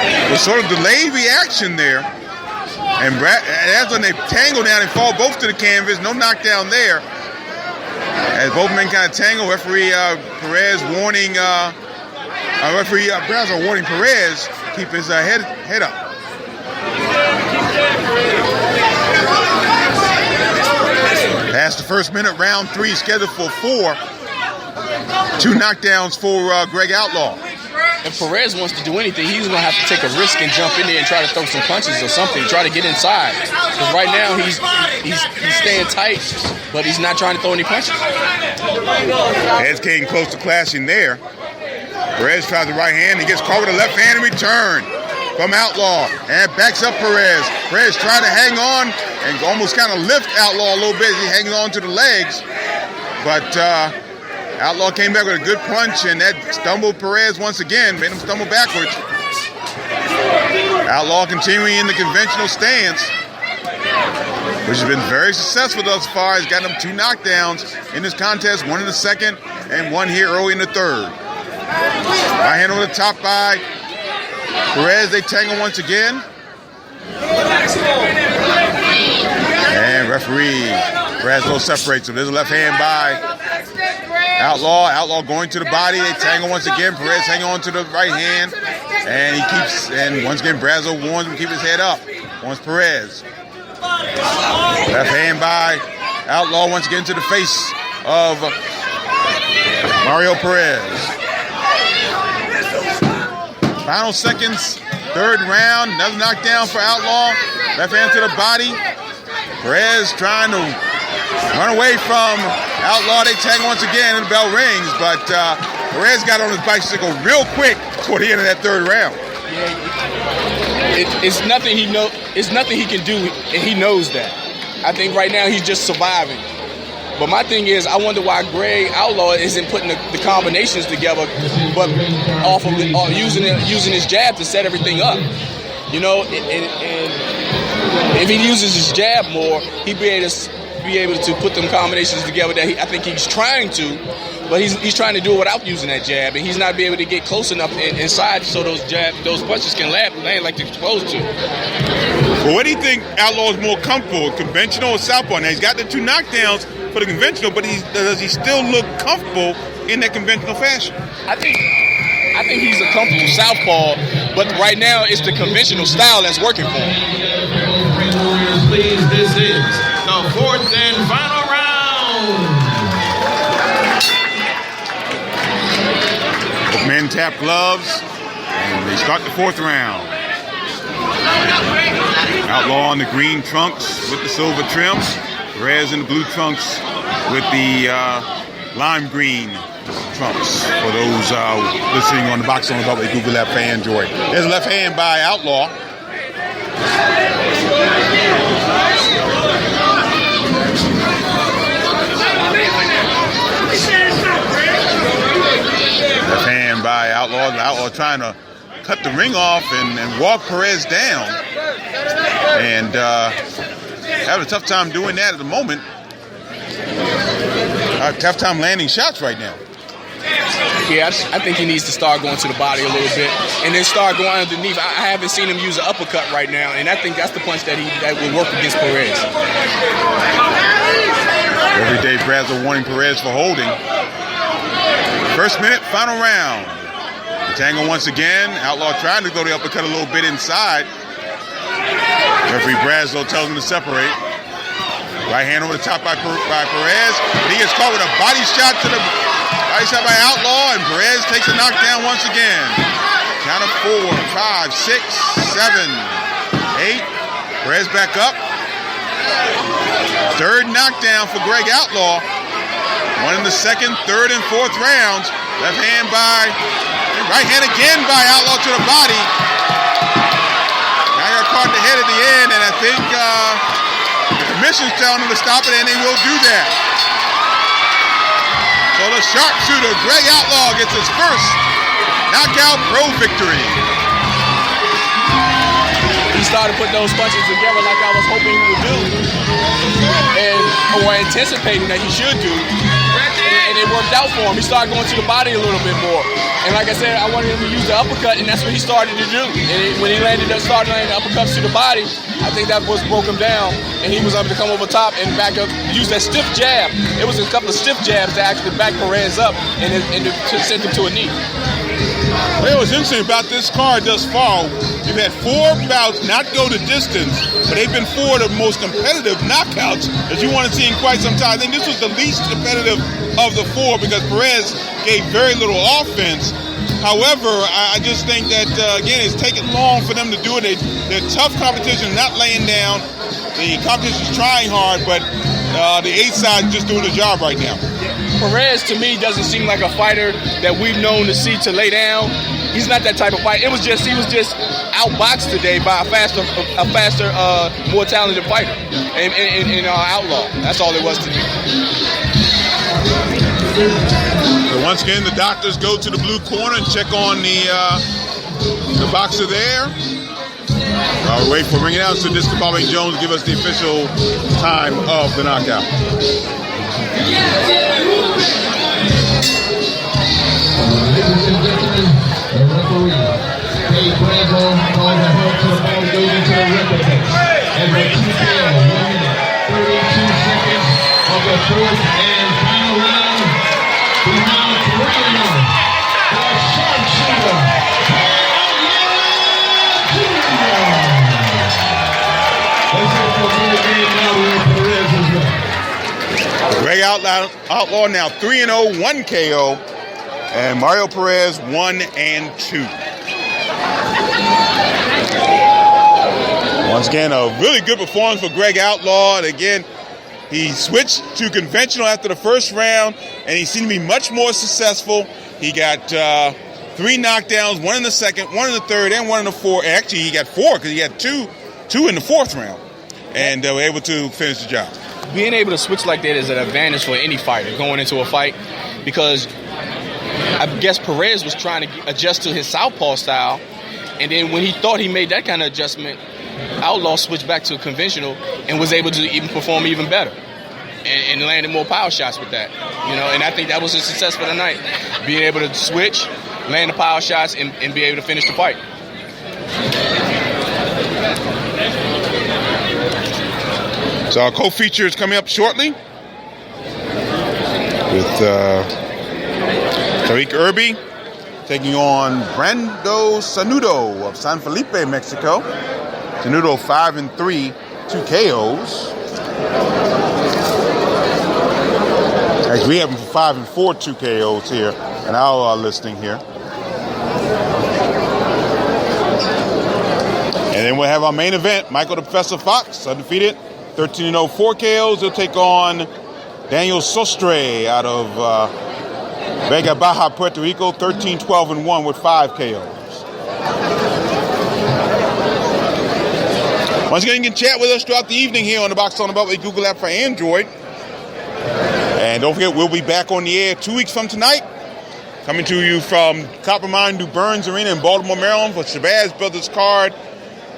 It was sort of delayed reaction there. And that's when they tangle down and fall both to the canvas. No knockdown there. As both men kind of tangle, referee Perez warning, referee Graslow warning Perez to keep his head up. Past the first minute, round 3 scheduled for 4. 2 knockdowns for Greg Outlaw. If Perez wants to do anything, he's going to have to take a risk and jump in there and try to throw some punches or something, try to get inside. Because right now he's staying tight, but he's not trying to throw any punches. Heads came close to clashing there. Perez tries the right hand. He gets caught with a left hand in return from Outlaw. And backs up Perez. Perez trying to hang on and almost kind of lift Outlaw a little bit. He hangs on to the legs. But Outlaw came back with a good punch, and that stumbled Perez once again, made him stumble backwards. Outlaw continuing in the conventional stance, which has been very successful thus far. He's got him 2 knockdowns in this contest, 1 in the second and 1 here early in the third. Right hand over the top by Perez. They tangle once again. And referee Braslow separates him. There's a left hand by Outlaw. Outlaw going to the body. They tangle once again. Perez hanging on to the right hand. And he keeps, and once again, Braslow warns him to keep his head up. Wants Perez. Left hand by Outlaw once again to the face of Mario Perez. Final seconds, third round. Another knockdown for Outlaw. Left hand to the body. Perez trying to run away from Outlaw. They tag once again and the bell rings, but Perez got on his bicycle real quick toward the end of that third round. It's nothing he know. It's nothing he can do, and he knows that. I think right now he's just surviving. But my thing is, I wonder why Greg Outlaw isn't putting the combinations together, but off of using his jab to set everything up. You know, and if he uses his jab more, he'd be able to put them combinations together that I think he's trying to, but he's trying to do it without using that jab, and he's not be able to get close enough inside so those punches can land like they're supposed to. Well, what do you think Outlaw is more comfortable, conventional or southpaw? Now, he's got the 2 knockdowns for the conventional, but does he still look comfortable in that conventional fashion? I think he's a comfortable southpaw, but right now it's the conventional style that's working for him. Please, this is the 4th and final round. Both men tap gloves, and they start the 4th round. Outlaw in the green trunks with the silver trims. Perez in the blue trunks with the lime green trunks. For those listening on the Box on the Beltway Google Left Fan Joy. There's a left hand by Outlaw. Left hand by Outlaw. The Outlaw trying to cut the ring off and walk Perez down. And having a tough time doing that at the moment. A tough time landing shots right now. Yeah, I think he needs to start going to the body a little bit and then start going underneath. I haven't seen him use an uppercut right now, and I think that's the punch that will work against Perez. Every day, Braslow warning Perez for holding. First minute, final round. Tango once again. Outlaw trying to throw the uppercut a little bit inside. Referee Braslow tells him to separate. Right hand over the top by Perez. He gets caught with a body shot to the right side by Outlaw, and Perez takes a knockdown once again. Count of 4, 5, 6, 7, 8. Perez back up. Third knockdown for Greg Outlaw. 1 in the second, third, and fourth rounds. Left hand by, right hand again by Outlaw to the body. Now got caught in the head at the end, and I think the commission's telling him to stop it, and they will do that. So the sharpshooter, Greg Outlaw, gets his first knockout pro victory. He started putting those punches together like I was hoping he would do, or anticipating that he should do. And it worked out for him. He started going to the body a little bit more. And like I said, I wanted him to use the uppercut, and that's what he started to do. And when he started landing uppercuts to the body, I think that was broke him down, and he was able to come over top and back up, use that stiff jab. It was a couple of stiff jabs to actually back Perez up and to send him to a knee. Well, what's interesting about this card thus far, you've had 4 bouts not go the distance, but they've been 4 of the most competitive knockouts that you want to see in quite some time. I think this was the least competitive of the 4 because Perez gave very little offense. However, I just think that, again, it's taken long for them to do it. They're tough competition, not laying down. The competition is trying hard, but the 8 side is just doing the job right now. Perez, to me, doesn't seem like a fighter that we've known to see to lay down. He's not that type of fighter. He was just outboxed today by a faster, more talented fighter in Outlaw. That's all it was to me. So once again, the doctors go to the blue corner and check on the boxer there. I'll wait for ring announcer Disco Bobby Jones to give us the official time of the knockout. The referee, Dave Bravo, calls the head to the ball, goes into the recompense. And the TKO, 1 minute, 32 seconds of the fourth and final round. Behind 3-0, the sharpshooter, Let's go for a game now where Perez is left. Greg Outlaw now 3-0, 1 KO. And Mario Perez 1-2. Once again, a really good performance for Greg Outlaw. And again, he switched to conventional after the first round, and he seemed to be much more successful. He got 3 knockdowns, 1 in the second, 1 in the third, and 1 in the fourth. Actually, he got 4 because he had two in the fourth round, and they were able to finish the job. Being able to switch like that is an advantage for any fighter going into a fight, because I guess Perez was trying to adjust to his southpaw style, and then when he thought he made that kind of adjustment, Outlaw switched back to a conventional and was able to even perform even better and landed more power shots with that. And I think that was a success for the night, being able to switch, land the power shots, and be able to finish the fight. So our co-feature is coming up shortly with Tariq Irby taking on Brando Sanudo of San Felipe, Mexico. Sanudo 5-3, 2 KOs. Actually, we have him for 5-4, 2 KOs here in our listing here. And then we'll have our main event, Michael the Professor Fox, undefeated, 13-0, 4 KOs. He'll take on Daniel Sostre out of Vega Baja, Puerto Rico, 13-12-1 with 5 KOs. Once again, you can chat with us throughout the evening here on the Box on the Beltway Google app for Android. And don't forget, we'll be back on the air 2 weeks from tonight. Coming to you from Copper Mine New Burns Arena in Baltimore, Maryland for Shabazz Brothers card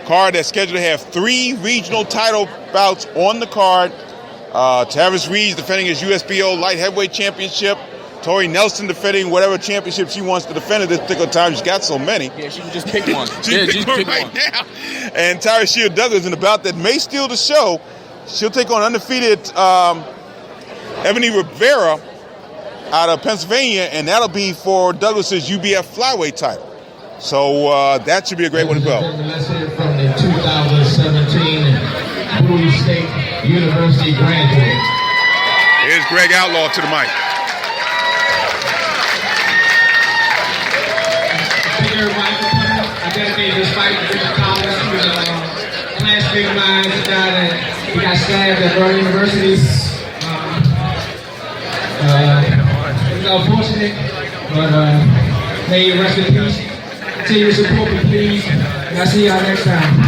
that's scheduled to have 3 regional title bouts on the card. Tavis Reeves defending his USBO Light Heavyweight Championship. Tori Nelson defending whatever championship she wants to defend at this particular time. She's got so many. Yeah, she can just pick one. She's pick one right now. And Tyra Shear Douglas in a bout that may steal the show. She'll take on undefeated Ebony Rivera out of Pennsylvania, and that'll be for Douglas's UBF flyweight title. So that should be a great one as well. Let's hear from the 2017 Bowie State University graduate. Here's Greg Outlaw to the mic. Thank you everybody for coming. I dedicate this fight to Richard Collins, who's a classmate of mine, a guy that we got stabbed at our universities. It's unfortunate, but may you rest in peace. Continue to support me, please, and I'll see y'all next time.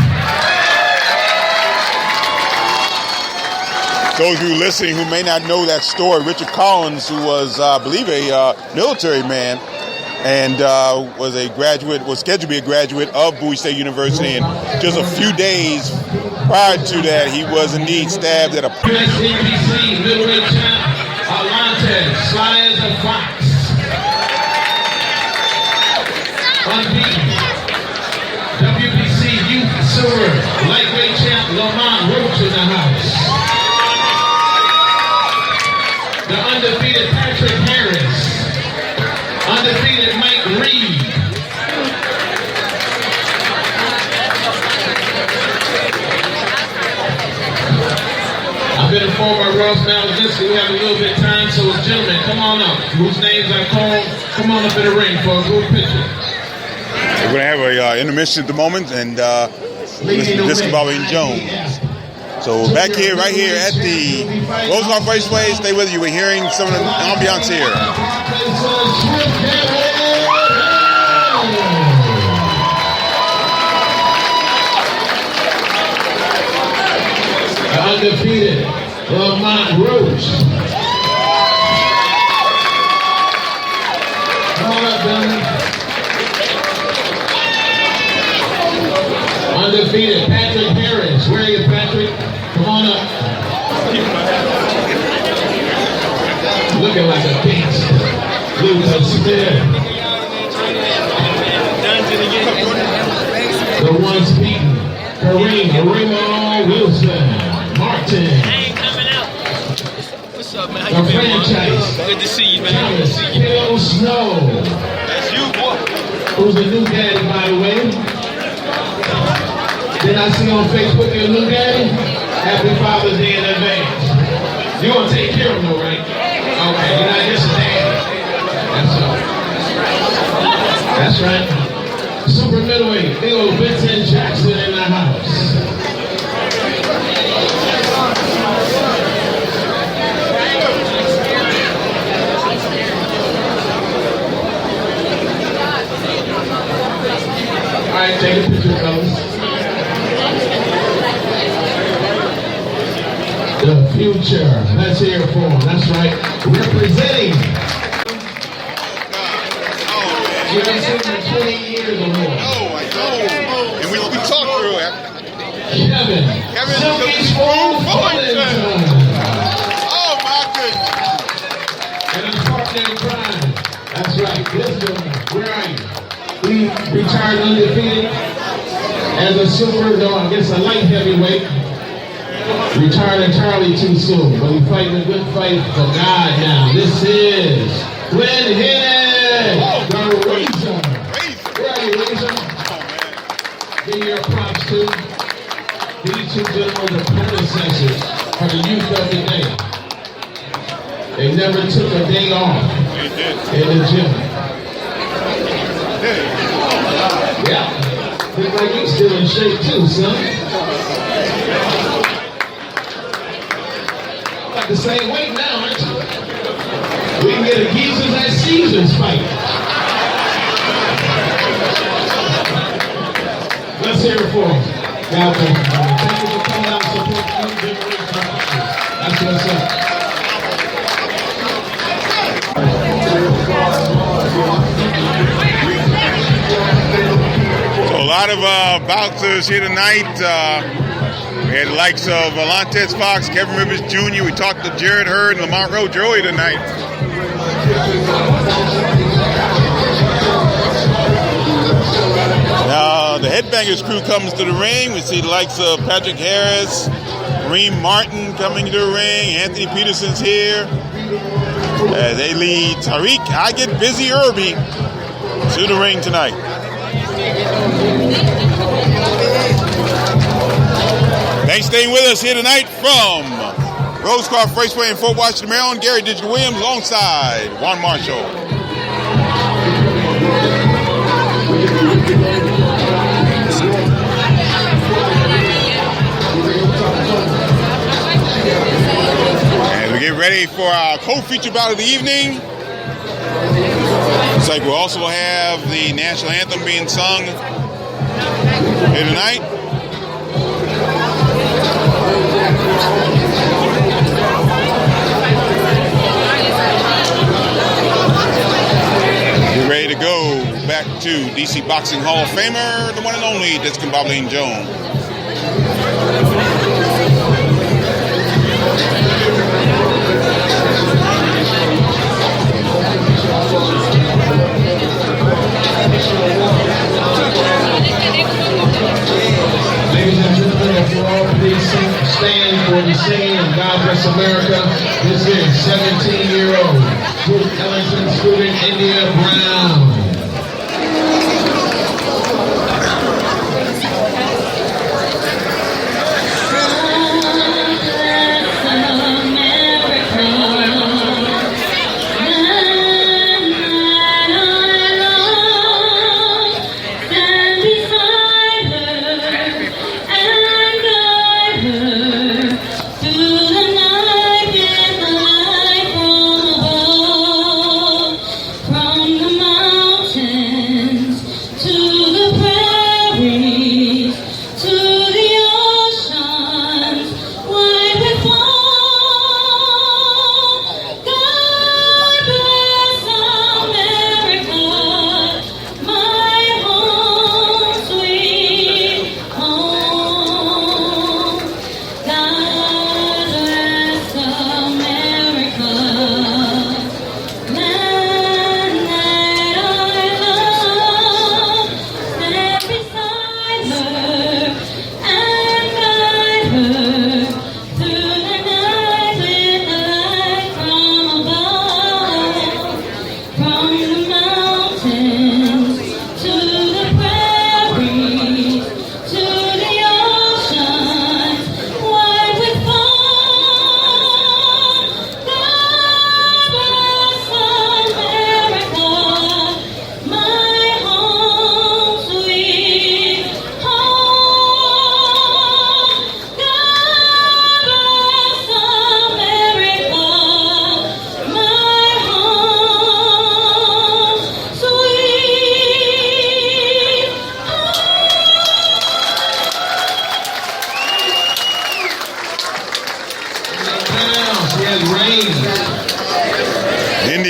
Those of you listening who may not know that story, Richard Collins, who was, I believe, a military man, and was scheduled to be a graduate of Bowie State University, and just a few days prior to that, he was indeed stabbed at a USCPC middleweight champ, Alante, sly as a fox. Unbeaten. WBC Youth Silver lightweight champ, Lamont Roach in the house. The undefeated Patrick Harris. Undefeated Mike Reed. I've been informed by Ross Malzinski we have a little bit of time, so gentlemen, come on up. Whose names I call, come on up in the ring for a group picture. We're going to have an intermission at the moment, and listen to Disco Bobby and Jones. So we're back here, right here at the Rosecroft Raceway. Stay with you. We're hearing some of the ambiance here. Undefeated Lamont Roach. Come on up, Billy. Undefeated Patrick Harris. Where are you, Patrick? Come on up. Looking like a gangster. Lucas Smith. The ones beaten. Kareem Wilson. Martin. I ain't coming out. What's up, man? How you The been, franchise. man? Good to see you, man. Thomas Kill Snow. That's you, boy. Who's a new daddy, by the way. Did I see on Facebook you're a new daddy? Happy Father's Day in advance. You're going to take care of him, though, right? Okay, you're not just a daddy. That's all. That's right. Super middleweight, big old Vincent Jackson in the house. All right, take a picture, fellas. The future. Let's hear it for him. That's right. Representing. You've been sitting for 20 years or more. Oh, I know. And we talked through it. Kevin Silky Spoon Fullington. Oh, my goodness. And his partner in crime. That's right. This gentleman. Where are you? He retired undefeated as a super, no, I guess a light heavyweight. Retired entirely too soon, but he's fighting a good fight for God now. This is Glenn Hennig, the Razor. Where are you, Razor? Give your props to these two gentlemen, the predecessors are the youth of the day. They never took a day off in the gym. Yeah, look like he's still in shape too, son. About the same weight now, aren't you? We can get a geezers at Caesar's fight. Let's hear it for him. God bless you. Thank you for coming out and supporting new generation of boxers. That's what's up. So a lot of boxers here tonight. We had the likes of Lantes Fox, Kevin Rivers Jr. We talked to Jared Hurd and Lamont Roach earlier tonight. Now the Headbangers crew comes to the ring. We see the likes of Patrick Harris, Kareem Martin coming to the ring. Anthony Peterson's here. They lead Tariq I Get Busy Irby to the ring tonight. Thanks for staying with us here tonight from Rosecroft Raceway in Fort Washington, Maryland. Gary Digital Williams alongside Juan Marshall. As we get ready for our co-feature bout of the evening, looks like we'll also have the national anthem being sung here tonight. We're ready to go back to DC Boxing Hall of Famer, the one and only Discombobulating Jones. Ladies and gentlemen, if you're all please stand for the singing of God Bless America. This is 17-year-old Duke Ellington student India Brown. Stand beside her and guide her.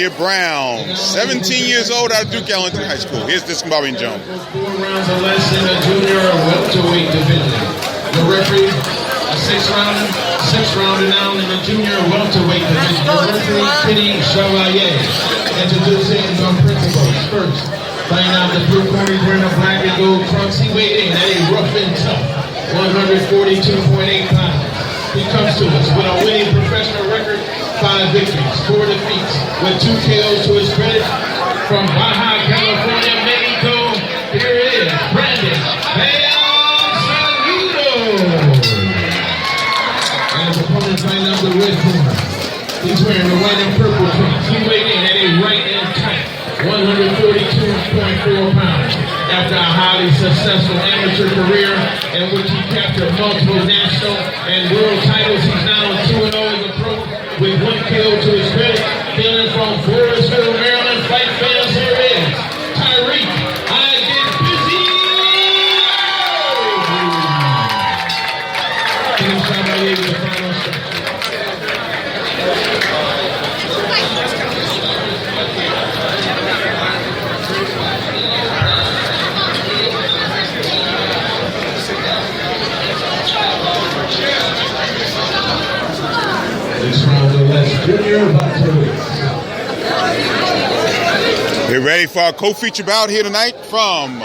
Xavier Brown, 17 years old, out of Duke Ellington High School. Here's Discombobby Jones. 4 rounds or less in the junior welterweight division. The referee, a 6-rounder now in the junior welterweight division. The referee, Kenny Chevalier. Introducing the principals. First, find out the blue corner, he's wearing a black and gold trunks. He weighed in at a rough and tough 142.8 pounds. He comes to us with a winning professional record, 5 victories, 4 defeats, with 2 KOs to his credit. From Baja California, Mexico, here it is, Brandon Saludo. And his opponent find out the red corner. He's wearing the white and purple trunks. He weighed in at a right and tight 142.4 pounds. After a highly successful amateur career in which he captured multiple national and world titles, he's now 2-0 as a pro with 1 KO to his credit. Hailing from Forestville, Maryland, fight fans, here is Tyreek. I get busy. Kenny Chevalier with the final shot. We're ready for our co-feature bout here tonight from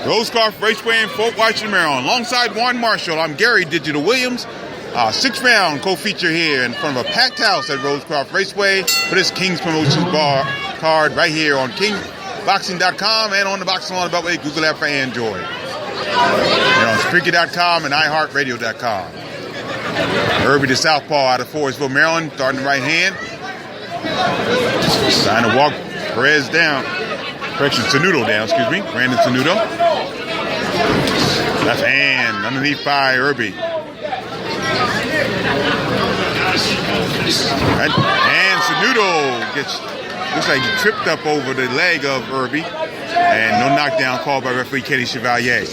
Rosecroft Raceway in Fort Washington, Maryland. Alongside Warren Marshall, I'm Gary Digital Williams. 6-round co-feature here in front of a packed house at Rosecroft Raceway for this King's Promotions bar card right here on KingBoxing.com and on the Boxing on the Beltway Google app for Android. And on Spreaker.com and iHeartRadio.com. Herbie the Southpaw out of Forestville, Maryland, starting the right hand. Trying to walk Perez down. Correction, Sanudo down, excuse me. Brandon Sanudo. Left hand underneath by Herbie. Right. And Sanudo looks like he tripped up over the leg of Herbie. And no knockdown called by referee Kenny Chevalier.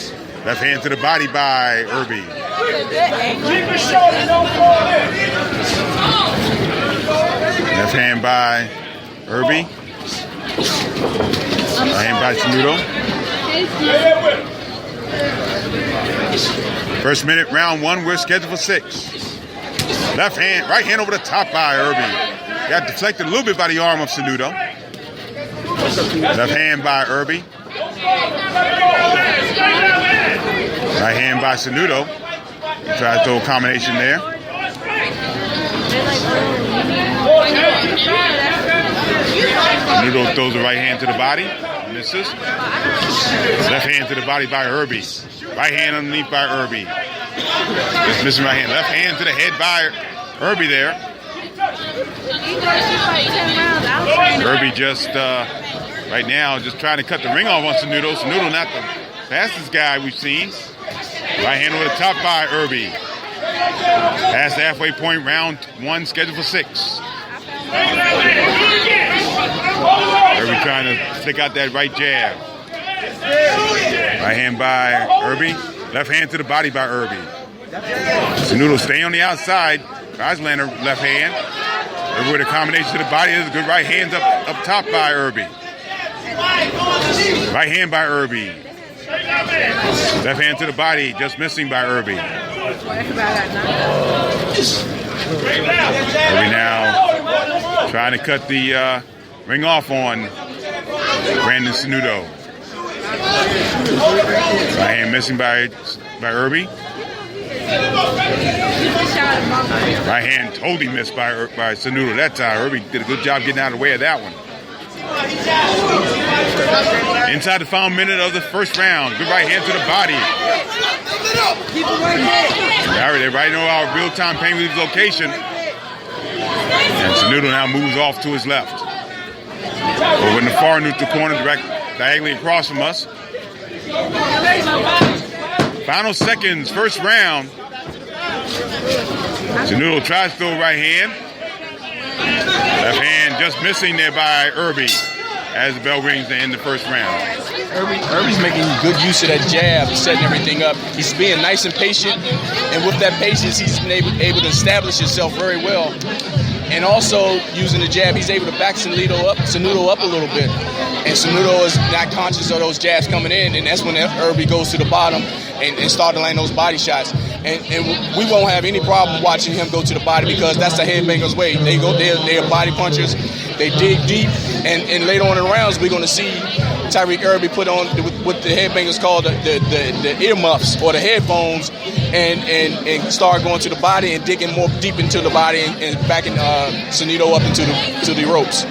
Left hand to the body by Herbie. Left hand by Herbie. Right hand by Sanudo. First minute, round 1. We're scheduled for 6. Left hand, right hand over the top by Herbie. Got deflected a little bit by the arm of Sanudo. Left hand by Herbie. Right hand by Sanudo. Try to throw a combination there. Sanudo throws the right hand to the body. Misses. Left hand to the body by Herbie. Right hand underneath by Herbie. Just missing right hand. Left hand to the head by Herbie there. Herbie just, right now, just trying to cut the ring off on Sanudo. Sanudo not the fastest guy we've seen. Right hand over the top by Herbie. Past the halfway point, round 1, scheduled for 6. Herbie trying to stick out that right jab. Right hand by Herbie. Left hand to the body by Herbie. Sanudo stay on the outside. Tries to land a left hand. Herbie with a combination to the body. There's a good right hand up top by Herbie. Right hand by Herbie. Left hand to the body, just missing by Herbie. Herbie now trying to cut the ring off on Brandon Sanudo. Right hand missing by Herbie. Right hand totally missed by Sanudo that time. Herbie did a good job getting out of the way of that one. Inside the final minute of the first round. Good right hand to the body. They're right now our real-time pay-per-view location. And Sanudo now moves off to his left. Over in the far neutral corner, diagonally across from us. Final seconds, first round. Sanudo tries to throw right hand. Left hand just missing there by Herbie as the bell rings to end the first round. Herbie's making good use of that jab, setting everything up. He's being nice and patient, and with that patience, he's been able to establish himself very well. And also using the jab, he's able to back Cenudo up a little bit. And Cenudo is not conscious of those jabs coming in, and that's when Irby goes to the bottom and start to land those body shots. And we won't have any problem watching him go to the body because that's the headbanger's way. They're body punchers. They dig deep, and later on in the rounds, we're going to see Tyreek Irby put on what the headbangers call the earmuffs or the headphones, and start going to the body and digging more deep into the body and backing Cenudo up into the ropes.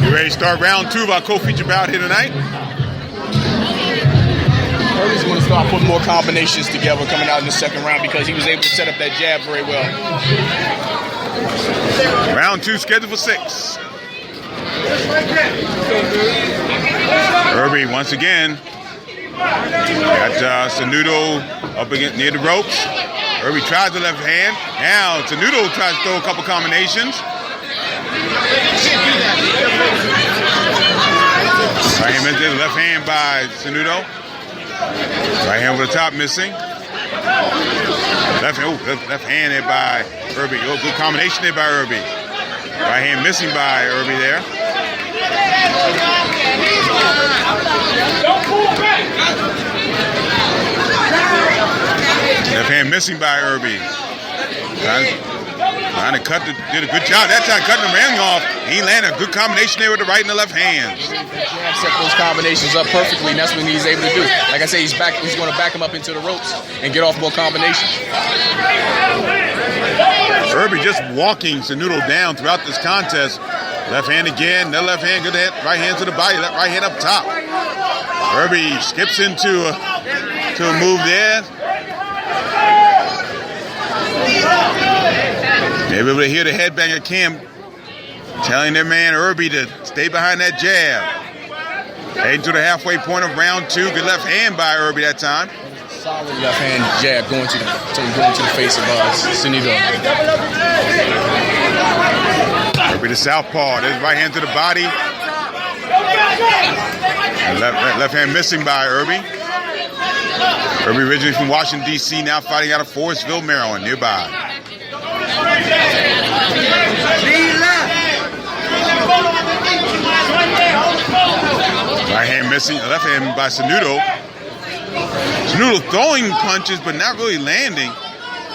You ready to start round 2 of our co-feature bout here tonight? Irby's going to start putting more combinations together coming out in the second round because he was able to set up that jab very well. Round 2 scheduled for 6. Irby once again got Cenudo up against near the ropes. Irby tries the left hand. Now Cenudo tries to throw a couple combinations. Right hand missing, left hand by Cenudo. Right hand over the top missing. Left hand there by Irby. Oh, good combination there by Irby. Right hand missing by Irby there. Left hand missing by Irby. Trying to did a good job that time cutting the railing off. He landed a good combination there with the right and the left hands. Jab set those combinations up perfectly, and that's what he's able to do. Like I say, he's going to back him up into the ropes and get off more combinations. Irby just walking Cenudo down throughout this contest. Left hand again, the left hand, good hand, right hand to the body, left right hand up top. Irby skips into a move there. Maybe able to hear the headbanger Kim telling their man Irby to stay behind that jab. Heading to the halfway point of round 2. Good left hand by Irby that time. Solid left hand jab going to the face of Cenudo. Irby the southpaw. There's right hand to the body. Left hand missing by Irby. Irby originally from Washington, D.C., now fighting out of Forestville, Maryland, nearby. Right hand missing, left hand by Cenudo. Cenudo throwing punches, but not really landing.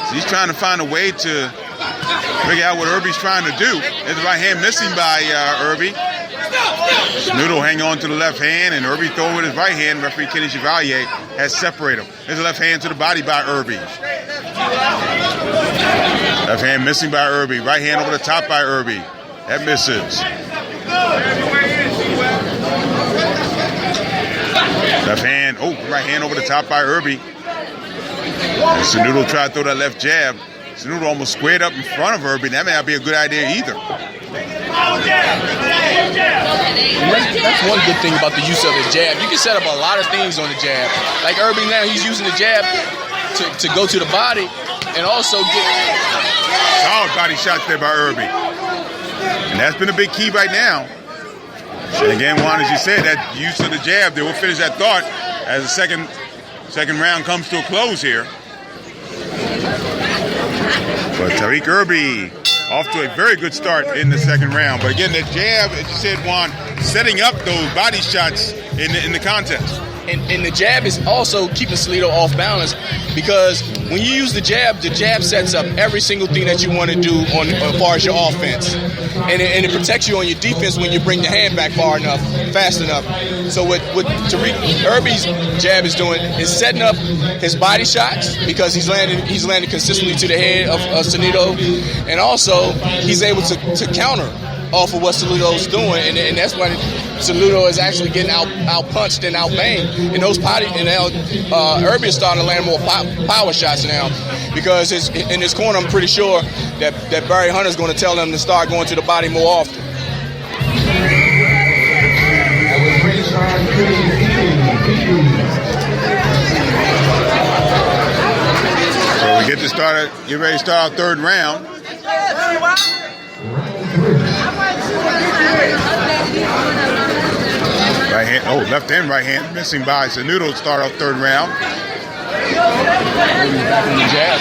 So he's trying to find a way to figure out what Irby's trying to do. There's the right hand missing by Irby. Cenudo hang on to the left hand, and Irby throwing with his right hand. Referee Kenny Chevalier has separated him. There's a left hand to the body by Irby. Left hand missing by Irby. Right hand over the top by Irby. That misses. Left hand, right hand over the top by Irby. And Cenudo tried to throw that left jab. Cenudo almost squared up in front of Irby. That may not be a good idea either. That's one good thing about the use of the jab. You can set up a lot of things on the jab. Like Irby now, he's using the jab to go to the body and also get solid body shots there by Irby. And that's been a big key right now. And again, Juan, as you said, that use of the jab, they will finish that thought as the second round comes to a close here. But Tyreek Irby off to a very good start in the second round. But again, that jab, as you said, Juan, setting up those body shots in the contest. And the jab is also keeping Cenudo off balance because when you use the jab sets up every single thing that you want to do as far as your offense. And it protects you on your defense when you bring the hand back far enough, fast enough. So what Tyreek Irby's jab is doing is setting up his body shots because he's landing consistently to the head of Cenudo. And also he's able to counter off of what Cenudo's doing, and that's why Cenudo is actually getting out punched and out banged. And those now Irby is starting to land more power shots now because in his corner, I'm pretty sure that Barry Hunter's going to tell him to start going to the body more often. So we get ready to start our third round. Oh, left and right hand missing by Sanudo. Start off third round. Back in the jab.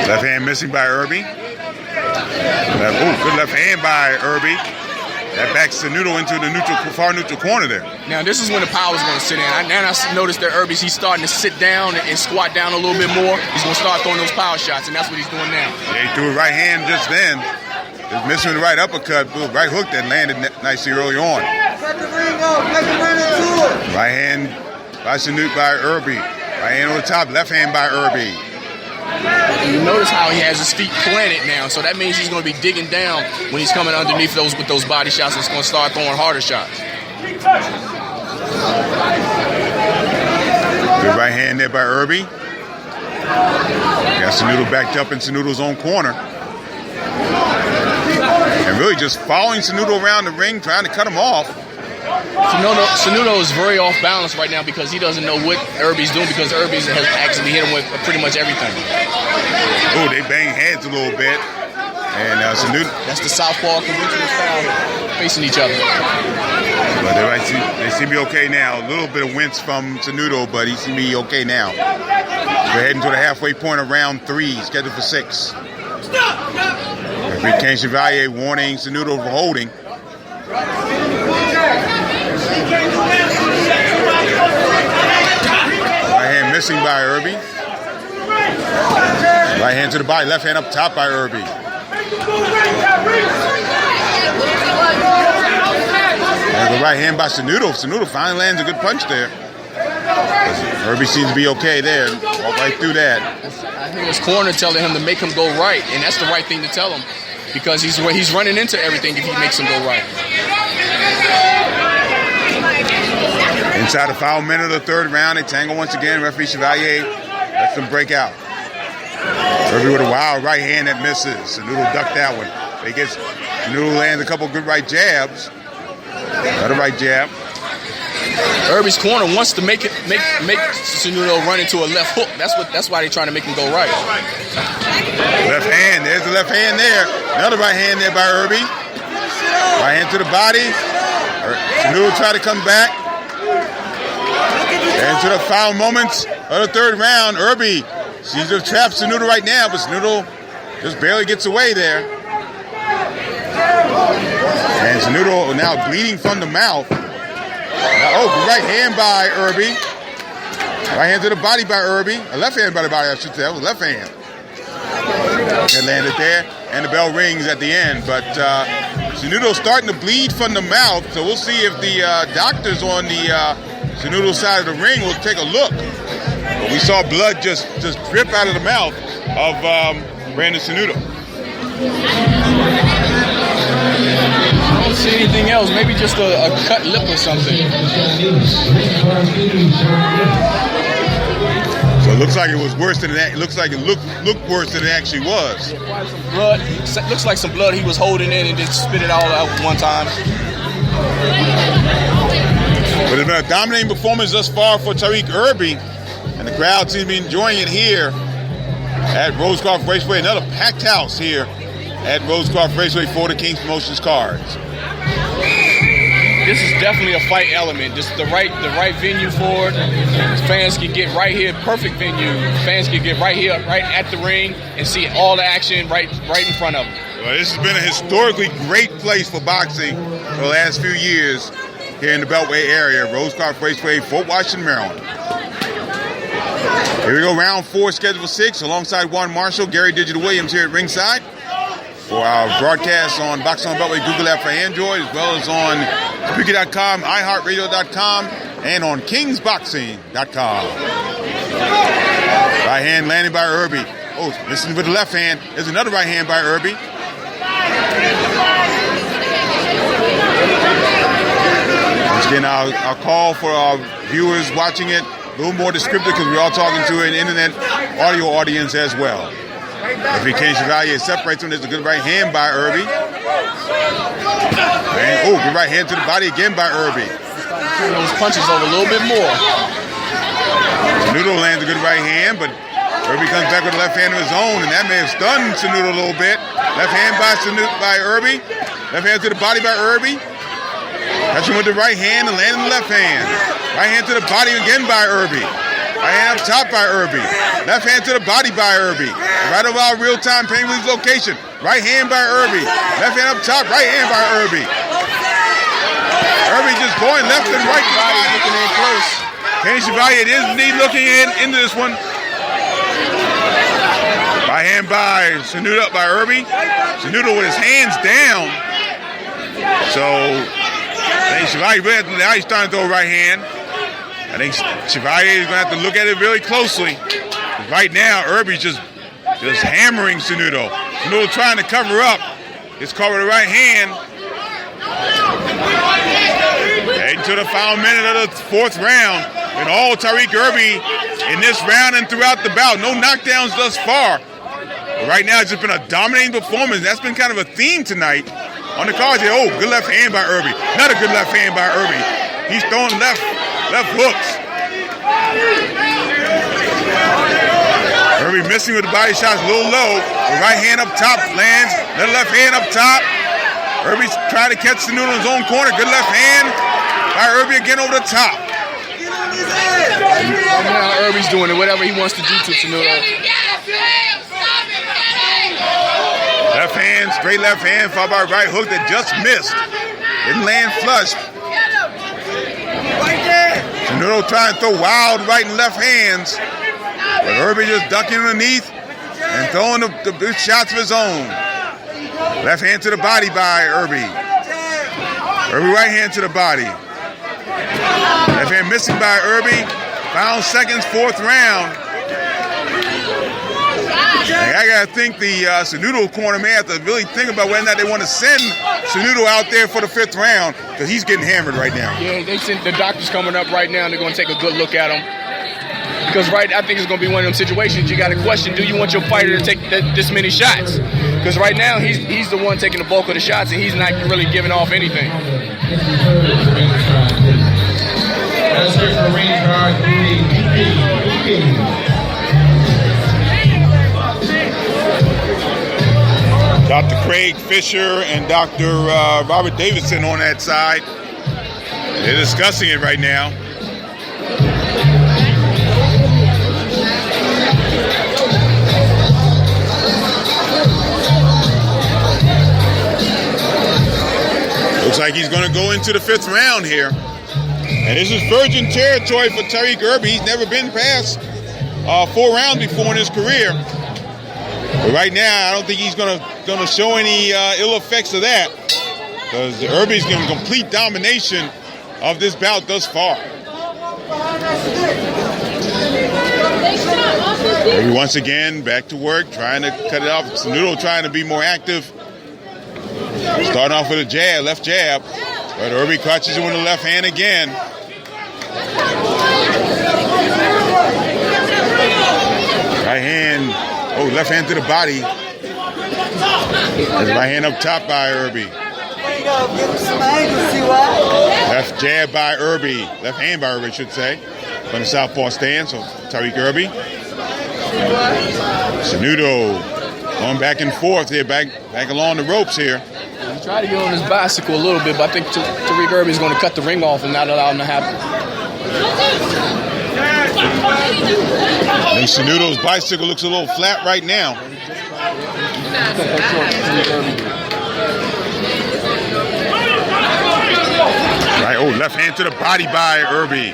Left hand missing by Irby. Good left hand by Irby. That backs Sanudo into the far neutral corner there. Now this is when the power is going to sit in. Now I noticed that Irby's he's starting to sit down and squat down a little bit more. He's going to start throwing those power shots, and that's what he's doing now. Yeah, he threw a right hand just then. Just missing the right uppercut, right hook that landed nicely early on. Right hand by Sanudo by Irby. Right hand on the top, left hand by Irby. And you notice how he has his feet planted now, so that means he's going to be digging down when he's coming underneath those with those body shots. It's going to start throwing harder shots. Good right hand there by Irby. Got Sanudo backed up in Sanudo's own corner. And really just following Sanudo around the ring, trying to cut him off. Sanudo is very off balance right now because he doesn't know what Irby's doing, because Irby has actually hit him with pretty much everything. Oh, they bang heads a little bit. And Sanudo. That's the southpaw conventional style facing each other. But they seem to be okay now. A little bit of wince from Sanudo, but he seems to be okay now. We're heading to the halfway point of round 3, scheduled for 6. Referee Ken Chevalier warning Sanudo for holding. Right hand missing by Irby. Right hand to the body, left hand up top by Irby. And the right hand by Sanudo. Sanudo finally lands a good punch there. Irby seems to be okay there. Walk right through that. I hear his corner telling him to make him go right, and that's the right thing to tell him, because he's running into everything if he makes him go right. Inside the final minute of the third round, they tangle once again. Referee Chevalier lets them break out. Irby with a wild right hand that misses. Sanudo ducked that one. Sanudo lands a couple good right jabs. Another right jab. Irby's corner wants to make Sanudo run into a left hook. That's why they're trying to make him go right. Left hand. There's the left hand there. Another right hand there by Irby. Right hand to the body. Sanudo try to come back. And to the final moments of the third round, Irby sees to trap Sanudo right now, but Sanudo just barely gets away there. And Sanudo now bleeding from the mouth. Right hand by Irby. Right hand to the body by Irby. A left hand by the body, I should say. That was left hand. It landed there, and the bell rings at the end. But Sanudo's starting to bleed from the mouth, so we'll see if the doctors on the Sanudo side of the ring will take a look. But we saw blood just drip out of the mouth of Brandon Sanudo. I don't see anything else. Maybe just a cut lip or something. So it looks like it was worse than that. It looks like it looked worse than it actually was. Blood. Looks like some blood he was holding in and just spit it all out one time. But it's been a dominating performance thus far for Tariq Irby, and the crowd seems to be enjoying it here at Rosecroft Raceway. Another packed house here at Rosecroft Raceway for the Kings Promotions cards. This is definitely a fight element. This is the right venue for it. Fans can get right here, perfect venue. Fans can get right here, right at the ring, and see all the action right in front of them. Well, this has been a historically great place for boxing for the last few years here in the Beltway area, Rosecroft Raceway, Fort Washington, Maryland. Here we go, round 4, scheduled for 6, alongside Juan Marshall, Gary Digital Williams here at ringside for our broadcast on Boxing on Beltway Google app for Android, as well as on Spreaker.com, iHeartRadio.com, and on KingsBoxing.com. Right hand landed by Irby. Oh, listen with the left hand. There's another right hand by Irby. Once again, I'll call for our viewers watching it a little more descriptive, because we're all talking to an internet audio audience as well. If he can't Chevalier separates him, there's a good right hand by Irby. And, good right hand to the body again by Irby. Turn those punches over a little bit more. Sanudo lands a good right hand, but Irby comes back with a left hand of his own, and that may have stunned Sanudo a little bit. Left hand by Irby. Left hand to the body by Irby. Catching with the right hand and landing the left hand. Right hand to the body again by Irby. Right hand up top by Irby. Left hand to the body by Irby. Right over our real-time pain relief location. Right hand by Irby. Left hand up top. Right hand by Irby. Irby just going left and right. Looking in close. Kenny Chevalier is indeed looking into this one. Right hand by Sanudo up by Irby. Sanudo with his hands down. So Kenny Chevalier, now he's starting to throw a right hand. I think Chevalier is going to have to look at it really closely. Right now, Irby's just hammering Sanudo. Sanudo trying to cover up. It's caught with the right hand. Heading to the final minute of the fourth round. And all Tariq Irby in this round and throughout the bout. No knockdowns thus far. But right now, it's just been a dominating performance. That's been kind of a theme tonight on the card here. Oh, good left hand by Irby. Another good left hand by Irby. He's throwing left hooks. Irby missing with the body shots a little low. The right hand up top lands. The left hand up top. Irby's trying to catch Sanudo in his own corner. Good left hand by Irby again over the top. Right now, Irby's doing it, whatever he wants to do to Sanudo. Left hand, straight left hand, followed by a right hook that just missed. Didn't land flush. Sanudo trying to throw wild right and left hands. But Irby just ducking underneath and throwing the big shots of his own. Left hand to the body by Irby. Irby right hand to the body. Left hand missing by Irby. Final seconds, fourth round. I gotta think the Sanudo corner may have to really think about whether or not they want to send Sanudo out there for the fifth round because he's getting hammered right now. Yeah, they sent the doctors coming up right now and they're going to take a good look at him. Because I think it's going to be one of them situations you got to question, do you want your fighter to take this many shots? Because right now he's the one taking the bulk of the shots and he's not really giving off anything. Let's hear from ring guard Dr. Craig Fisher and Dr. Robert Davidson on that side. They're discussing it right now. Looks like he's going to go into the fifth round here. And this is virgin territory for Tariq Irby. He's never been past 4 rounds before in his career. But right now, I don't think he's gonna show any ill effects of that, because Irby's getting complete domination of this bout thus far. Irby once again back to work, trying to cut it off. Sanudo trying to be more active. Starting off with a jab, left jab, but Irby catches it with the left hand again. Right hand. Oh, left hand to the body. There's right hand up top by Irby. Left jab by Irby. Left hand by Irby, I should say. From the southpaw stance of Tariq Irby. Sanudo going back and forth here, back along the ropes here. He tried to get on his bicycle a little bit, but I think Tariq Irby is going to cut the ring off and not allow him to happen. I think Sanudo's bicycle looks a little flat right now. Right, oh, left hand to the body by Irby.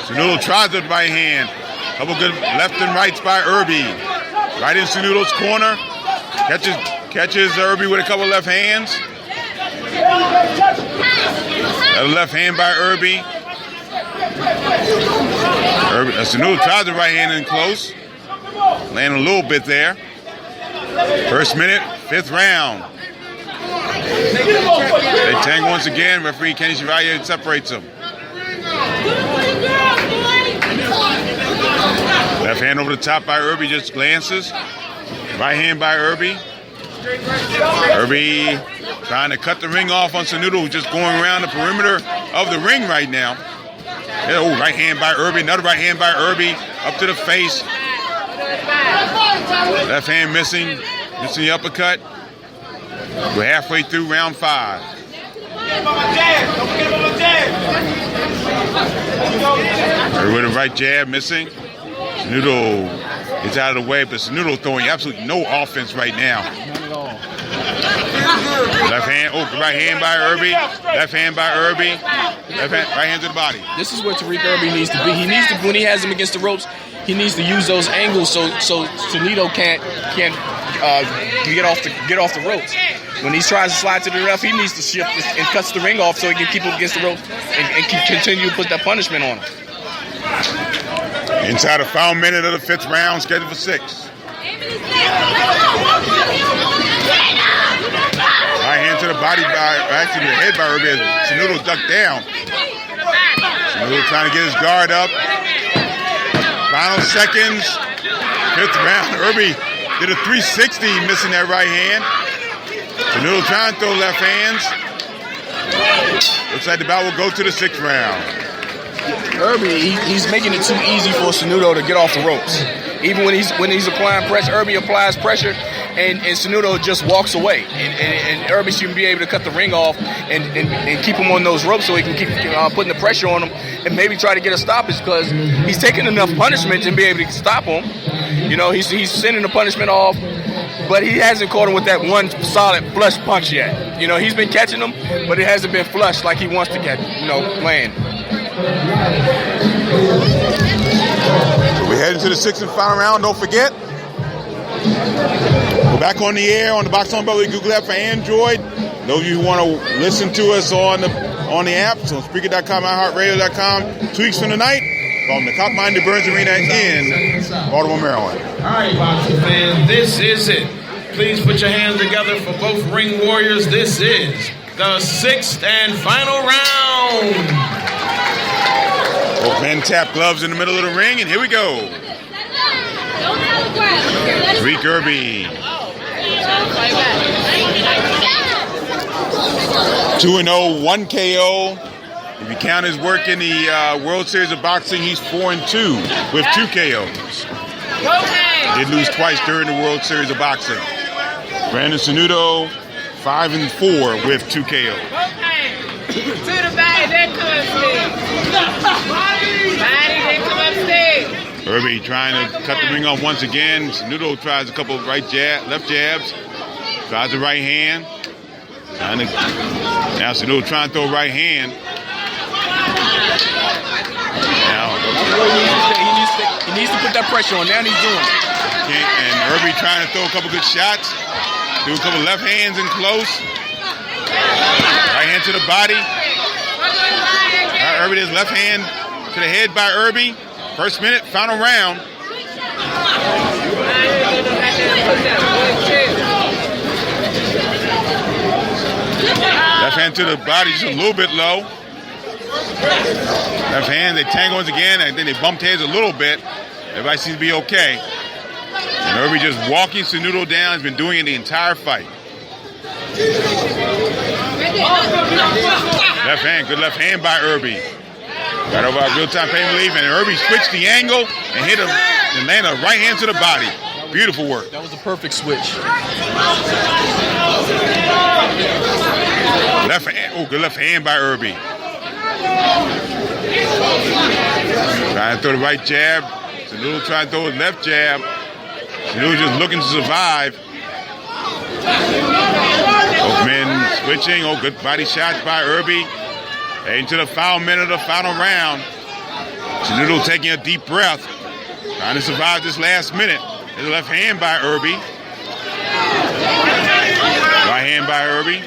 Sanudo tries it by hand. Couple good left and rights by Irby. Right in Sanudo's corner. Catches Irby with a couple left hands. Another left hand by Irby. Sanudo tries the right hand in close. Landing a little bit there. First minute, fifth round. They tangle once again. Referee Kenny Chevalier separates them. Left hand over the top by Irby, just glances. Right hand by Irby. Irby trying to cut the ring off on Sanudo, who's just going around the perimeter of the ring right now. Oh, right hand by Irby, another right hand by Irby, up to the face. Left hand missing the uppercut. We're halfway through round 5. With a right jab missing. Noodle is out of the way, but Noodle throwing absolutely no offense right now. Left hand, right hand by Irby. Left hand by Irby. Right hand to the body. This is where Tariq Irby needs to be. He needs to, when he has him against the ropes, he needs to use those angles so Sunito can't get off the ropes. When he tries to slide to the left, he needs to shift and cuts the ring off so he can keep him against the ropes and continue to put that punishment on him. Inside the final minute of the 5th round, scheduled for 6. Right hand to the body actually the head by Irby as Sunito ducked down. Sunito trying to get his guard up. Final seconds, 5th round. Irby did a 360, missing that right hand. Sunito trying to throw left hands. Looks like the bout will go to the 6th round. Irby, he's making it too easy for Sunito to get off the ropes. Even when he's applying pressure, Irby applies pressure, and Sunito just walks away. And Irby shouldn't be able to cut the ring off and keep him on those ropes so he can keep putting the pressure on him and maybe try to get a stoppage because he's taking enough punishment to be able to stop him. You know, he's sending the punishment off, but he hasn't caught him with that one solid flush punch yet. You know, he's been catching them, but it hasn't been flush like he wants to get, land. We're heading to the 6th and final round. Don't forget, we're back on the air on the Box On Belly Google app for Android. Those of you who want to listen to us on the app, so Spreaker.com, iHeartRadio.com. 2 weeks from tonight, from the Cock-Minded Burns Arena in Baltimore, Maryland. All right, boxing fans, this is it. Please put your hands together for both ring warriors. This is the 6th and final round. Both men tap gloves in the middle of the ring, and here we go. Tariq Irby. 2-0, 1 KO. If you count his work in the World Series of Boxing, he's 4-2 with 2 KOs. Did lose twice during the World Series of Boxing. Brandon Sunito, 5-4 with 2 KOs. To the body, then come upstairs. Body, then come upstairs. Irby trying to cut the ring off once again. Sunito tries a couple of left jabs. Tries the right hand. Now Sunito trying to throw right hand. Now He needs to put that pressure on. Now he's doing it. And Irby trying to throw a couple good shots. Do a couple left hands in close. Right hand to the body. Irby does left hand to the head by Irby. First minute, final round. Left hand to the body, just a little bit low. Left hand, they tangle once again, and then they bumped heads a little bit. Everybody seems to be okay. And Irby just walking Sunito down. He's been doing it the entire fight. Left hand, good left hand by Irby. Right over our real-time pay relief, and Irby switched the angle and hit him and landed a right hand to the body. Beautiful work. That was a perfect switch. Left hand, good left hand by Irby. Trying to throw the right jab. Sunito trying to throw his left jab. Sunito just looking to survive. Both men switching. Good body shots by Irby. Into the final minute of the final round. Sunito taking a deep breath. Trying to survive this last minute. There's a left hand by Irby. Right hand by Irby.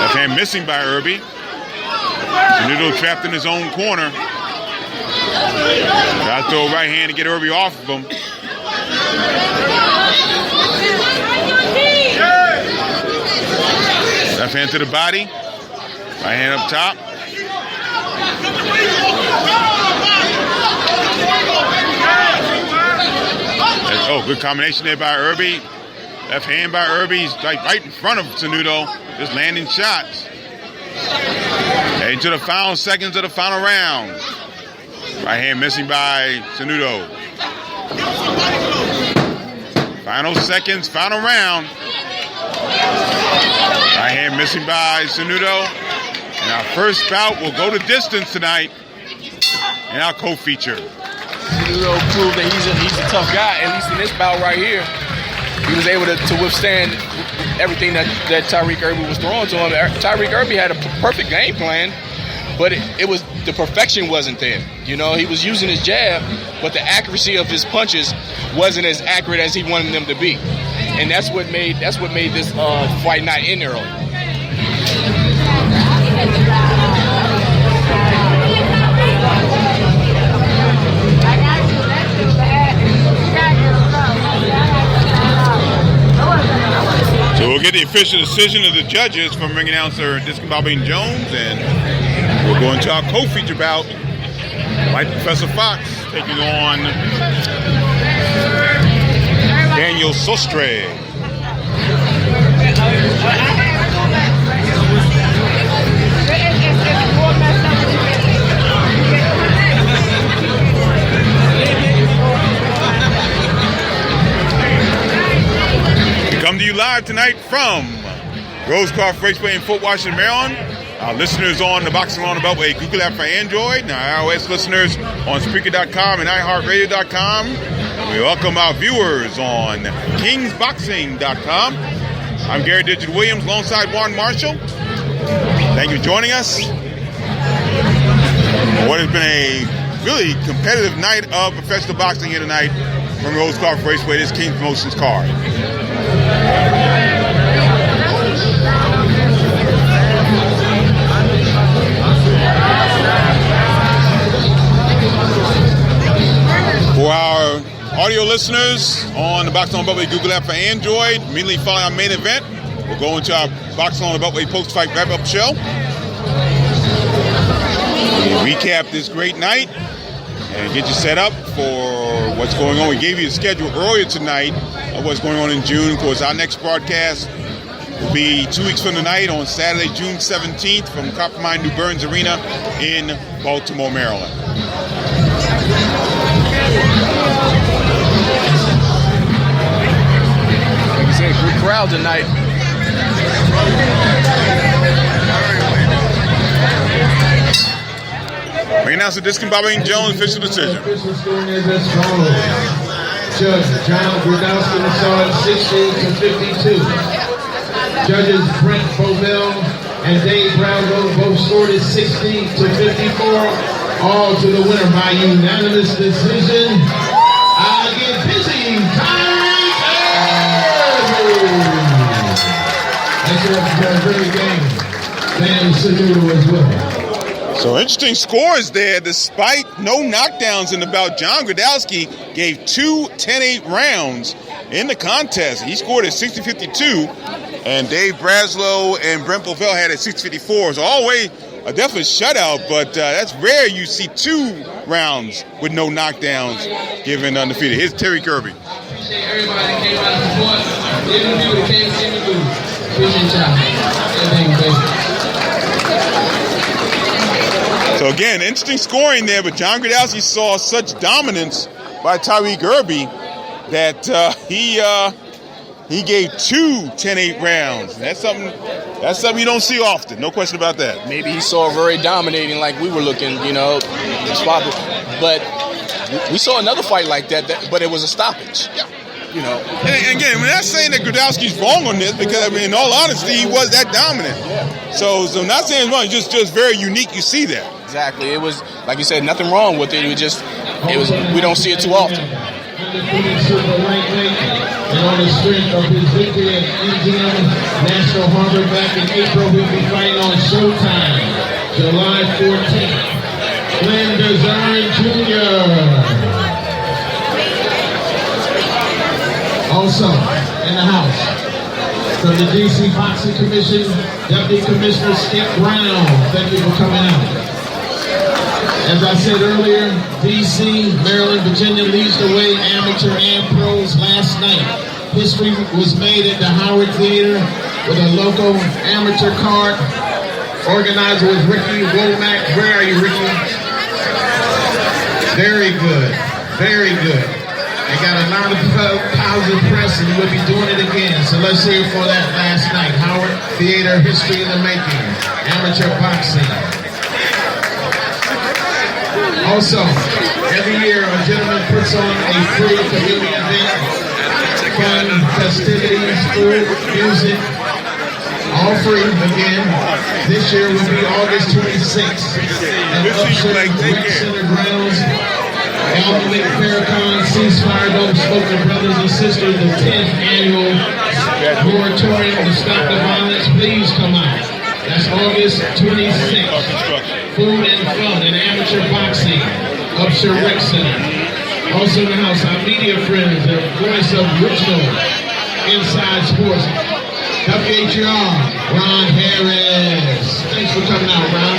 Left hand missing by Irby. Sunito trapped in his own corner. Try to throw a right hand to get Irby off of him. Left hand to the body. Right hand up top. Good combination there by Irby. Left hand by Irby. He's right in front of Sunito. Just landing shots. Into the final seconds of the final round. Right hand missing by Sunito. Final seconds, final round. Right hand missing by Sanudo. And our first bout will go to distance tonight in our co-feature. Sanudo proved that he's a tough guy, at least in this bout right here. He was able to withstand everything that Tyreek Irby was throwing to him. Tyreek Irby had a perfect game plan, but it was the perfection wasn't there. You know, he was using his jab, but the accuracy of his punches wasn't as accurate as he wanted them to be, and that's what made this fight not end early. So we'll get the official decision of the judges from ring announcer Discombobulating Jones, and we'll go into our co-feature bout. Like Professor Fox taking on Daniel Sostre. We come to you live tonight from Rosecroft Raceway in Fort Washington, Maryland. Our listeners on the Boxing on the Beltway Google app for Android, and our iOS listeners on Spreaker.com and iHeartRadio.com. We welcome our viewers on KingsBoxing.com. I'm Gary Digit Williams alongside Warren Marshall. Thank you for joining us. What has been a really competitive night of professional boxing here tonight from Rosecroft Raceway, this Kings Promotions card. For our audio listeners on the Boxing on the Beltway Google app for Android, immediately following our main event, we'll go into our Boxing on the Beltway post-fight wrap-up show. We'll recap this great night and get you set up for what's going on. We gave you a schedule earlier tonight of what's going on in June. Of course, our next broadcast will be 2 weeks from tonight on Saturday, June 17th from Coppermine New Burns Arena in Baltimore, Maryland. Like you said, great crowd tonight. Ring announcer Discombobulating Jones, official decision. Judge John Grodowski saw it 60-52. Judges Brent Bovell and Dave Brownlow both scored it 60-54. All to the winner by unanimous decision. I'll get busy. Tyreek Irby. That's a very game. Dan Sanudo as well. So interesting scores there. Despite no knockdowns in the bout, John Grodowski gave 2 10-8 rounds in the contest. He scored at 60-52, and Dave Braslow and Brent Bovell had at 60-54. So all the way a definite shutout, but that's rare you see 2 rounds with no knockdowns given undefeated. Here's Terry Kirby. Appreciate everybody that came out to support. Even the people that came to see me lose. Appreciate y'all. Thank you, baby. So again, interesting scoring there, but John Grodowski saw such dominance by Tyreek Irby that he gave 2 10-8 rounds. That's something you don't see often. No question about that. Maybe he saw very dominating like we were looking, you know, but we saw another fight like that, but it was a stoppage. Yeah. You know. And again, we're not saying that Grodowski's wrong on this because, I mean, in all honesty, he was that dominant. Yeah. So not saying it's wrong, just very unique. You see that. Exactly. It was, like you said, nothing wrong with it. We don't see it too often. Undefeated super lightweight, and on the strength of his victory at MGM National Harbor back in April, he'll be fighting on Showtime, July 14th. Glenn Design Jr. Also in the house, from the DC Boxing Commission, Deputy Commissioner Skip Brown. Thank you for coming out. As I said earlier, DC, Maryland, Virginia leads the way, amateur and pros last night. History was made at the Howard Theater with a local amateur card. Organizer was Ricky Womack. Where are you, Ricky? Very good. Very good. They got a lot of positive press, and we'll be doing it again. So let's hear for that last night. Howard Theater, history in the making. Amateur boxing. Also, every year a gentleman puts on a free community event. Fun, festivities, food, music. All free again. This year will be August 26th at Upshur Rec Center grounds. Alvin Farrakhan Ceasefire Don't Smoke the Brothers and Sisters, the 10th annual moratorium to stop the violence. Please come out. That's August 26th. Food and fun and amateur boxing. Upshur Rec Center. Also in the house, our media friends, the voice of original Inside Sports. WHR, Ron Harris. Thanks for coming out, Ron.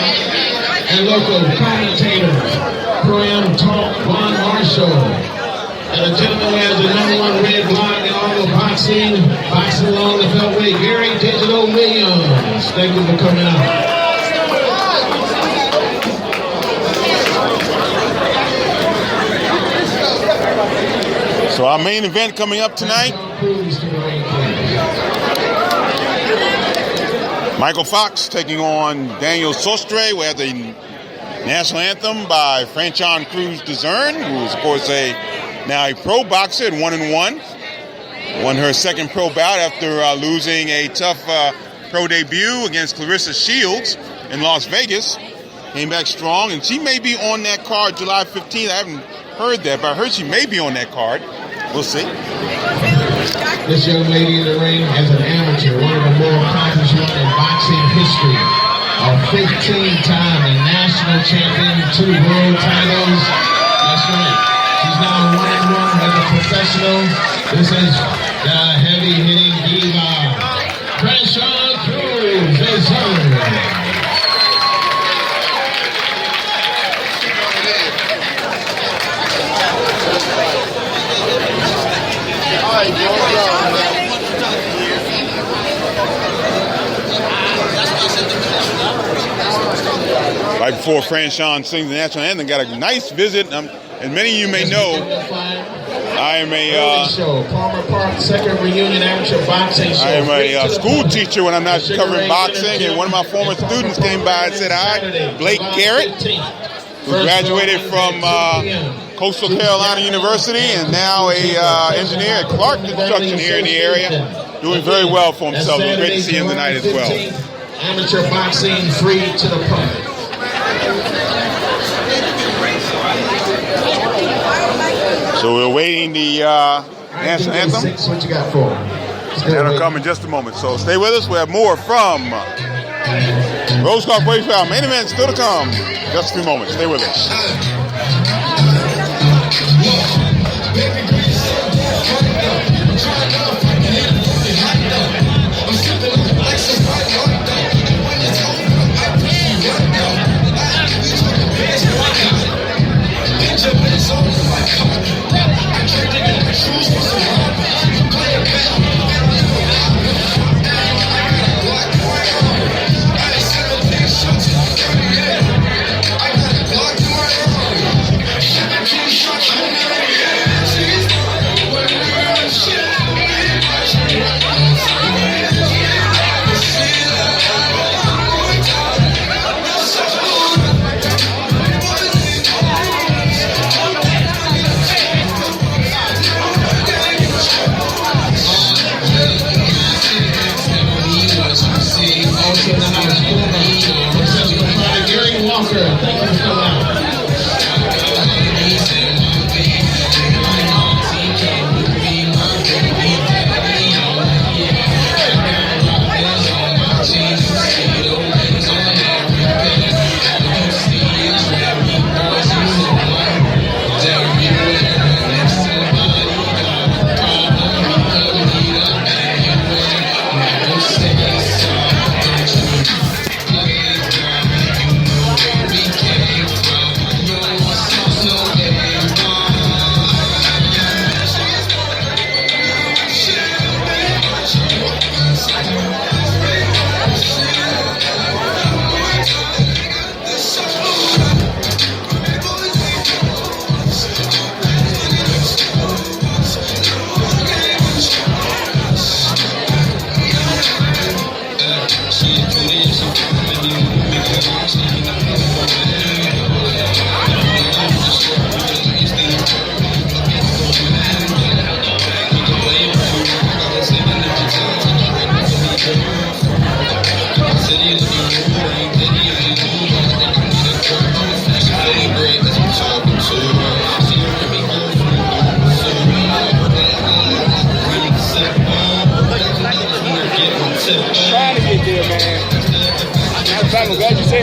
And local commentators, Pro-Am Talk, Ron Marshall. And a gentleman who has the #1 red blog in all of boxing, boxing along the Beltway, Gary Digital Williams. Thank you for coming out. So our main event coming up tonight. Michael Fox taking on Daniel Sostre. We have the national anthem by Franchon Cruz Dezern, who is, of course, now a pro boxer at 1-1. Won her second pro bout after losing a tough pro debut against Clarissa Shields in Las Vegas. Came back strong, and she may be on that card July 15th. I haven't heard that, but I heard she may be on that card. We'll see. This young lady in the ring as an amateur, one of the more accomplished in boxing history. A 15-time national champion, 2 world titles. That's right. She's now 1-1 as a professional. This is the heavy-hitting diva, Franchon Cruz Dezern. Right before Franchon sings the national anthem, got a nice visit. And many of you may know, I am Palmer Park second reunion amateur boxing show. I am a school teacher when I'm not covering boxing, and one of my former students came by and said hi, Blake Garrett, who graduated from Coastal Carolina University and now a engineer at Clark Construction here in the area, doing very well for himself. It was great to see him tonight as well. Amateur boxing free to the public. So we're waiting the national anthem. What you got for him? That'll come in just a moment. So stay with us. We have more from Rosecroft Raceway. Our main event still to come. Just a few moments. Stay with us.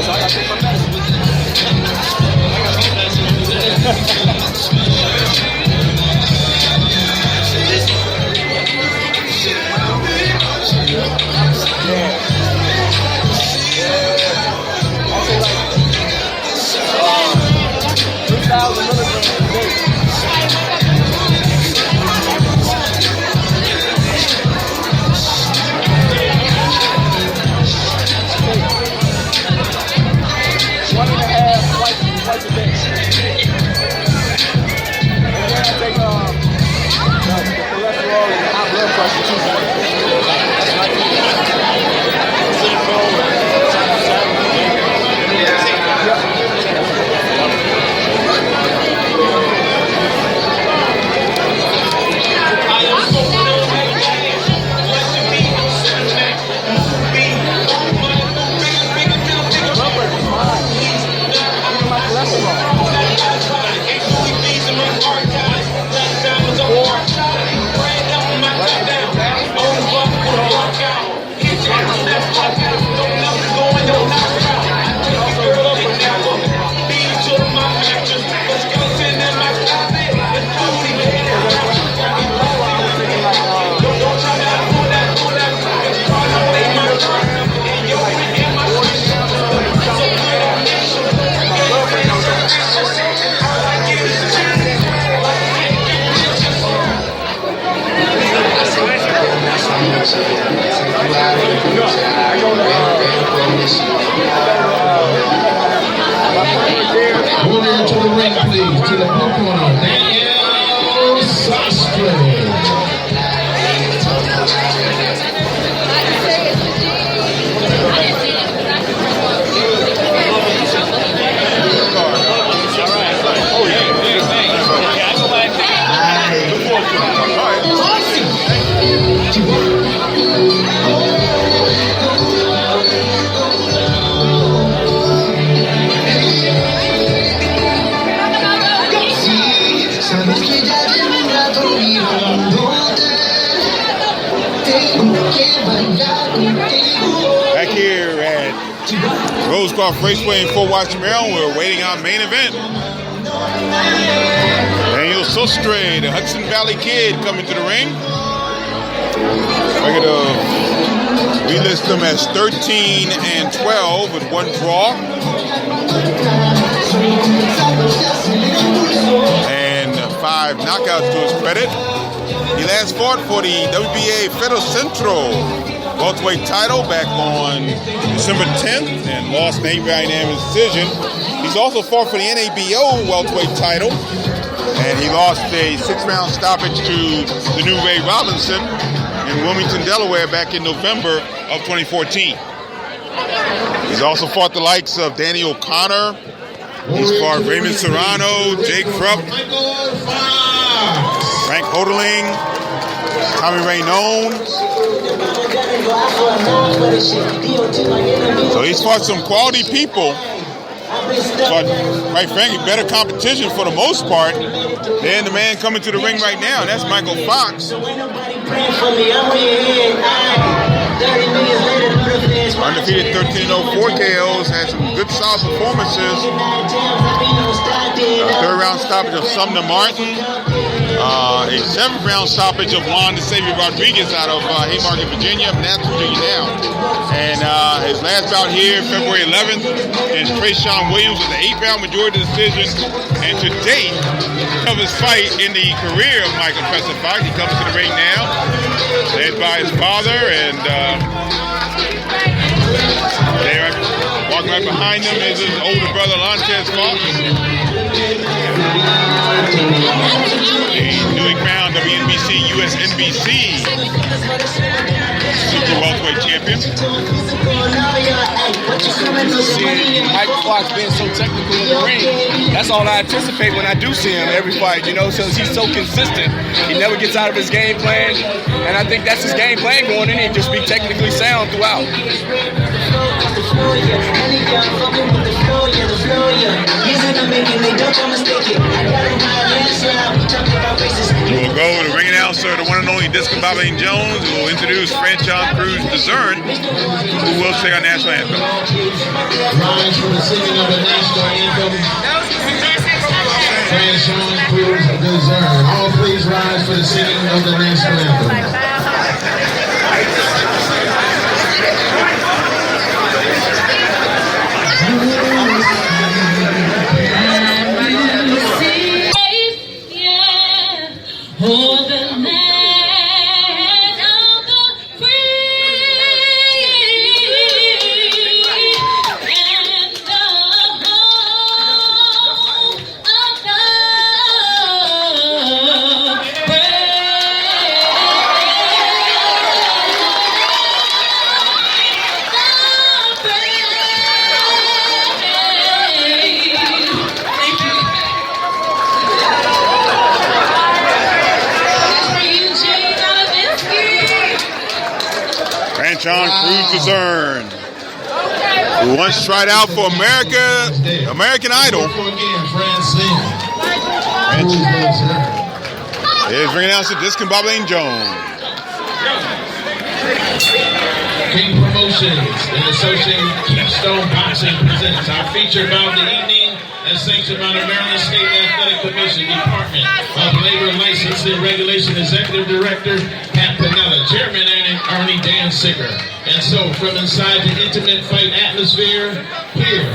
so I gotta take my Warrior to the ring, please. To the blue corner, Daniel Sastre. Back here at Rosecroft Raceway in Fort Washington, Maryland, we're awaiting our main event. Daniel Sostre, the Hudson Valley Kid, coming to the ring. We're going to relist them as 13-12 with one draw. And 5 knockouts to his credit. He last fought for the WBA Federal Central welterweight title back on December 10th and lost an 8-round decision. He's also fought for the NABO welterweight title, and he lost a 6-round stoppage to the new Ray Robinson in Wilmington, Delaware back in November of 2014. He's also fought the likes of Danny O'Connor. He's fought Raymond Serrano, Jake Krupp, Frank Hoderling, Tommy Raynone. So he's fought some quality people, but quite frankly, better competition for the most part than the man coming to the ring right now, and that's Michael Fox. Undefeated 13-0 4 KOs, had some good solid performances. Third round stoppage of Sumner Martin. A 7th round stoppage of Juan DeSavio Rodriguez out of Haymarket, Virginia, Nashville, Virginia now. And his last bout here, February 11th, is Trayshawn Williams with an 8-round majority decision. And to date, of his fight in the career of Michael Preston Fox, he comes to the ring now, led by his father, and walking right behind him is his older brother, Lontez Fox. The newly crowned WNBC, USNBC Super Welterweight Champion. Seeing Michael Fox being so technical in the ring, that's all I anticipate when I do see him every fight, you know, since he's so consistent. He never gets out of his game plan, and I think that's his game plan going in and just be technically sound throughout. We'll go to the ring announcer. announcer, the one and only Discombobulating Jones, who will introduce Franchon Cruz DeZern, who will sing our national anthem. Rise for the singing of the national anthem. Franchon Cruz DeZern. All please rise for the singing of the national anthem. For the land of the free and the home of the Franchon Cruz DeZern, who once tried out for American Idol. Here's ring announcer Discombobulating Jones. King Promotions and Association Keystone Boxing presents our feature bout of the evening and sanctioned by the Maryland State Athletic Commission, Department of Labor Licensing Regulation, Executive Director Pat Pinella, Chairman Ernie Danziger. And so, from inside the intimate fight atmosphere here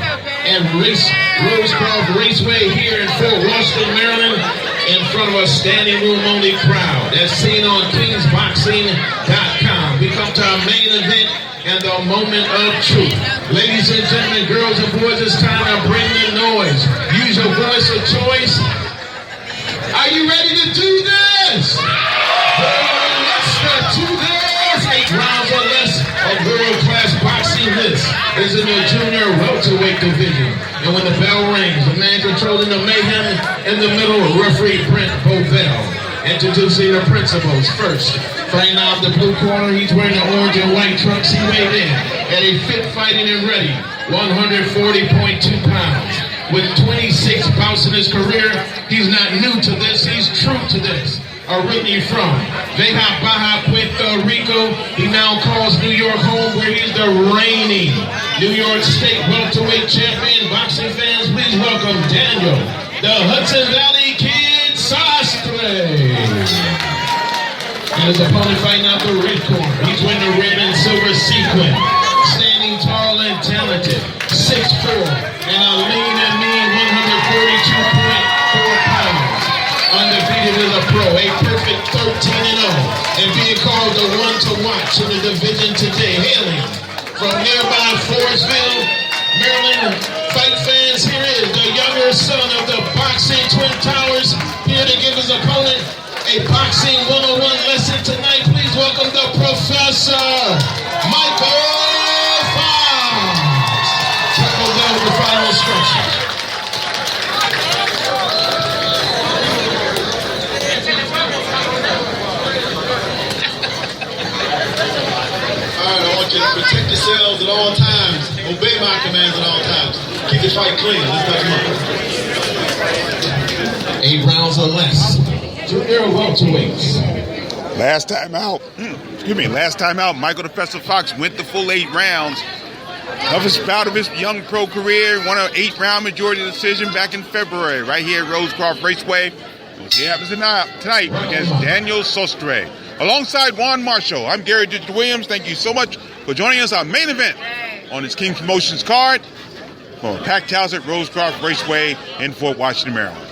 at Rosecroft Raceway here in Fort Washington, Maryland, in front of a standing room only crowd, as seen on kingsboxing.com. We come to our main event and the moment of truth. Ladies and gentlemen, girls and boys, it's time to bring the noise. Use your voice of choice. Are you ready to do this? Let's do this. 8 rounds or less of world-class boxing. This is in the junior welterweight division. And when the bell rings, the man controlling the mayhem in the middle, referee Brent Bovell. Introducing the principals. First, fighting out the blue corner, he's wearing the orange and white trunks. He weighed in at a fit, fighting and ready, 140.2 pounds. With 26 bouts in his career, he's not new to this, he's true to this. Originally from Veja, Baja, Puerto Rico, he now calls New York home, where he's the reigning New York State welterweight champion. Boxing fans, please welcome Daniel, the Hudson Valley Kid Sastre. And his opponent fighting out the red corner. He's wearing the red and silver sequin. Standing tall and talented. 6'4", and a lean and mean 142.4 pounds. Undefeated as a pro, a perfect 13-0. And being called the one to watch in the division today. Hailing from nearby Forestville, Maryland. Fight fans, here is the younger son of the boxing Twin Towers, here to give his opponent a boxing 101 lesson tonight. Please welcome the Professor, Michael Fox. Triple down with the final instructions. Alright, I want you to protect yourselves at all times. Obey my commands at all times. Keep the fight clean. Let's come on. 8 rounds or less. Junior welterweights. Last time out, Michael the Professor Fox went the full 8 rounds. Toughest bout of his young pro career, won an 8-round majority decision back in February, right here at Rosecroft Raceway. We'll see what happens tonight against Daniel Sostre. Alongside Juan Marshall, I'm Gary Digital Williams. Thank you so much for joining us on main event on this King Promotions card for a packed house at Rosecroft Raceway in Fort Washington, Maryland.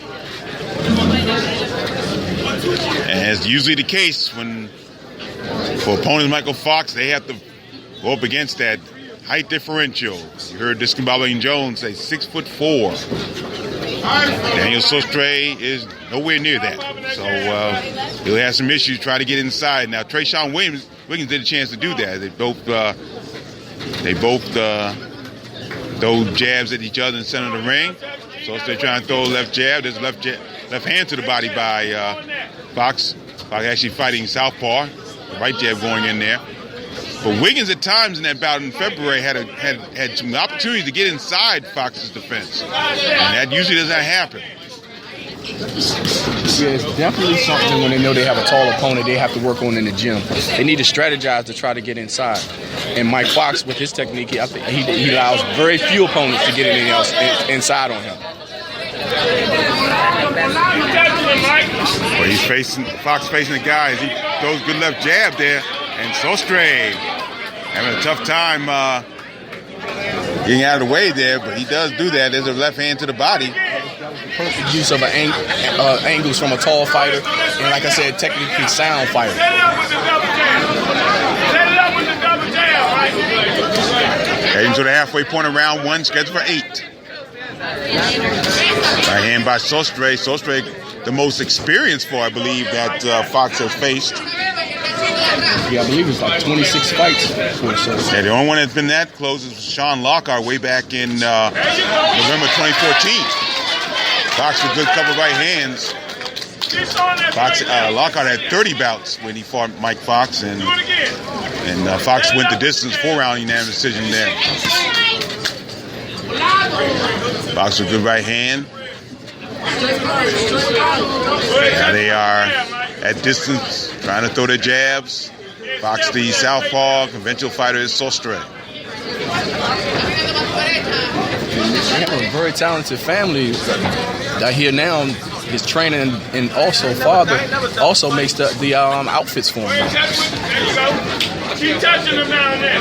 As usually the case when for opponents Michael Fox, they have to go up against that height differential. You heard Discombobulating Jones say 6'4". Daniel Sostre is nowhere near that. So he'll have some issues trying to get inside. Now Trayshawn Wiggins did a chance to do that. They both throw jabs at each other in the center of the ring. Sostre trying to throw a left jab. There's a left hand to the body by Fox. Fox actually fighting southpaw. The right jab going in there. But Wiggins at times in that bout in February had some opportunities to get inside Fox's defense. And that usually does not happen. Yeah, it's definitely something when they know they have a tall opponent they have to work on in the gym. They need to strategize to try to get inside. And Mike Fox, with his technique, I think he allows very few opponents to get anything else inside on him. Well, he's Fox facing the guy as he throws good left jab there, and Sostre having a tough time getting out of the way there, but he does do that. There's a left hand to the body. Perfect use of angles from a tall fighter, and like I said, technically sound fighter. Heading to the halfway point of round 1, scheduled for 8. Right hand by Sostre. Sostre, the most experienced fighter, I believe, that Fox has faced. Yeah, I believe it's like 26 fights for Sostre. Yeah, the only one that's been that close is Sean Lockhart way back in November 2014. Fox with a good couple of right hands. Lockhart had 30 bouts when he fought Mike Fox, and Fox went the distance, 4-round unanimous decision there. Fox with a good right hand. Now they are at distance, trying to throw their jabs. Fox, the southpaw, conventional fighter, is Sostre. They have a very talented family that here now. His trainer and also father also makes the outfits for him. Keep touching him down there.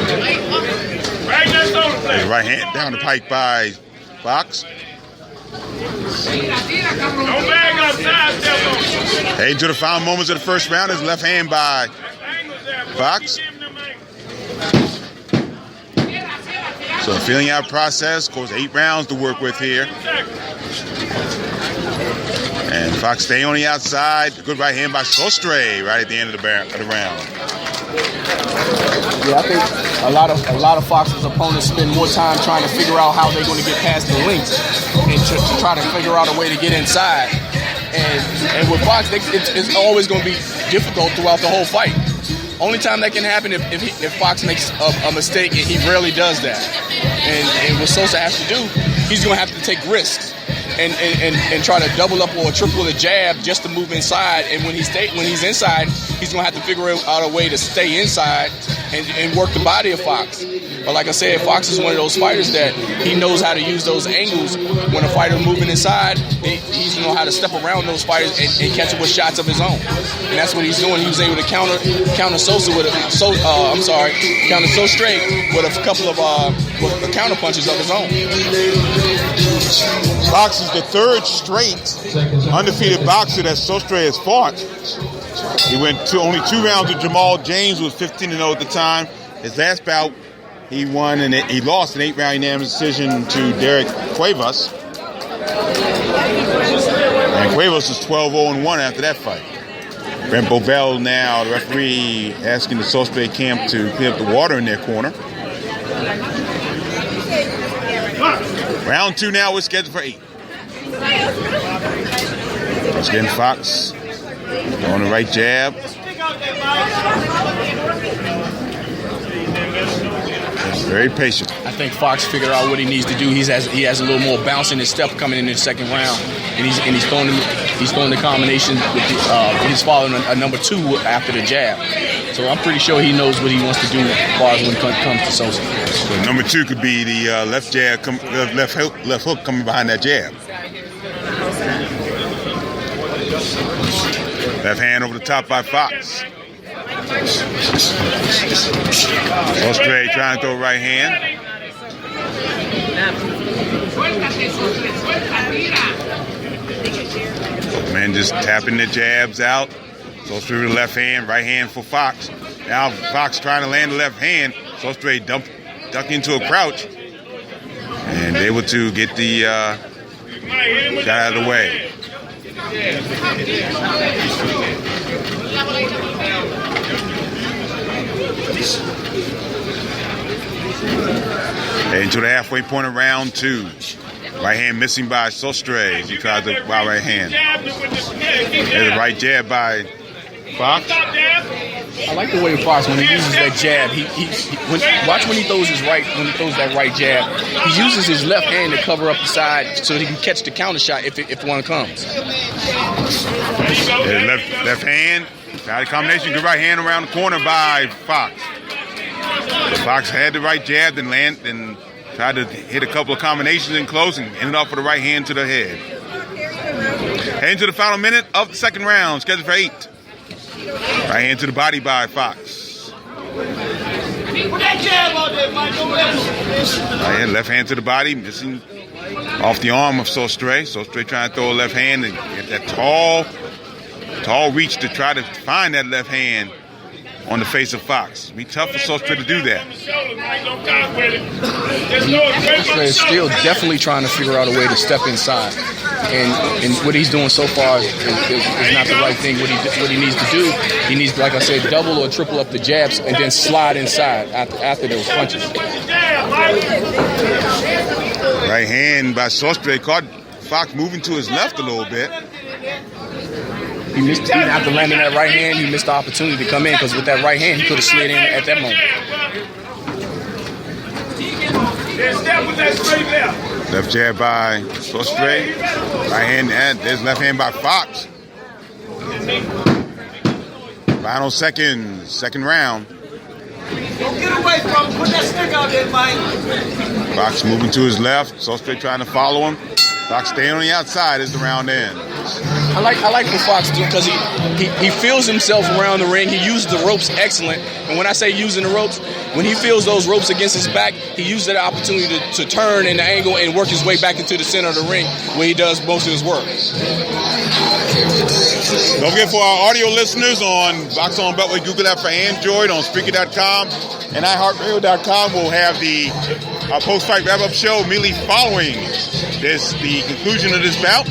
Right next on the plate. Right hand down the pike by Fox. Don't bag up, sidestep on. Heading to the final moments of the first round is left hand by Fox. So feeling out process, of course, 8 rounds to work with here. And Fox staying on the outside. Good right hand by Sostre right at the end of the round. Yeah, I think a lot of Fox's opponents spend more time trying to figure out how they're going to get past the links and to try to figure out a way to get inside. And with Fox, it's always going to be difficult throughout the whole fight. Only time that can happen if Fox makes a mistake, and he rarely does that. And what Sosa has to do, he's going to have to take risks and try to double up or triple the jab just to move inside. And when he's inside, he's going to have to figure out a way to stay inside and work the body of Fox. But like I said, Fox is one of those fighters that he knows how to use those angles. When a fighter's moving inside, he's know how to step around those fighters and catch it with shots of his own. And that's what he's doing. He was able to counter Sosa with counter Sostre with a couple of counter punches of his own. Fox is the 3rd straight undefeated boxer that Sostre has fought. He went to only 2 rounds with Jamal James, who was 15-0 at the time. His last bout, he won and he lost an 8-round unanimous decision to Derek Cuevas. And Cuevas was 12-0-1 after that fight. Brent Bovell now, the referee, asking the Sostre camp to clear up the water in their corner. Round 2 now is scheduled for 8. Once again, Fox on the right jab. Very patient. I think Fox figured out what he needs to do. He has a little more bounce in his step coming in the second round, and he's throwing the combination with he's following a number 2 after the jab. So I'm pretty sure he knows what he wants to do as far as when it comes to Sosa. So number 2 could be the left jab, left hook coming behind that jab. Left hand over the top by Fox. Sostre trying to throw right hand. Men just tapping the jabs out. Sostre with the left hand, right hand for Fox. Now Fox trying to land the left hand. Sostre duck into a crouch. And able to get the shot out of the way. Into the halfway point of round 2. Right hand missing by Sostre as he tries the right hand. There's a right jab by Fox. I like the way Fox, when he uses that jab, watch when he throws that right jab, he uses his left hand to cover up the side so he can catch the counter shot if one comes. Left hand, got a combination, good right hand around the corner by Fox. Fox had the right jab, then tried to hit a couple of combinations in close and ended off with a right hand to the head. Heading to the final minute of the second round, scheduled for 8. Right hand to the body by Fox. Right hand, left hand to the body, missing off the arm of Sostre. Sostre trying to throw a left hand and get that tall reach to try to find that left hand on the face of Fox. It'd be tough for Sostre to do that. Sostre is still definitely trying to figure out a way to step inside. And what he's doing so far is not the right thing. What he needs to do, he needs, like I said, double or triple up the jabs and then slide inside after those punches. Right hand by Sostre caught Fox moving to his left a little bit. He missed, after landing that right hand, he missed the opportunity to come in, because with that right hand, he could have slid in at that moment. Left jab by Sostre. Right hand, and there's left hand by Fox. Final second round. Don't get away from him. Put that stick out there, Mike. Fox moving to his left. Sostre trying to follow him. Fox staying on the outside as the round ends. I like what Fox doing, because he feels himself around the ring. He uses the ropes excellent. And when I say using the ropes, when he feels those ropes against his back, he uses that opportunity to turn in the angle and work his way back into the center of the ring where he does most of his work. Don't forget, for our audio listeners on Box On Beltway Google app for Android, on Spreaker.com and iHeartRadio.com, we'll have the post-fight wrap-up show immediately following the conclusion of this bout.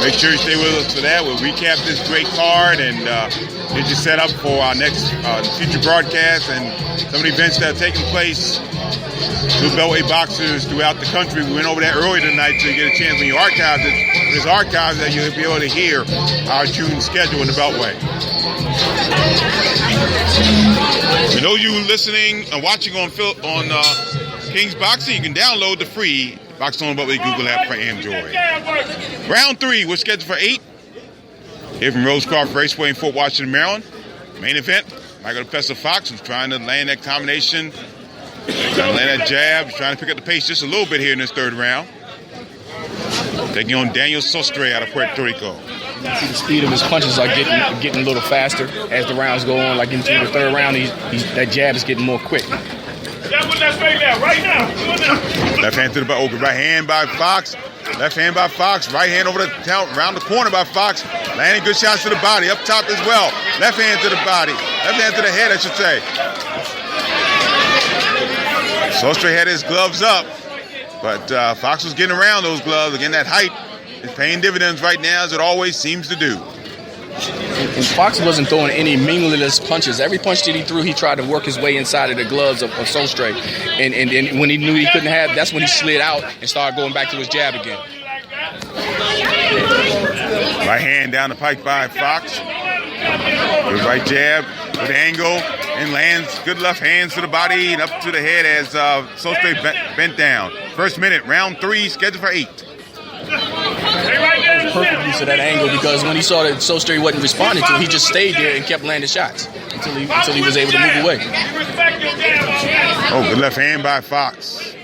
Make sure you stay with us for that. We'll recap this great card and get you set up for our next future broadcast and some of the events that are taking place with Beltway boxers throughout the country. We went over that earlier tonight, so you get a chance when you archive it. There's archives that you'll be able to hear our June schedule in the Beltway. For those of you listening and watching on King's Boxing, you can download the free Box On Beltway Google app for Android. Round 3, we're scheduled for 8. Here from Rosecroft Raceway in Fort Washington, Maryland. Main event, Michael Pesa Fox, who's trying to land that combination, trying to land that jab, trying to pick up the pace just a little bit here in this third round. Taking on Daniel Sostre out of Puerto Rico. See the speed of his punches are getting a little faster as the rounds go on. Like into the third round, that jab is getting more quick. Left hand to the body. Right hand by Fox. Left hand by Fox. Right hand over around the corner by Fox. Landing good shots to the body. Up top as well. Left hand to the body. Left hand to the head, I should say. Sostre had his gloves up, but Fox was getting around those gloves. Again, that height is paying dividends right now, as it always seems to do. And Fox wasn't throwing any meaningless punches. Every punch that he threw, he tried to work his way inside of the gloves of Sostre. And when he knew he couldn't have, that's when he slid out and started going back to his jab again. Right hand down the pike by Fox. Good right jab, good angle, and lands good left hands to the body and up to the head as Sostre bent down. First minute, round 3, scheduled for 8. Perfect use of that angle, because when he saw that Sostre wasn't responding to it, he just stayed there and kept landing shots until he was able to move away. Oh, good left hand by Fox.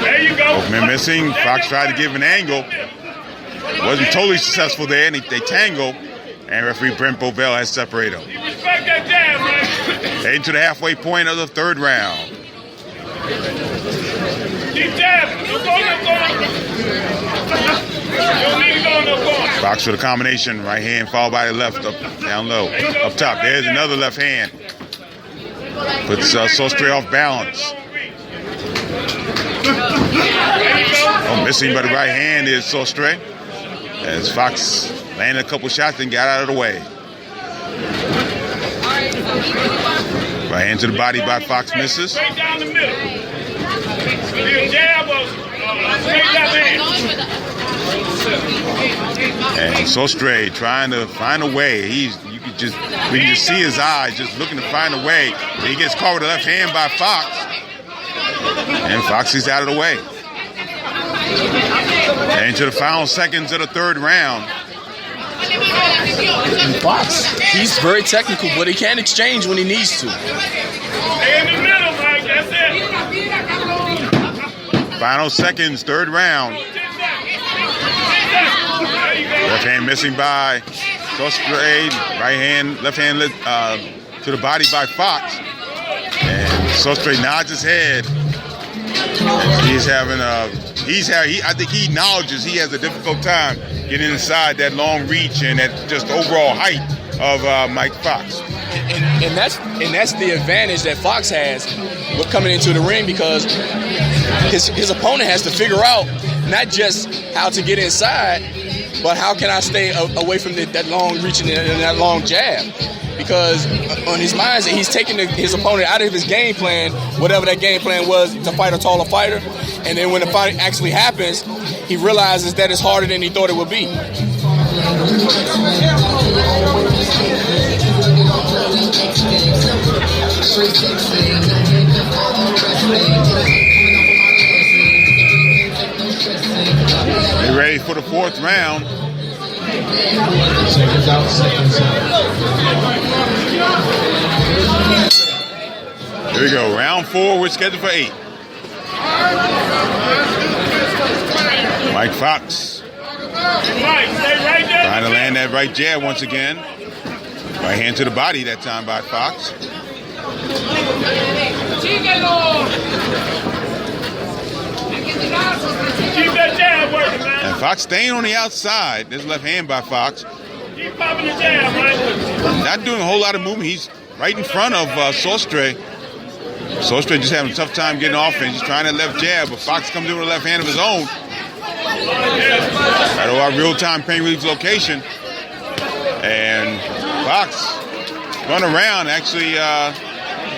There you go. Both men missing. Fox tried to give an angle. Wasn't totally successful there, and they tangled. And referee Brent Bovell has separated them. Heading to the halfway point of the third round. Fox with a combination, right hand followed by the left, up, down low, up top. There's another left hand. Puts Sostre off balance. Oh, missing by the right hand is Sostre, as Fox landed a couple shots and got out of the way. Right hand to the body by Fox misses. Straight down the middle. The jab was And Sostre trying to find a way. We can just see his eyes just looking to find a way. And he gets caught with the left hand by Fox. And Fox is out of the way. And to the final seconds of the third round. And Fox, he's very technical, but he can exchange when he needs to. Stay in the middle, Mike. That's it. Final seconds, third round. Left hand missing by Sostre. Right hand, left hand to the body by Fox. And Sostre nods his head. And I think he acknowledges he has a difficult time getting inside that long reach and that just overall height of Mike Fox. And that's the advantage that Fox has with coming into the ring, because his opponent has to figure out not just how to get inside, but how can I stay away from that long reach and that long jab. Because on his mind, he's taking his opponent out of his game plan, whatever that game plan was, to fight a taller fighter. And then when the fight actually happens, he realizes that it's harder than he thought it would be. Get ready for the fourth round. Seconds out. Here we go. Round 4. We're scheduled for 8. Mike Fox trying to land that right jab once again. Right hand to the body that time by Fox. Keep that jab working, man. And Fox staying on the outside. This left hand by Fox. Keep popping the jab, man. Not doing a whole lot of movement. He's right in front of Sostre. Sostre just having a tough time getting offense. He's trying that left jab, but Fox comes in with a left hand of his own. Right over our real-time pain relief location. And Fox run around, actually.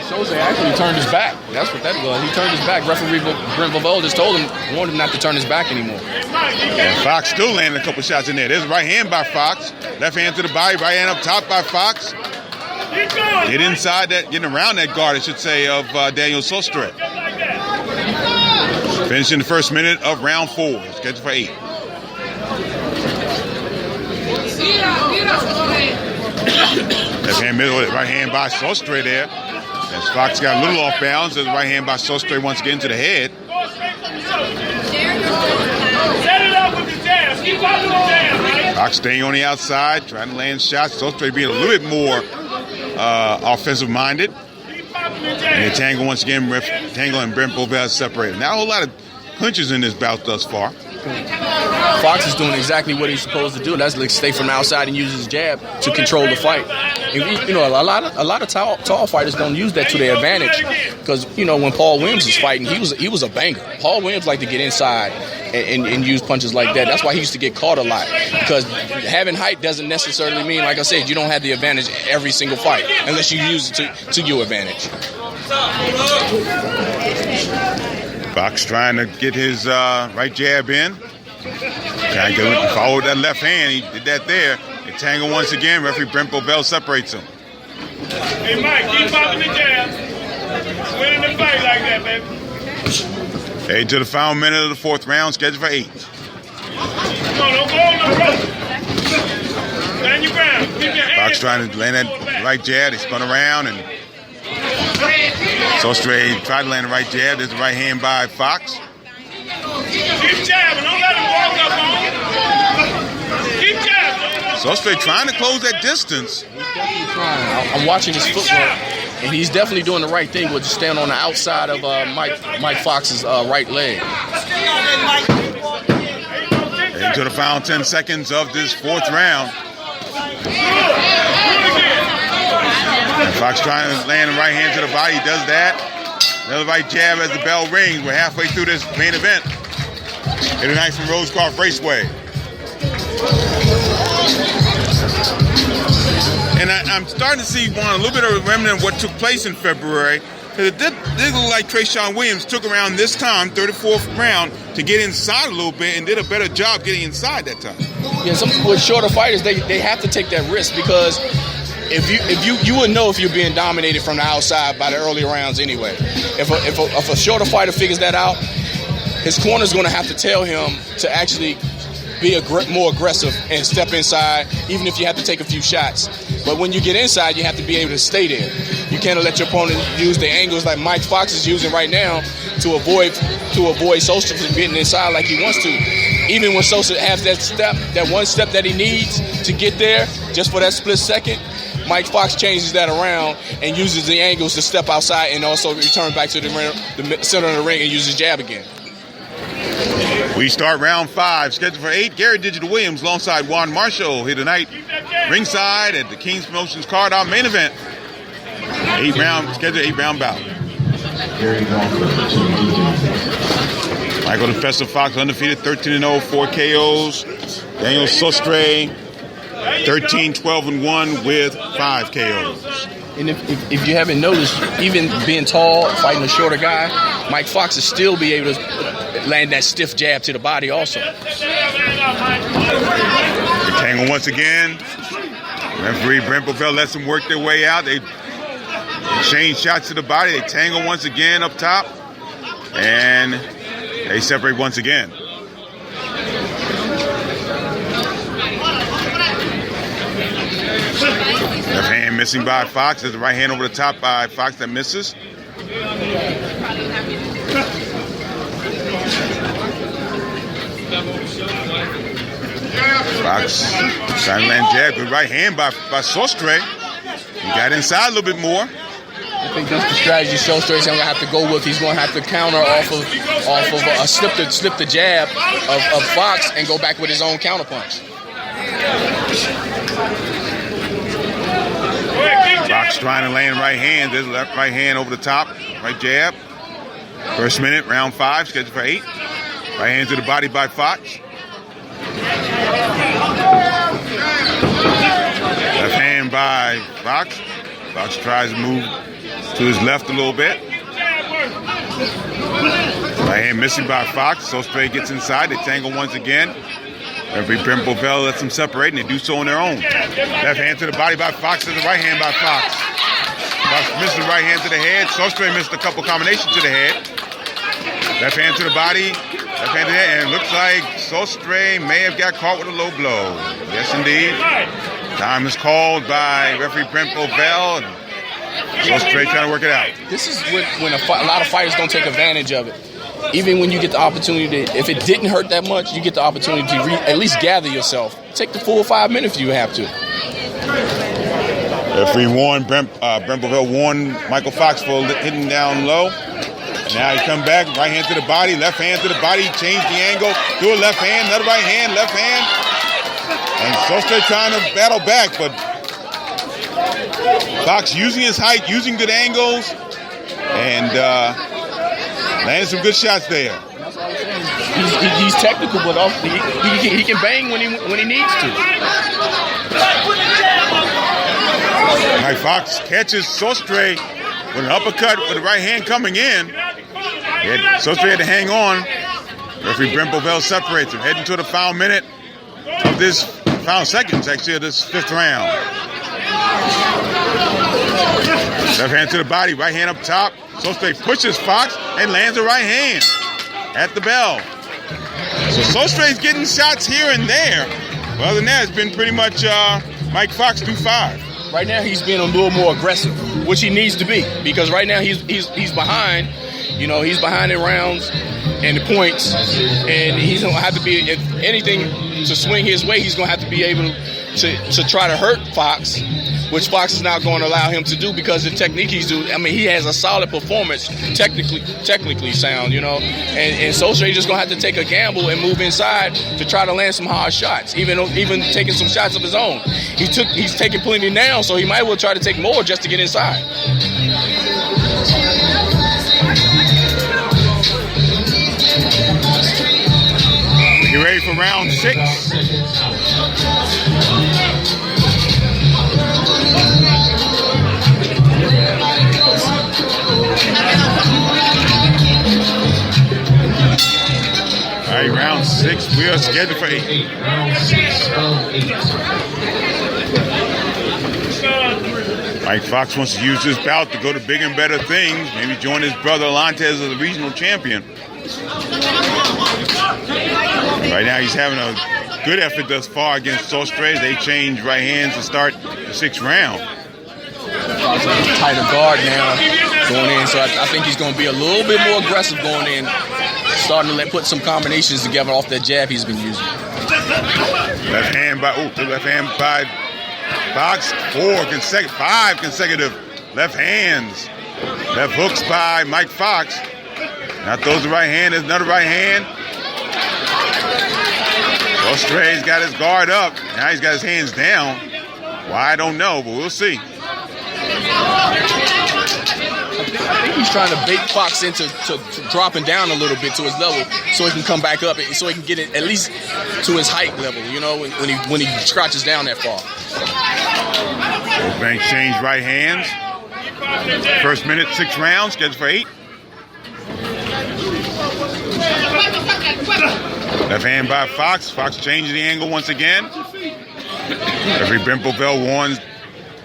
Jose actually turned his back. That's what that was. He turned his back. Referee Brent Bovell just warned him not to turn his back anymore. And Fox still landing a couple shots in there. There's a right hand by Fox. Left hand to the body. Right hand up top by Fox. Get inside that, getting around that guard, I should say, of Daniel Sostre. Finishing the first minute of round 4. Scheduled for 8. Left hand middle, right hand by Sostre there. As Fox got a little off balance, there's a right hand by Sostre once again to the head. Set it up with the jab. Keep popping the jab, man. Fox staying on the outside, trying to land shots. Sostre being a little bit more offensive minded. And they tangle once again. Tangle and Brent Bovell separated. Not a whole lot of punches in this bout thus far. Fox is doing exactly what he's supposed to do. That's like stay from the outside and use his jab to control the fight. And a lot of tall fighters don't use that to their advantage. Because when Paul Williams was fighting, he was a banger. Paul Williams liked to get inside and use punches like that. That's why he used to get caught a lot. Because having height doesn't necessarily mean, like I said, you don't have the advantage every single fight unless you use it to your advantage. Fox trying to get his right jab in. Trying to follow that left hand. He did that there. They tangle once again. Referee Brent Bovell separates him. Hey, Mike, keep popping the jab. Winning the fight like that, baby. Hey, to the final minute of the fourth round, scheduled for 8. Come on, don't go on the rope. Stand your ground. Keep your hands. Fox trying to land that right jab. They spun around and Sostre tried to land the right jab. There's the right hand by Fox. Keep jabbing. Don't let him walk up on you. Keep jabbing. Sostre trying to close that distance. He's definitely trying. I'm watching his footwork, and he's definitely doing the right thing with just staying on the outside of Mike Fox's right leg. Into the final 10 seconds of this fourth round. And Fox trying to land the right hand to the body. He does that. Another right jab as the bell rings. We're halfway through this main event. Here tonight from Rosecroft Raceway. And I'm starting to see a little bit of a remnant of what took place in February It did look like Trayshawn Williams took around this time, 34th round, to get inside a little bit and did a better job getting inside that time. Yeah, some with shorter fighters, they have to take that risk because if you wouldn't know if you're being dominated from the outside by the early rounds anyway. If a shorter fighter figures that out, his corner's going to have to tell him to actually be more aggressive and step inside, even if you have to take a few shots. But when you get inside, you have to be able to stay there. You can't let your opponent use the angles like Mike Fox is using right now to avoid Sosa from getting inside like he wants to. Even when Sosa has that one step that he needs to get there, just for that split second, Mike Fox changes that around and uses the angles to step outside and also return back to the center of the ring and use his jab again. We start round 5, scheduled for 8. Gary Digital Williams alongside Juan Marshall here tonight, ringside at the King's Promotions card, our main event. 8-round bout. Michael the Festa Fox undefeated, 13-0, 4 KOs. Daniel Sostre, 13-12-1 with 5 KOs. And if you haven't noticed, even being tall, fighting a shorter guy, Mike Fox will still be able to land that stiff jab to the body also. Tangle once again. Referee Brent Bovell lets them work their way out. They exchange shots to the body. They tangle once again up top. And they separate once again. Left hand missing by Fox. There's the right hand over the top by Fox that misses. Fox trying to land jab. Good right hand by Sostre. He got inside a little bit more. I think that's the strategy Sostre's going to have to go with. He's going to have to counter off of slip the jab of Fox and go back with his own counterpunch. Fox trying to land right hand. There's left right hand over the top. Right jab. First minute, round 5, scheduled for 8. Right hand to the body by Fox. Left hand by Fox. Fox tries to move to his left a little bit. Right hand missing by Fox. Sostre gets inside. They tangle once again. Referee Brent Bovell lets them separate, and they do so on their own. Left hand to the body by Fox and the right hand by Fox. Fox missed the right hand to the head. Sostre missed a couple combinations to the head. Left hand to the body. Left hand to the head. And it looks like Sostre may have got caught with a low blow. Yes, indeed. Time is called by referee Brent Bovell. Sostre trying to work it out. This is when a lot of fighters don't take advantage of it. Even when you get the opportunity to, if it didn't hurt that much, you get the opportunity to at least gather yourself. Take the full 5 minutes if you have to. Referee Brent Bovell warned Michael Fox for hitting down low. Now he come back, right hand to the body, left hand to the body, change the angle, do a left hand, another right hand, left hand. And Sostre trying to battle back, but Fox using his height, using good angles, and landing some good shots there. He's technical, but also he can bang when he needs to. Mike Fox catches Sostre with an uppercut with the right hand coming in. Sostre had to hang on. Referee Brent Bovell separates him, heading to the final minute of this, final seconds actually, of this 5th round. Left hand to the body, right hand up top. Sostre pushes Fox and lands a right hand at the bell. So Sostre's getting shots here and there. But other than that, it's been pretty much Mike Fox through 5. Right now, he's being a little more aggressive, which he needs to be, because right now he's behind. You know, he's behind in rounds and the points, and he's gonna have to be, if anything, to swing his way, he's gonna have to be able to try to hurt Fox, which Fox is not going to allow him to do because the technique he's doing. I mean, he has a solid performance, technically sound, you know. And Sostre just gonna have to take a gamble and move inside to try to land some hard shots, even taking some shots of his own. He's taking plenty now, so he might well try to take more just to get inside. Get ready for round 6. 6. We are scheduled for 8. Round 6 of 8. Mike Fox wants to use this bout to go to bigger and better things. Maybe join his brother Alantez as a regional champion. Right now he's having a good effort thus far against Sostre. They change right hands to start the 6th round. Tighter guard now going in, so I think he's going to be a little bit more aggressive going in, starting to put some combinations together off that jab he's been using. Left hand by Fox. 5 consecutive left hands. Left hooks by Mike Fox. Now throws the right hand. There's another right hand. Ostre's got his guard up. Now he's got his hands down. Why, I don't know, but we'll see. I think he's trying to bait Fox into dropping down a little bit to his level so he can come back up, so he can get it at least to his height level, you know, when he scratches down that far. Both banks change right hands. First minute, 6 rounds, scheduled for 8. Left hand by Fox. Fox changes the angle once again. Referee Brent Bovell warns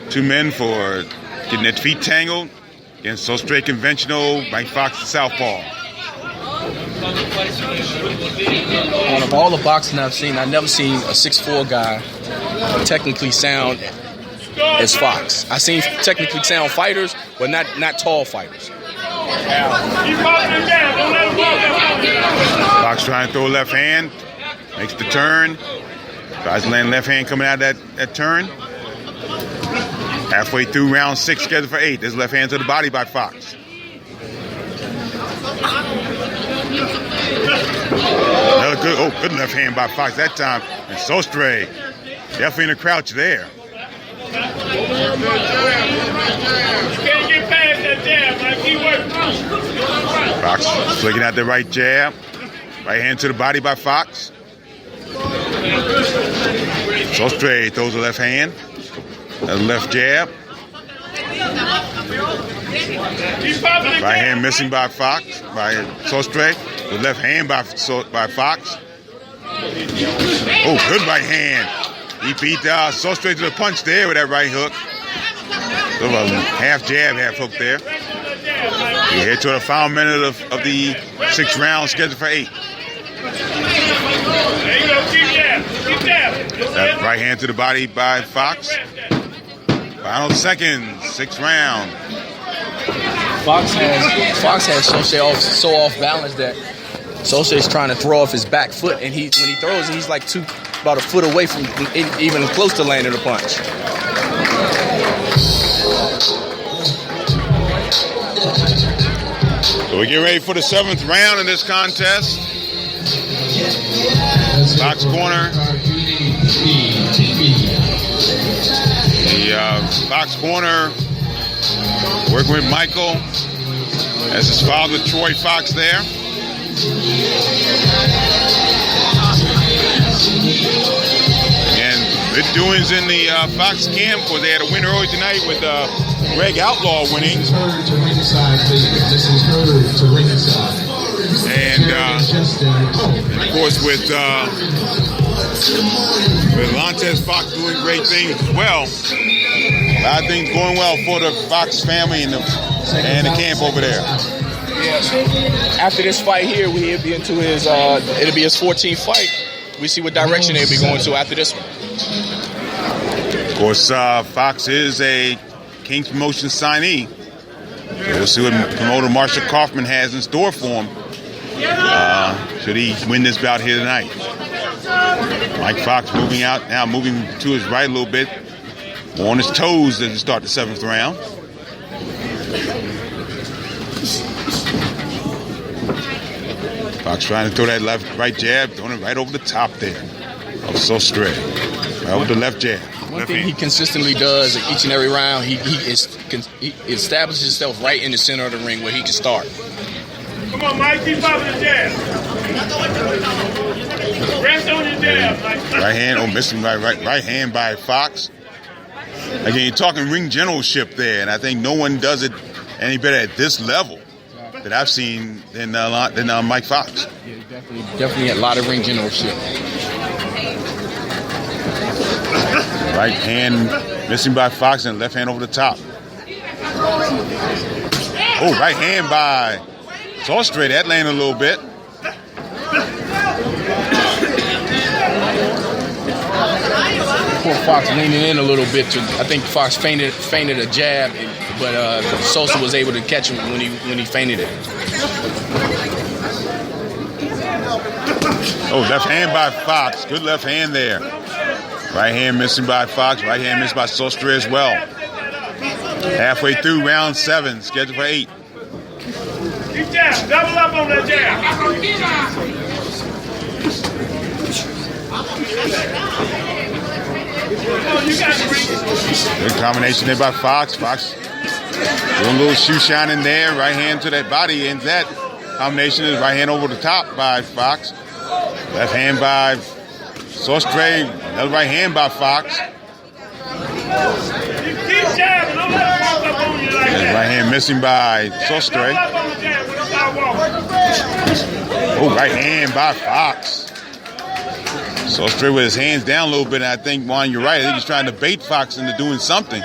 2 men for getting their feet tangled against so straight conventional. Mike Fox the southpaw. Out of all the boxing I've seen, I've never seen a 6'4" guy technically sound as Fox. I've seen technically sound fighters, but not tall fighters. Fox trying to throw a left hand, makes the turn, tries to land left hand coming out of that turn. Halfway through round 6, scheduled for 8. There's left hand to the body by Fox. Another good left hand by Fox that time. And Sostre definitely in a crouch there. Can't get past that jab, like he works. Fox flicking out the right jab. Right hand to the body by Fox. Sostre throws a left hand. Another left jab. Right hand missing by Fox, by Sostre. The left hand by Fox. Oh, good right hand. He beat Sostre to the punch there with that right hook. So half jab, half hook there. We head to the final minute of the 6th round, scheduled for 8. There you go, keep jabbing. That right hand to the body by Fox. Final seconds, 6th round. Fox has Sostre so off balance that Sostre trying to throw off his back foot, and when he throws it, he's like about a foot away from even close to landing a punch. So we get ready for the 7th round in this contest. Fox corner. The Fox corner working with Michael as his father, Troy Fox, there. And the doings in the Fox camp, where they had a win early tonight with Greg Outlaw winning. This is heard to ringside. And of course with Lantez Fox doing great things as well. A lot of things going well for the Fox family and the camp over there. After this fight here, he'll be into his it'll be his 14th fight. We see what direction they'll be going to after this one. Of course, Fox is a King's Promotion signee. We'll see what promoter Marshall Kaufman has in store for him. Should he win this bout here tonight? Mike Fox moving out now, moving to his right a little bit. More on his toes as we start the 7th round. Fox trying to throw that right jab, throwing it right over the top there. Of Sostre. Right over the left jab. One thing he consistently does each and every round, he establishes himself right in the center of the ring where he can start. Come on, Mike, keep popping the jab. Rest on your jab, Mike. Right hand, missing right hand by Fox. Again, you're talking ring generalship there, and I think no one does it any better at this level. that I've seen than Mike Fox. Yeah, definitely had a lot of ring generalship. Right hand missing by Fox and left hand over the top. Oh, right hand by Sostre. That landed a little bit. Poor Fox leaning in a little bit. I think Fox feinted a jab, but Sosa was able to catch him when he feinted it. Oh, left hand by Fox. Good left hand there. Right hand missing by Fox. Right hand missed by Sostre as well. Halfway through round 7, scheduled for 8. Keep jab. Double up on that jab. Good combination there by Fox. Fox doing a little shoe shine in there. Right hand to that body. And that combination is right hand over the top by Fox. Left hand by Sostre. Another right hand by Fox. Keep jabbing. Don't let him walk up on you like that. Right hand missing by Sostre. Oh, right hand by Fox. Sostre with his hands down a little bit, and I think, Juan, you're right. I think he's trying to bait Fox into doing something.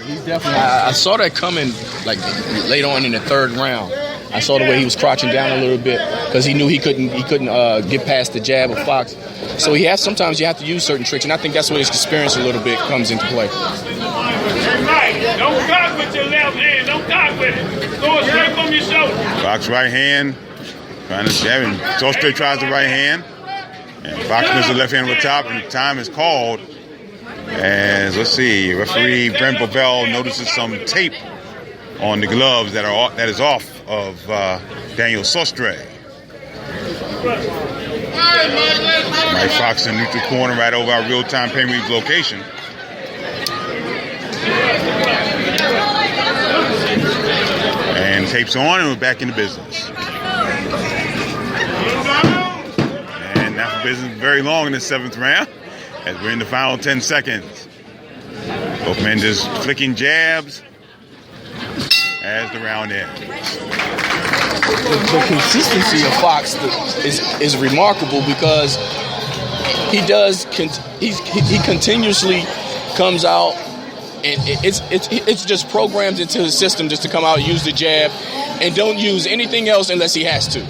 He's definitely. I saw that coming like late on in the 3rd round. I saw the way he was crouching down a little bit because he knew he couldn't get past the jab of Fox. So sometimes you have to use certain tricks, and I think that's where his experience a little bit comes into play. Right. Don't cock with your left hand. Don't cock with it. Throw it straight from your shoulder. Fox right hand. Trying to jab, and Sostre tries the right hand. And Fox misses the left hand over the top, and the time is called. As, let's see, referee Brent Bovell notices some tape on the gloves that is off of Daniel Sostre. Mike Fox in neutral corner right over our real-time pay-per-view location. And tape's on, and we're back into business. And now for business very long in the 7th round, as we're in the final 10 seconds. Both men just flicking jabs as the round ends. The consistency of Fox is remarkable because he continuously comes out, and it's just programmed into his system just to come out, use the jab, and don't use anything else unless he has to.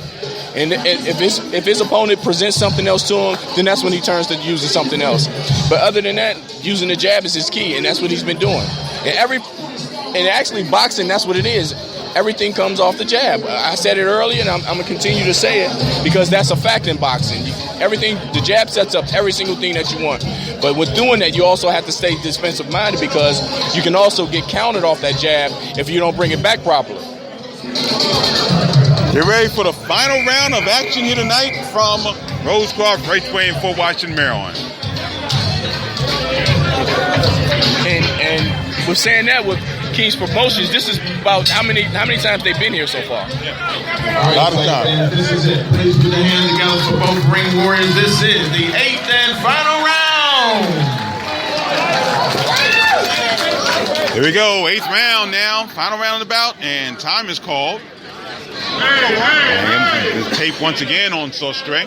And if his opponent presents something else to him, then that's when he turns to using something else. But other than that, using the jab is his key, and that's what he's been doing. And actually, boxing, that's what it is. Everything comes off the jab. I said it earlier, and I'm going to continue to say it because that's a fact in boxing. The jab sets up every single thing that you want. But with doing that, you also have to stay defensive-minded because you can also get countered off that jab if you don't bring it back properly. Get ready for the final round of action here tonight from Rosecroft Raceway in Fort Washington, Maryland. And we're saying that with King's Promotions, this is about how many times they've been here so far? A lot of times. This is it. Please put your hands together for both ring warriors. This is the 8th and final round. Here we go, 8th round now. Final round of the bout, and time is called. And the tape once again on Sostre.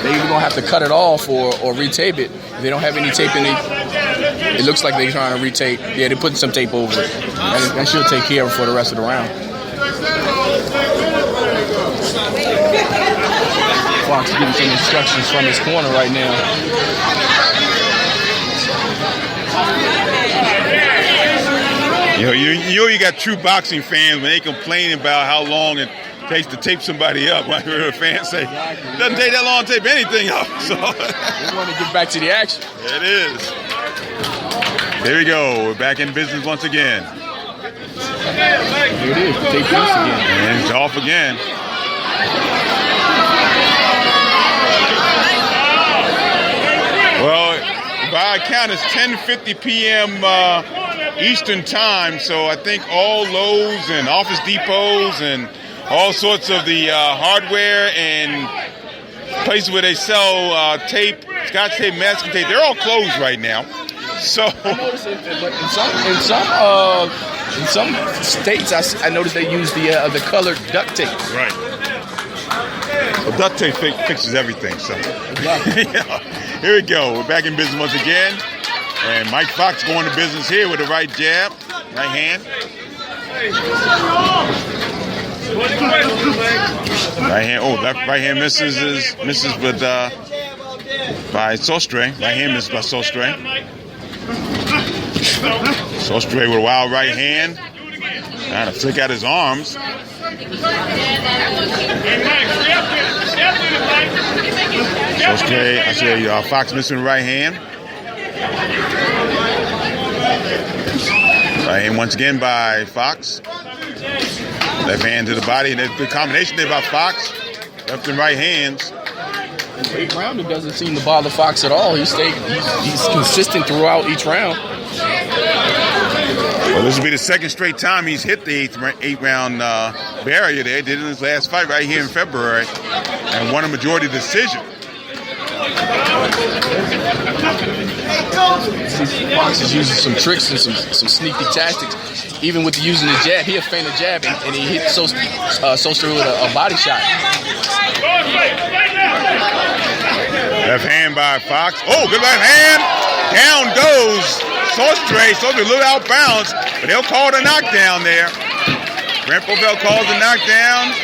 They're either gonna have to cut it off or retape it. If they don't have any tape in it, it looks like they're trying to retape. Yeah, they're putting some tape over it. That should take care of it for the rest of the round. Fox getting some instructions from his corner right now. You got true boxing fans when they complain about how long it takes to tape somebody up. I heard a fan say, it doesn't take that long to tape anything up. So we want to get back to the action. It is. There we go. We're back in business once again. Here it is. Tape once again. And it's off again. Well, by count, it's 10:50 p.m. Eastern time, so I think all Lowe's and Office Depots and all sorts of the hardware and places where they sell tape, Scotch tape, masking tape, they're all closed right now. So I noticed it, but in some states, I noticed they use the colored duct tape. Right. Well, duct tape fixes everything. So yeah. Here we go. We're back in business once again, and Mike Fox going to business here with the right jab, right hand. Right hand. Oh, left right hand misses with by Sostre. Right hand misses by Sostre. Sostre with a wild right hand. Trying to flick out his arms. Sostre, I say Fox missing the right hand. Right hand once again by Fox. Left hand to the body, and there's a good combination there by Fox. Left and right hands. 8 round, it doesn't seem to bother Fox at all. He's consistent throughout each round. Well, this will be the second straight time he's hit the 8-round barrier there. Did in his last fight right here in February, and won a majority decision. Fox is using some tricks and some sneaky tactics. Even with using the jab, he had feinted jab and he hit Sostre with a body shot. Left hand by Fox. Oh, good left hand. Down goes Sostre. Sostre a little out of bounds, but they'll call the knockdown there. Brent Bovell calls the knockdown.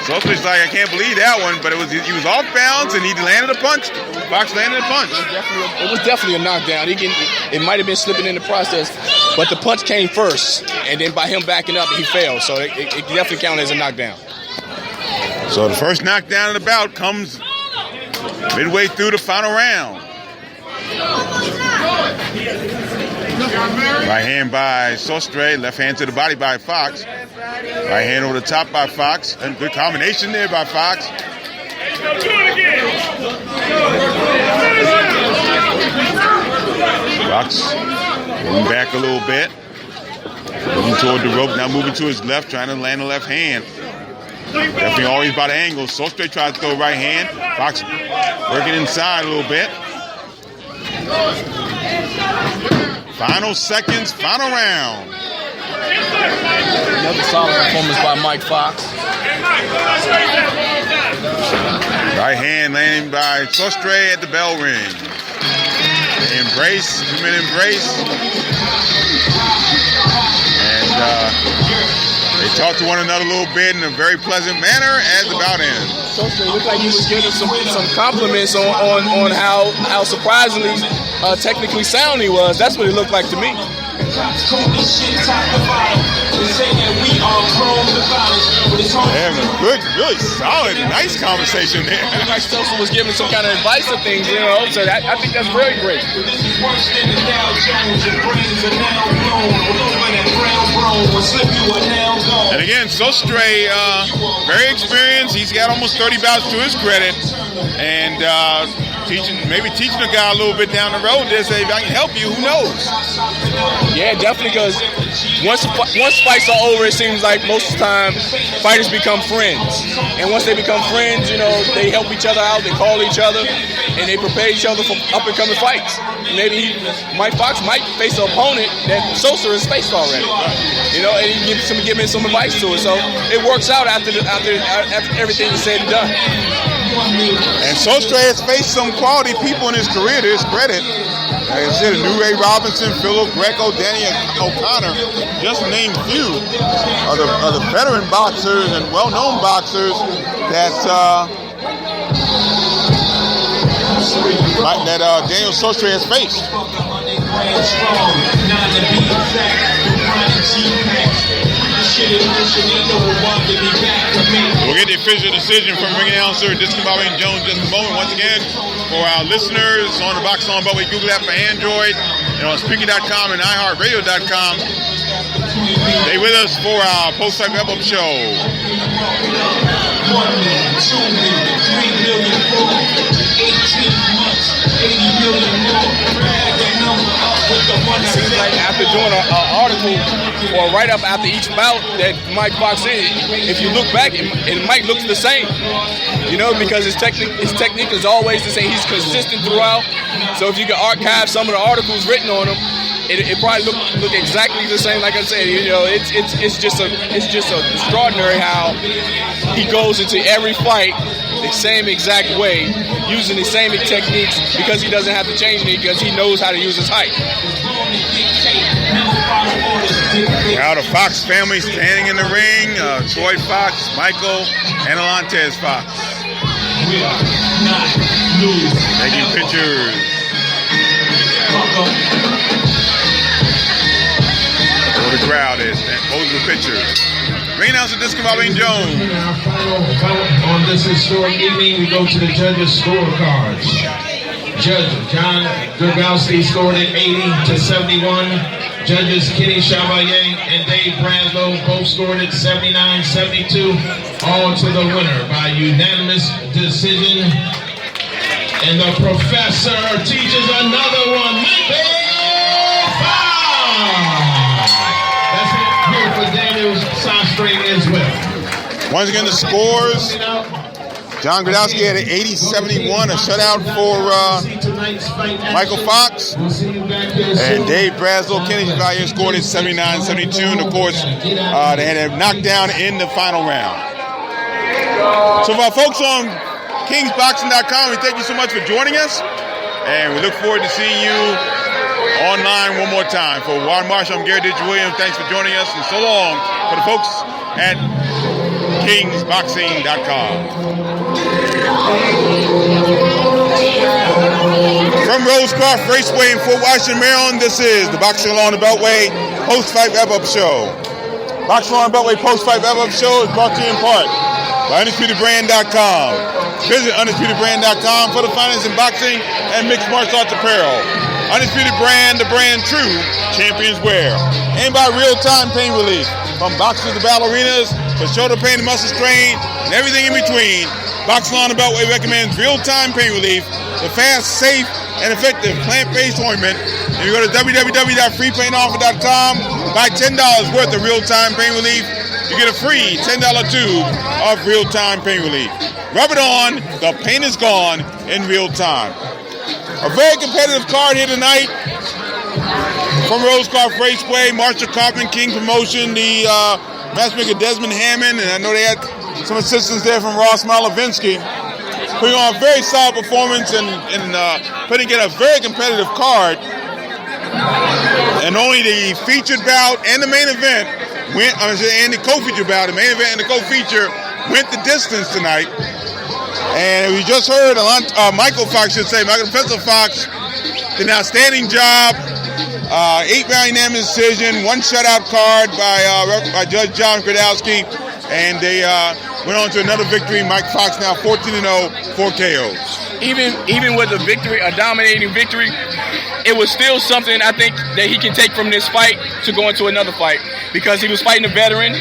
Sostre's like, I can't believe that one, but he was off bounds and he landed a punch. Fox landed a punch. It was definitely a knockdown. It might have been slipping in the process, but the punch came first, and then by him backing up, he failed. So it definitely counted as a knockdown. So the first knockdown of the bout comes midway through the final round. Right hand by Sostre, left hand to the body by Fox. Right hand over the top by Fox. And good combination there by Fox. Fox moving back a little bit. Moving toward the rope, now moving to his left, trying to land the left hand. Definitely always by the angle. Sostre tries to throw right hand. Fox working inside a little bit. Final seconds, final round. Another solid performance by Mike Fox. Right hand landing by Sostre at the bell ring. Embrace, 2-minute embrace. And they talked to one another a little bit in a very pleasant manner as the bout ends. Sostre looked like he was giving some compliments on how surprisingly technically sound he was. That's what it looked like to me. Having a good, really solid, nice conversation there. Like Sostre was giving some kind of advice to things, you know. So I think that's very great. And again, Sostre, very experienced. He's got almost 30 bouts to his credit, and teaching a guy a little bit down the road. They say, if I can help you, who knows? Yeah, definitely, because once fights are over, it seems like most of the time fighters become friends. And once they become friends, you know, they help each other out, they call each other, and they prepare each other for up-and-coming fights. Maybe Mike Fox might face an opponent that Sostre has faced already. You know, and he gives some advice to it. So it works out after everything is said and done. And Sostre has faced some quality people in his career to his credit. Like I said, New Ray Robinson, Philip Greco, Danny O'Connor, just to name a few of the veteran boxers and well-known boxers that Daniel Sostre has faced. We'll get the official decision from ring announcer Discombobby and Jones just a moment. Once again, for our listeners on the Box On Beltway Google app for Android and on Spreaker.com and iHeartRadio.com. Stay with us for our post-fight wrap-up show. 1 million, 2 million, 3 million, 4 million, 18 months, 80 million more. Add that number up. seems like after doing an article or right up after each bout that Mike Fox did, if you look back, it might look the same. You know, because his technique is always the same. He's consistent throughout. So if you can archive some of the articles written on him, it probably look exactly the same. Like I said, you know, it's just extraordinary how he goes into every fight the same exact way, using the same techniques because he doesn't have to change it because he knows how to use his height. Now the Fox family standing in the ring. Troy Fox, Michael, and Alantez Fox. Taking pictures. Where the crowd is. Those are the pictures. Ring announcer Discombobing Jones. On this historic evening, we go to the judges' scorecards. Judge John Grabowski scored it 80-71. Judges Kenny Chevalier and Dave Bradlow both scored it 79-72. All to the winner by unanimous decision. And the professor teaches another one. Michael Fox! That's it here for Daniel's Sostring as well. Once again, the scores. John Gradowski had an 80-71, a shutout for Michael Fox. And Dave Bradlow, Kenny Chevalier scored it 79-72. And of course, they had a knockdown in the final round. So for our folks on KingsBoxing.com, we thank you so much for joining us. And we look forward to seeing you online one more time. For Warren Marshall, I'm Gary Ditch Williams. Thanks for joining us. And so long for the folks at KingsBoxing.com. From Rosecroft Raceway in Fort Washington, Maryland, this is the Boxing Along the Beltway Post-Fight Wrap-Up Show. Boxing Along the Beltway Post-Fight Wrap-Up Show is brought to you in part by UndisputedBrand.com. Visit UndisputedBrand.com for the finest in boxing and mixed martial arts apparel. Undisputed Brand, the brand true champions wear. And by Real-Time Pain Relief. From boxers to ballerinas, for shoulder pain and muscle strain, and everything in between, Boxing Along the Beltway recommends Real-Time Pain Relief, the fast, safe, and effective plant-based ointment. If you go to www.freepainoffer.com, buy $10 worth of Real-Time Pain Relief, you get a free $10 tube of Real-Time Pain Relief. Rub it on, the pain is gone in real time. A very competitive card here tonight. From Rosecroft Raceway, Marshall Kaufman, King Promotion, the matchmaker Desmond Hammond, and I know they had some assistance there from Ross Malavinsky, putting on a very solid performance and putting in a very competitive card. And only the featured bout and the main event and the co-feature bout, the main event and the co-feature went the distance tonight. And we just heard Michael Fox, Michael Professor Fox did an outstanding job. 8-round unanimous decision, 1 shutout card by Judge John Gradowski, and they went on to another victory. Mike Fox now 14-0, 4 KOs. Even with a victory, a dominating victory, it was still something I think that he can take from this fight to go into another fight, because he was fighting a veteran,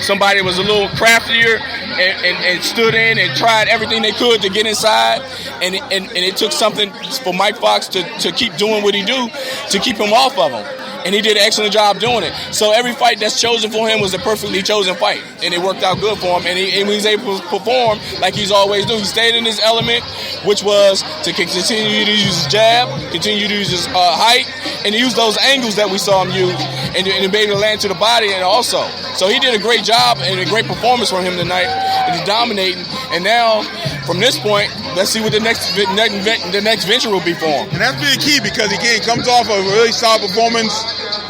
somebody that was a little craftier and stood in and tried everything they could to get inside, and it took something for Mike Fox to keep doing what he do to keep him off of him. And he did an excellent job doing it. So every fight that's chosen for him was a perfectly chosen fight, and it worked out good for him. And he was able to perform like he's always do. He stayed in his element, which was to continue to use his jab, continue to use his height, and use those angles that we saw him use, and be able to land to the body. And also, so he did a great job and a great performance from him tonight. And he's dominating. And now, from this point, let's see what the next venture will be for him. And that's really key, because he comes off a really solid performance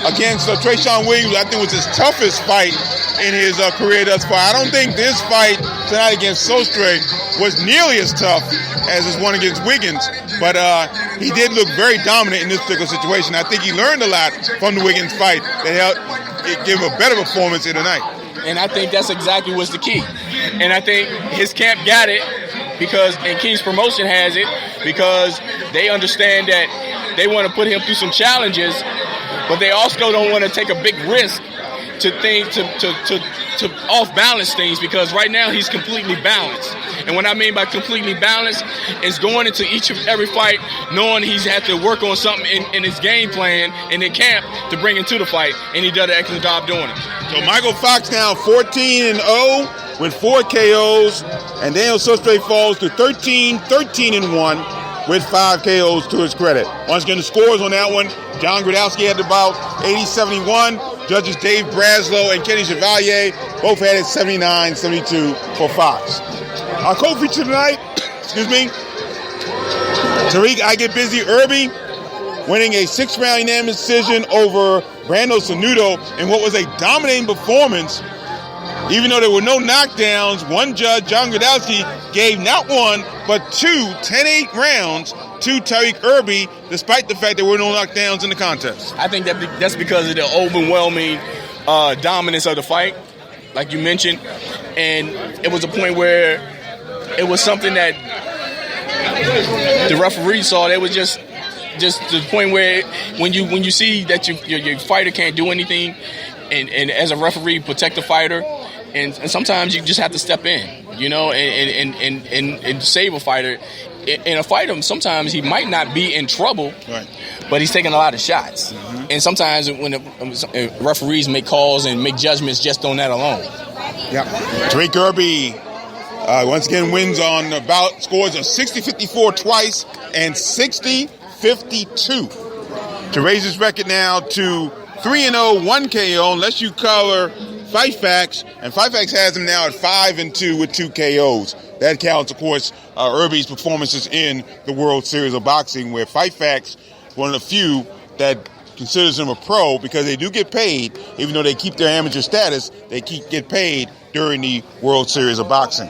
against Trayshawn Williams. I think was his toughest fight in his career thus far. I don't think this fight tonight against Sostre was nearly as tough as his one against Wiggins, but he did look very dominant in this particular situation. I think he learned a lot from the Wiggins fight that helped give him a better performance here tonight. And I think that's exactly what's the key. And I think his camp got it, and King's Promotion has it, because they understand that they want to put him through some challenges, but they also don't want to take a big risk to off balance things, because right now he's completely balanced. And what I mean by completely balanced is going into each of every fight knowing he's had to work on something in his game plan and in camp to bring him to the fight, and he did an excellent job doing it. So Michael Fox now 14-0 with 4 KOs, and Daniel Sostre falls to 13-1 with 5 KOs to his credit. Once again, the scores on that one, John Gradowski had about 80-71. Judges Dave Braslow and Kenny Chevalier both had it 79-72 for Fox. Our co-feature tonight, excuse me, Tariq I Get Busy Irby winning a 6-round unanimous decision over Brando Sanudo in what was a dominating performance. Even though there were no knockdowns, one judge, John Gradowski, gave not one, but 2 10-8 rounds to Tariq Irby, despite the fact there were no knockdowns in the contest. I think that's because of the overwhelming dominance of the fight, like you mentioned. And it was a point where it was something that the referee saw. It was just the point where when you see that your fighter can't do anything, and as a referee protect the fighter, and sometimes you just have to step in, and save a fighter. In a fight, sometimes he might not be in trouble, right, but he's taking a lot of shots. Mm-hmm. And sometimes when referees make calls and make judgments just on that alone. Yeah. Tariq Irby once again wins on the bout, scores of 60-54 twice and 60-52 to raise his record now to 3-0, 1 KO, unless you cover Fight Facts, and Fight Facts has him now at 5-2 with 2 KOs. That counts, of course, Irby's performances in the World Series of Boxing, where Fight Facts, one of the few that considers him a pro, because they do get paid, even though they keep their amateur status, they get paid during the World Series of Boxing.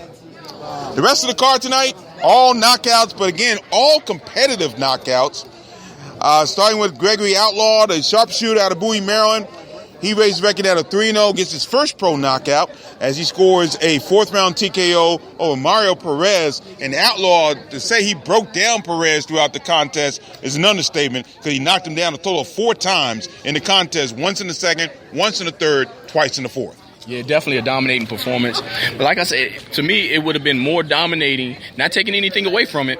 The rest of the card tonight, all knockouts, but again, all competitive knockouts. Starting with Gregory Outlaw, the sharpshooter out of Bowie, Maryland. He raised his record out of 3-0, gets his first pro knockout as he scores a 4th-round TKO over Mario Perez. And Outlaw, to say he broke down Perez throughout the contest is an understatement, because he knocked him down a total of 4 times in the contest, once in the second, once in the third, twice in the fourth. Yeah, definitely a dominating performance. But like I said, to me, it would have been more dominating, not taking anything away from it,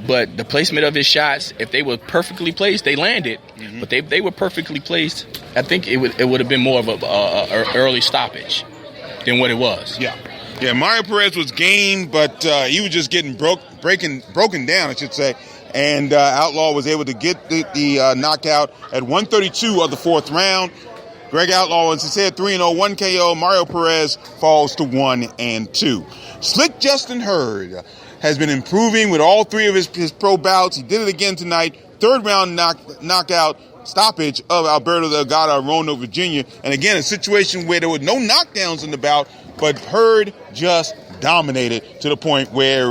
but the placement of his shots, if they were perfectly placed, they landed. Mm-hmm. But they were perfectly placed. I think it would have been more of a early stoppage than what it was. Yeah, Mario Perez was game, but he was just getting broken down, I should say. And Outlaw was able to get the knockout at 132 of the 4th round. Greg Outlaw, as I said, 3-0, 1 KO. Mario Perez falls to 1-2. Slick Justin Hurd has been improving with all 3 of his pro bouts. He did it again tonight. 3rd round knockout stoppage of Alberto Delgado of Roanoke, Virginia. And again, a situation where there were no knockdowns in the bout, but Hurd just dominated to the point where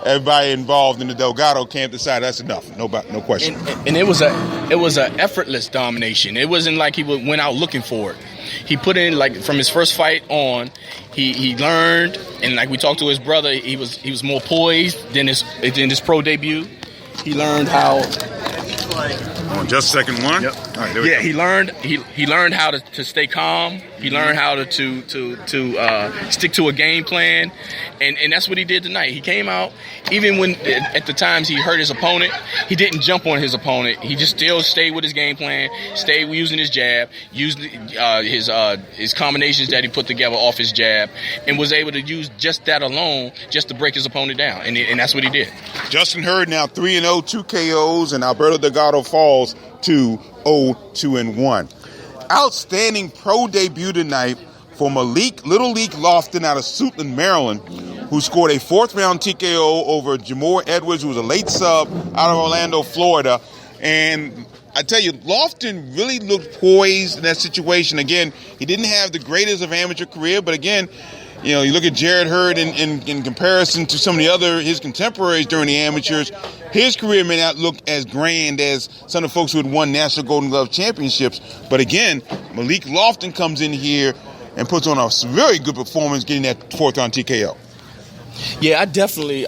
everybody involved in the Delgado camp decided that's enough. No question. And it was a effortless domination. It wasn't like he went out looking for it. He put in, like, from his first fight on, he learned, and like we talked to his brother, he was more poised than his pro debut. He learned how. Just second one. Yep. All right, there we go. He learned how to stay calm. He learned how to stick to a game plan, and that's what he did tonight. He came out, even when at the times he hurt his opponent, he didn't jump on his opponent. He just still stayed with his game plan, stayed using his jab, used his combinations that he put together off his jab, and was able to use just that alone just to break his opponent down, and that's what he did. Justin Hurd now 3-0, 2 KOs, and Alberto Delgado falls to 0-2-1. Outstanding pro debut tonight for Little League Lofton out of Suitland, Maryland, who scored a 4th-round TKO over Jamore Edwards, who was a late sub out of Orlando, Florida. And I tell you, Lofton really looked poised in that situation. Again, he didn't have the greatest of amateur career, but again, you look at Jared Hurd in comparison to some of his contemporaries during the amateurs. His career may not look as grand as some of the folks who had won National Golden Glove championships. But again, Malik Lofton comes in here and puts on a very good performance, getting that 4th-round TKO. Yeah, I definitely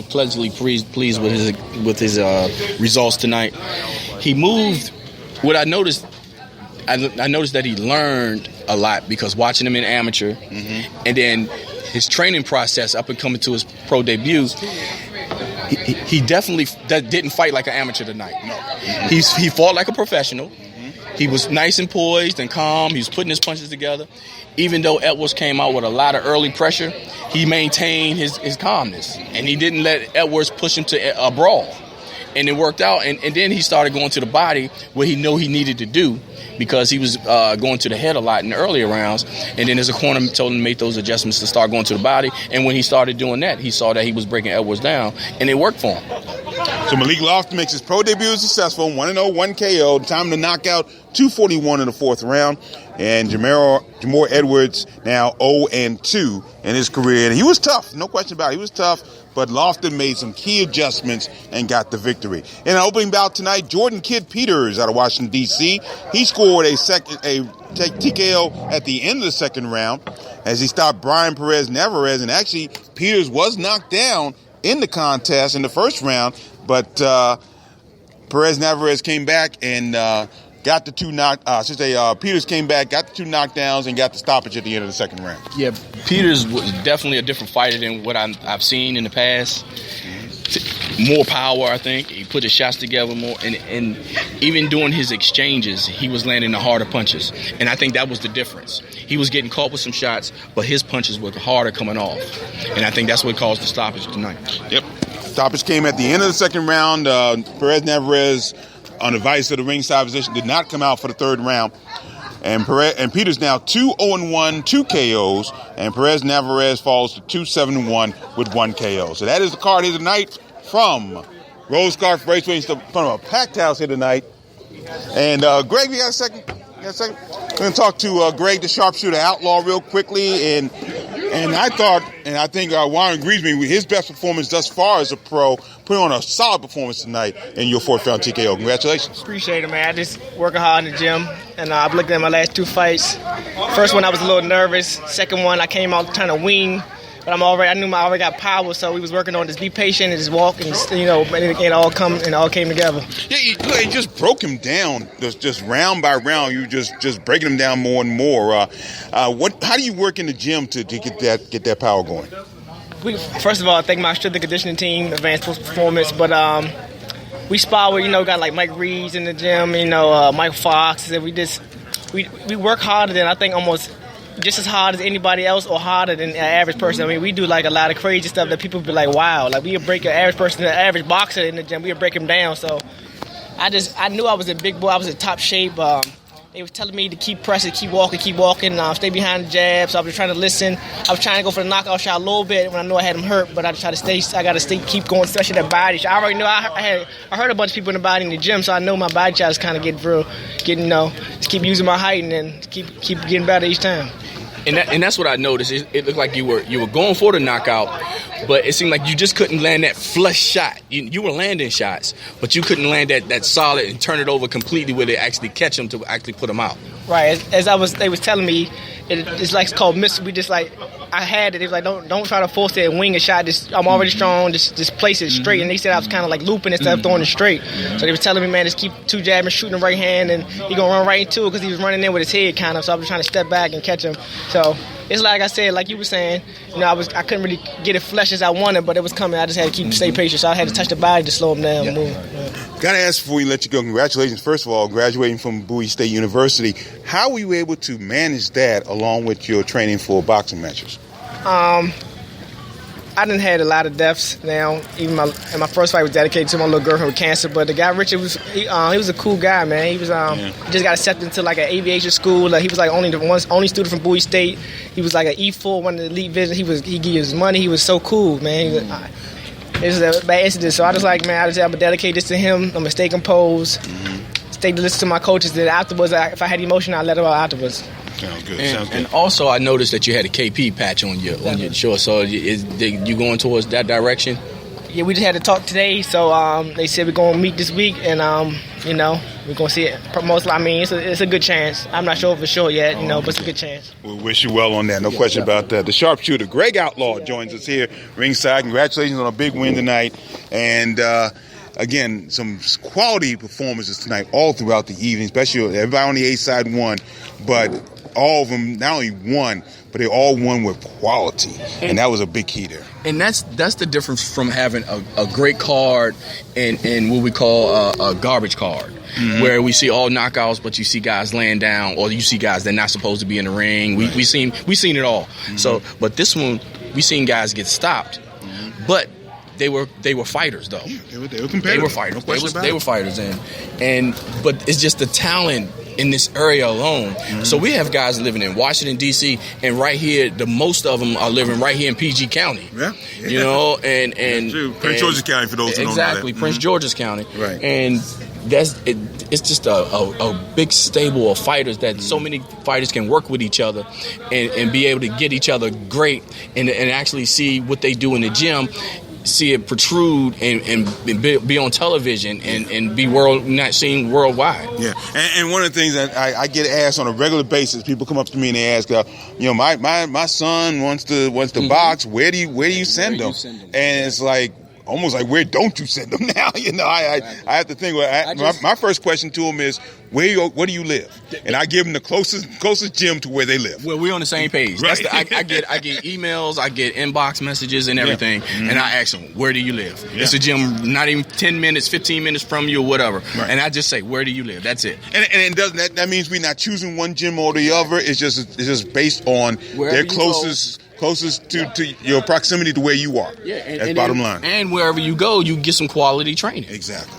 pleasantly pleased with his results tonight. He moved. What I noticed that he learned a lot, because watching him in amateur, and then his training process up and coming to his pro debut, he definitely didn't fight like an amateur tonight. No, he fought like a professional. He was nice and poised and calm. He was putting his punches together. Even though Edwards came out with a lot of early pressure, he maintained his calmness, and he didn't let Edwards push him to a brawl. And it worked out, and then he started going to the body where he knew he needed to do, because he was going to the head a lot in the earlier rounds. And then as a corner told him to make those adjustments to start going to the body. And when he started doing that, he saw that he was breaking Edwards down, and it worked for him. So Malik Lofton makes his pro debut successful, 1-0, 1 KO. Time to knock out 241 in the fourth round. And Jamor Edwards now 0-2 in his career. And he was tough, no question about it. He was tough, but Lofton made some key adjustments and got the victory. In the opening bout tonight, Jordan Kid Peters out of Washington, D.C. He scored a TKO at the end of the second round as he stopped Brian Perez Navarez. And actually, Peters was knocked down in the contest in the first round, but Perez Navarez came back and got the two Peters came back, got the two knockdowns, and got the stoppage at the end of the second round. Yeah, Peters was definitely a different fighter than what I've seen in the past. More power, I think. He put his shots together more, and even doing his exchanges, he was landing the harder punches. And I think that was the difference. He was getting caught with some shots, but his punches were harder coming off. And I think that's what caused the stoppage tonight. Yep. Stoppage came at the end of the second round. Perez Navarez, on advice of the ringside position, did not come out for the third round. And Peters now 2-0-1, 2 KOs, and Perez Navarez falls to 2-7-1 with 1 KO. So that is the card here tonight from Rosecroft Raceway in front of a packed house here tonight. And Greg, you got a second? We're going to talk to Greg, the sharpshooter outlaw, real quickly. And I thought, and I think Warren agrees with me, with his best performance thus far as a pro, putting on a solid performance tonight in your fourth round TKO. Congratulations. Appreciate it, man. I just working hard in the gym, and I've looked at my last 2 fights. First one, I was a little nervous. Second one, I came out trying to wing, but I knew I already got power, so we was working on just be patient and just walk, and it all came together. Yeah, you just broke him down, just round by round. You just breaking him down more and more. How do you work in the gym to get that power going? First of all, I thank my strength and conditioning team, Advanced Performance, but we spar with, got like Mike Reeves in the gym, Mike Fox, and we work harder than I think almost just as hard as anybody else or harder than an average person. I mean, we do like a lot of crazy stuff that people be like, wow. Like, we would break an average person, an average boxer in the gym, we would break him down. So I knew I was a big boy. I was in top shape. They was telling me to keep pressing, keep walking, stay behind the jab. So I was trying to listen. I was trying to go for the knockout shot a little bit when I knew I had him hurt, but I got to keep going, especially that body shot. I already knew I heard a bunch of people in the body in the gym, so I know my body shot is kind of just keep using my height and then keep getting better each time. And that's what I noticed. It looked like you were going for the knockout, but it seemed like you just couldn't land that flush shot. You were landing shots, but you couldn't land that solid and turn it over completely where they actually catch them to actually put them out. Right. They was telling me, it's called miss. We just I had it. They was like, don't try to force it and wing a shot. I'm already strong. Just place it straight. And they said I was kind of like looping instead of throwing it straight. So they was telling me, man, just keep 2 jabbing, shooting the right hand, and he gonna run right into it because he was running in with his head kind of. So I was trying to step back and catch him. So it's like I said, like you were saying, I couldn't really get it flush as I wanted, but it was coming. I just had to stay patient. So I had to touch the body to slow him down and move. Yeah. Got to ask before we let you go, congratulations, first of all, graduating from Bowie State University. How were you able to manage that along with your training for boxing matches? I done had a lot of deaths now. Even my first fight was dedicated to my little girlfriend with cancer. But the guy Richard he was a cool guy, man. He was he just got accepted into like an aviation school. He was like only student from Bowie State. He was like an E4, one of the elite vision. He gave his money. He was so cool, man. It was a bad incident. So I was like, man, I'm gonna dedicate this to him. I'm gonna stay composed. Stay to listen to my coaches. Then afterwards, if I had emotion, I'd let it out afterwards. Sounds good. And also, I noticed that you had a KP patch on your shirt. So you going towards that direction? Yeah, we just had to talk today. So they said we're gonna meet this week, and we're gonna see it. It's a good chance. I'm not sure for sure yet, but it's a good chance. We wish you well on that. No question about that. The sharpshooter Greg Outlaw joins us here ringside. Congratulations on a big win tonight, and again, some quality performances tonight all throughout the evening, especially everybody on the A side won, but all of them not only won, but they all won with quality, and that was a big key there. And that's the difference from having a great card and what we call a garbage card, where we see all knockouts, but you see guys laying down, or you see guys that are not supposed to be in the ring. We seen it all. So, but this one, we seen guys get stopped, but they were fighters though. Yeah, they were competitive. They were fighters. No They were fighters, but it's just the talent in this area alone. So we have guys living in Washington D.C. and right here, the most of them are living right here in PG County. Yeah. You know, and Prince George's County for those who don't know that. Exactly, Prince George's County. Right. And that's it. It's just a big stable of fighters that so many fighters can work with each other and be able to get each other great and actually see what they do in the gym, see it protrude and be on television and be not seen worldwide. Yeah, and one of the things that I get asked on a regular basis, people come up to me and they ask, my son wants to box. Where do you send them? And it's like, almost like, where don't you send them now? I have to think. My first question to them is, where do you live? And I give them the closest gym to where they live. Well, we're on the same page. Right. I get emails, I get inbox messages and everything, and I ask them, where do you live? Yeah. It's a gym not even 10 minutes, 15 minutes from you or whatever. Right. And I just say, where do you live? That's it. And it doesn't. That means we're not choosing one gym or the other. It's just based on their closest to your proximity to where you are. Yeah, that's bottom line. And wherever you go, you get some quality training. Exactly.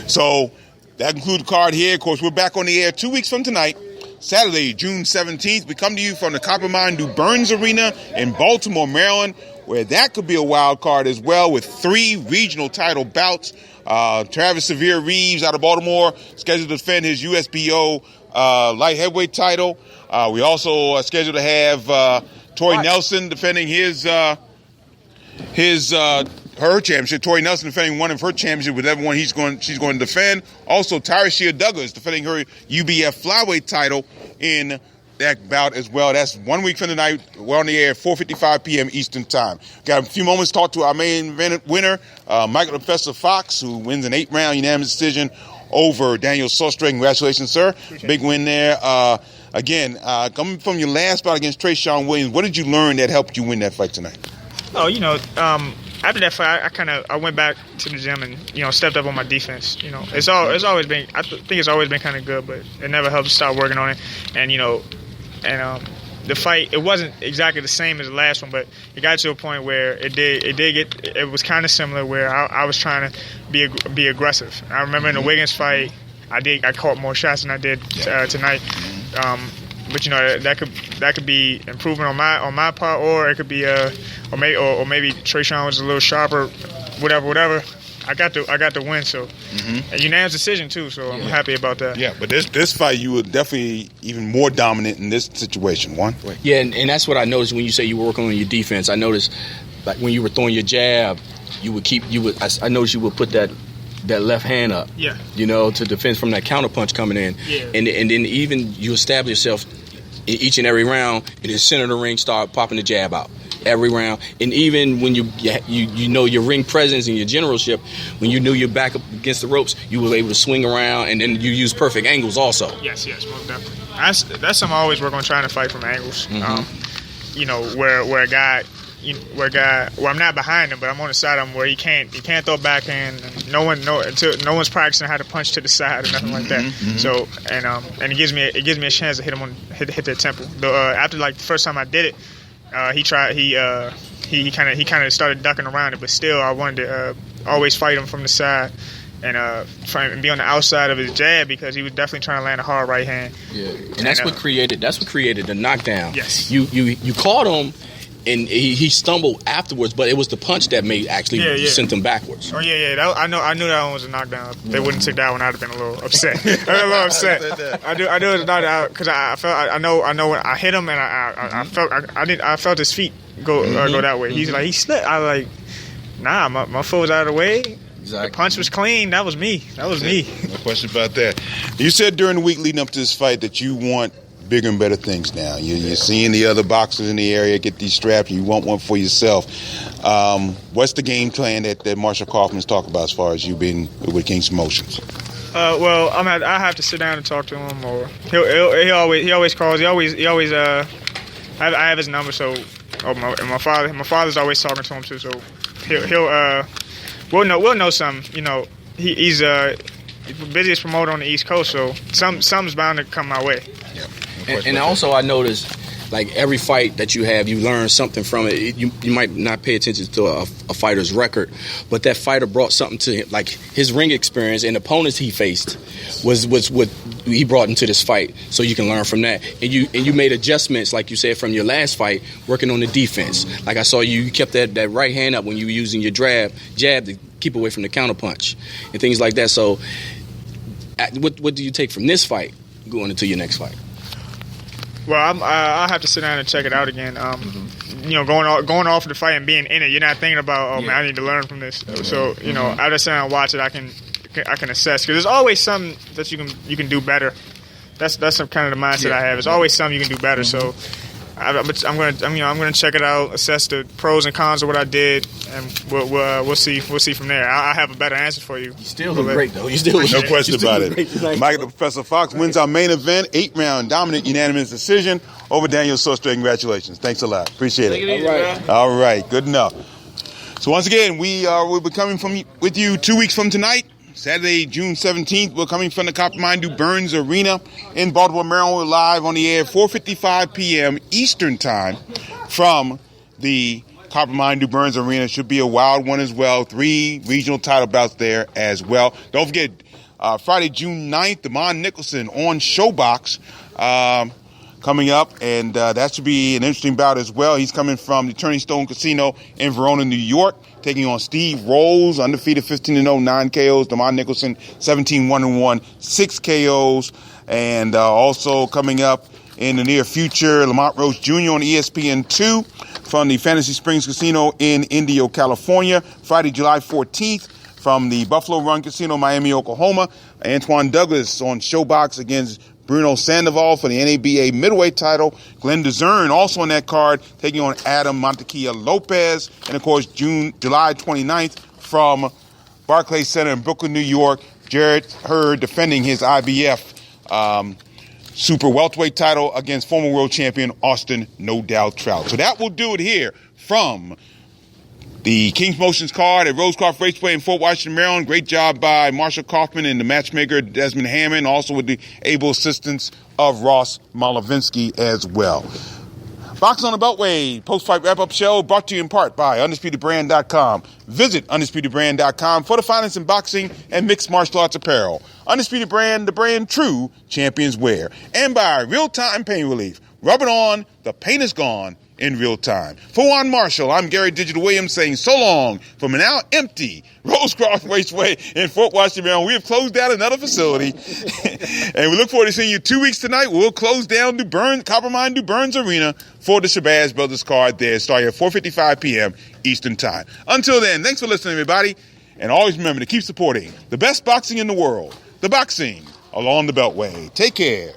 So that concludes the card here. Of course, we're back on the air 2 weeks from tonight, Saturday, June 17th. We come to you from the Coppermine Du Burns Arena in Baltimore, Maryland, where that could be a wild card as well, with 3 regional title bouts. Travis Sevier Reeves out of Baltimore scheduled to defend his USBO light heavyweight title. We also are scheduled to have Tori Nelson defending her championship. Tori Nelson defending one of her championships, whichever one she's going to defend. Also, Tyreshia Douglas defending her UBF flyweight title in that bout as well. That's 1 week from tonight. We're on the air at 4:55 p.m. Eastern Time. Got a few moments to talk to our main event winner, Michael Professor Fox, who wins an 8-round unanimous decision over Daniel Sostre. Congratulations, sir. Big win there. Again, coming from your last bout against Trayshawn Williams, what did you learn that helped you win that fight tonight? Oh, after that fight, I went back to the gym and stepped up on my defense. It's always been, I think it's always been kind of good, but it never helps to start working on it. And the fight, it wasn't exactly the same as the last one, but it got to a point where it was kind of similar, where I was trying to be aggressive. I remember in the Wiggins fight, I caught more shots than I did tonight. But that could be improvement on my part, or it could be or maybe Trayshawn was a little sharper, whatever. I got the win, so a unanimous decision too. So I'm happy about that. Yeah, but this fight you were definitely even more dominant in this situation. Yeah, and that's what I noticed when you say you were working on your defense. I noticed like when you were throwing your jab, I noticed you would put that left hand up. Yeah. To defend from that counter punch coming in. Yeah. And then even you establish yourself in each and every round in the center of the ring, start popping the jab out every round. And even when you know your ring presence and your generalship, when you knew you're back up against the ropes, you were able to swing around, and then you use perfect angles also. Yes, most definitely. That's something I always work on, trying to fight from angles. Where a guy, where I'm not behind him, but I'm on the side of him where he can't throw backhand. And no one's practicing how to punch to the side or nothing like that. So and it gives me a chance to hit their temple. After like the first time I did it, he kind of started ducking around it, but still I wanted to always fight him from the side and be on the outside of his jab, because he was definitely trying to land a hard right hand. Yeah, and that's what created the knockdown. Yes, you caught him. And he stumbled afterwards, but it was the punch that sent him backwards. Oh yeah. I knew that one was a knockdown. If they wouldn't take that one, I'd have been a little upset. I knew it was a knockdown because I know when I hit him, and I felt his feet go that way. He's like, he slipped. I was like, nah, my foot was out of the way. Exactly. The punch was clean. That was me. No question about that. You said during the week leading up to this fight that you want bigger and better things now. You're seeing the other boxers in the area get these straps, and you want one for yourself. What's the game plan that Marshall Kaufman's talked about as far as you being with King's Promotions? Well, I have to sit down and talk to him, or he always calls. I have his number, so my father's always talking to him too. So we'll know something. You know, he's the busiest promoter on the East Coast, so something's bound to come my way. Yeah. And also, I noticed, like, every fight that you have, you learn something from it. You might not pay attention to a fighter's record, but that fighter brought something to him, like his ring experience and opponents he faced was what he brought into this fight. So you can learn from that, and you made adjustments, like you said, from your last fight, working on the defense. Like I saw you kept that right hand up when you were using your jab to keep away from the counterpunch and things like that. So, what do you take from this fight going into your next fight? Well, I'll have to sit down and check it out again. You know, going off the fight and being in it, you're not thinking about, man, I need to learn from this. So, you know, I just sit down and watch it. I can assess, because there's always something that you can do better. That's some kind of the mindset I have. There's always something you can do better. So, I'm gonna check it out, assess the pros and cons of what I did, and we'll see from there. I'll have a better answer for you. You still look great, though. You still look no question about it. Great. Michael the Professor Fox wins our main event, 8-round dominant unanimous decision over Daniel Sostre. Congratulations. Thanks a lot. Appreciate it. All right. Good enough. So once again, we'll be coming with you 2 weeks from tonight. Saturday, June 17th, we're coming from the Copper Mine Du Burns Arena in Baltimore, Maryland. We're live on the air at 4:55 p.m. Eastern Time from the Copper Mine Du Burns Arena. Should be a wild one as well. 3 regional title bouts there as well. Don't forget, Friday, June 9th, Damon Nicholson on Showbox coming up, and that should be an interesting bout as well. He's coming from the Turning Stone Casino in Verona, New York, taking on Steve Rolls, undefeated 15-0, 9 KOs. Damon Nicholson, 17-1-1, 6 KOs. And also coming up in the near future, Lamont Roach Jr. on ESPN2 from the Fantasy Springs Casino in Indio, California. Friday, July 14th from the Buffalo Run Casino, Miami, Oklahoma. Antoine Douglas on Showbox against Bruno Sandoval for the NABA middleweight title. Glenn DeZern also on that card, taking on Adam Montequilla Lopez. And, of course, July 29th from Barclays Center in Brooklyn, New York, Jared Hurd defending his IBF super welterweight title against former world champion Austin No Doubt Trout. So that will do it here from the King's Motions card at Rosecroft Raceway in Fort Washington, Maryland. Great job by Marshall Kaufman and the matchmaker Desmond Hammond, also with the able assistance of Ross Malovinsky as well. Boxing on the Beltway post-fight wrap-up show brought to you in part by UndisputedBrand.com. Visit UndisputedBrand.com for the finest in boxing and mixed martial arts apparel. Undisputed Brand, the brand true champions wear. And by Real Time Pain Relief. Rub it on, the pain is gone in real time. For Juan Marshall, I'm Gary Digital Williams saying so long from a now empty Rosecroft Raceway in Fort Washington, Maryland. We have closed down another facility, and we look forward to seeing you 2 weeks tonight. We'll close down Copper Mine Du Burns Arena for the Shabazz Brothers card there, starting at 4:55 p.m. Eastern Time. Until then, thanks for listening, everybody, and always remember to keep supporting the best boxing in the world, the boxing along the Beltway. Take care.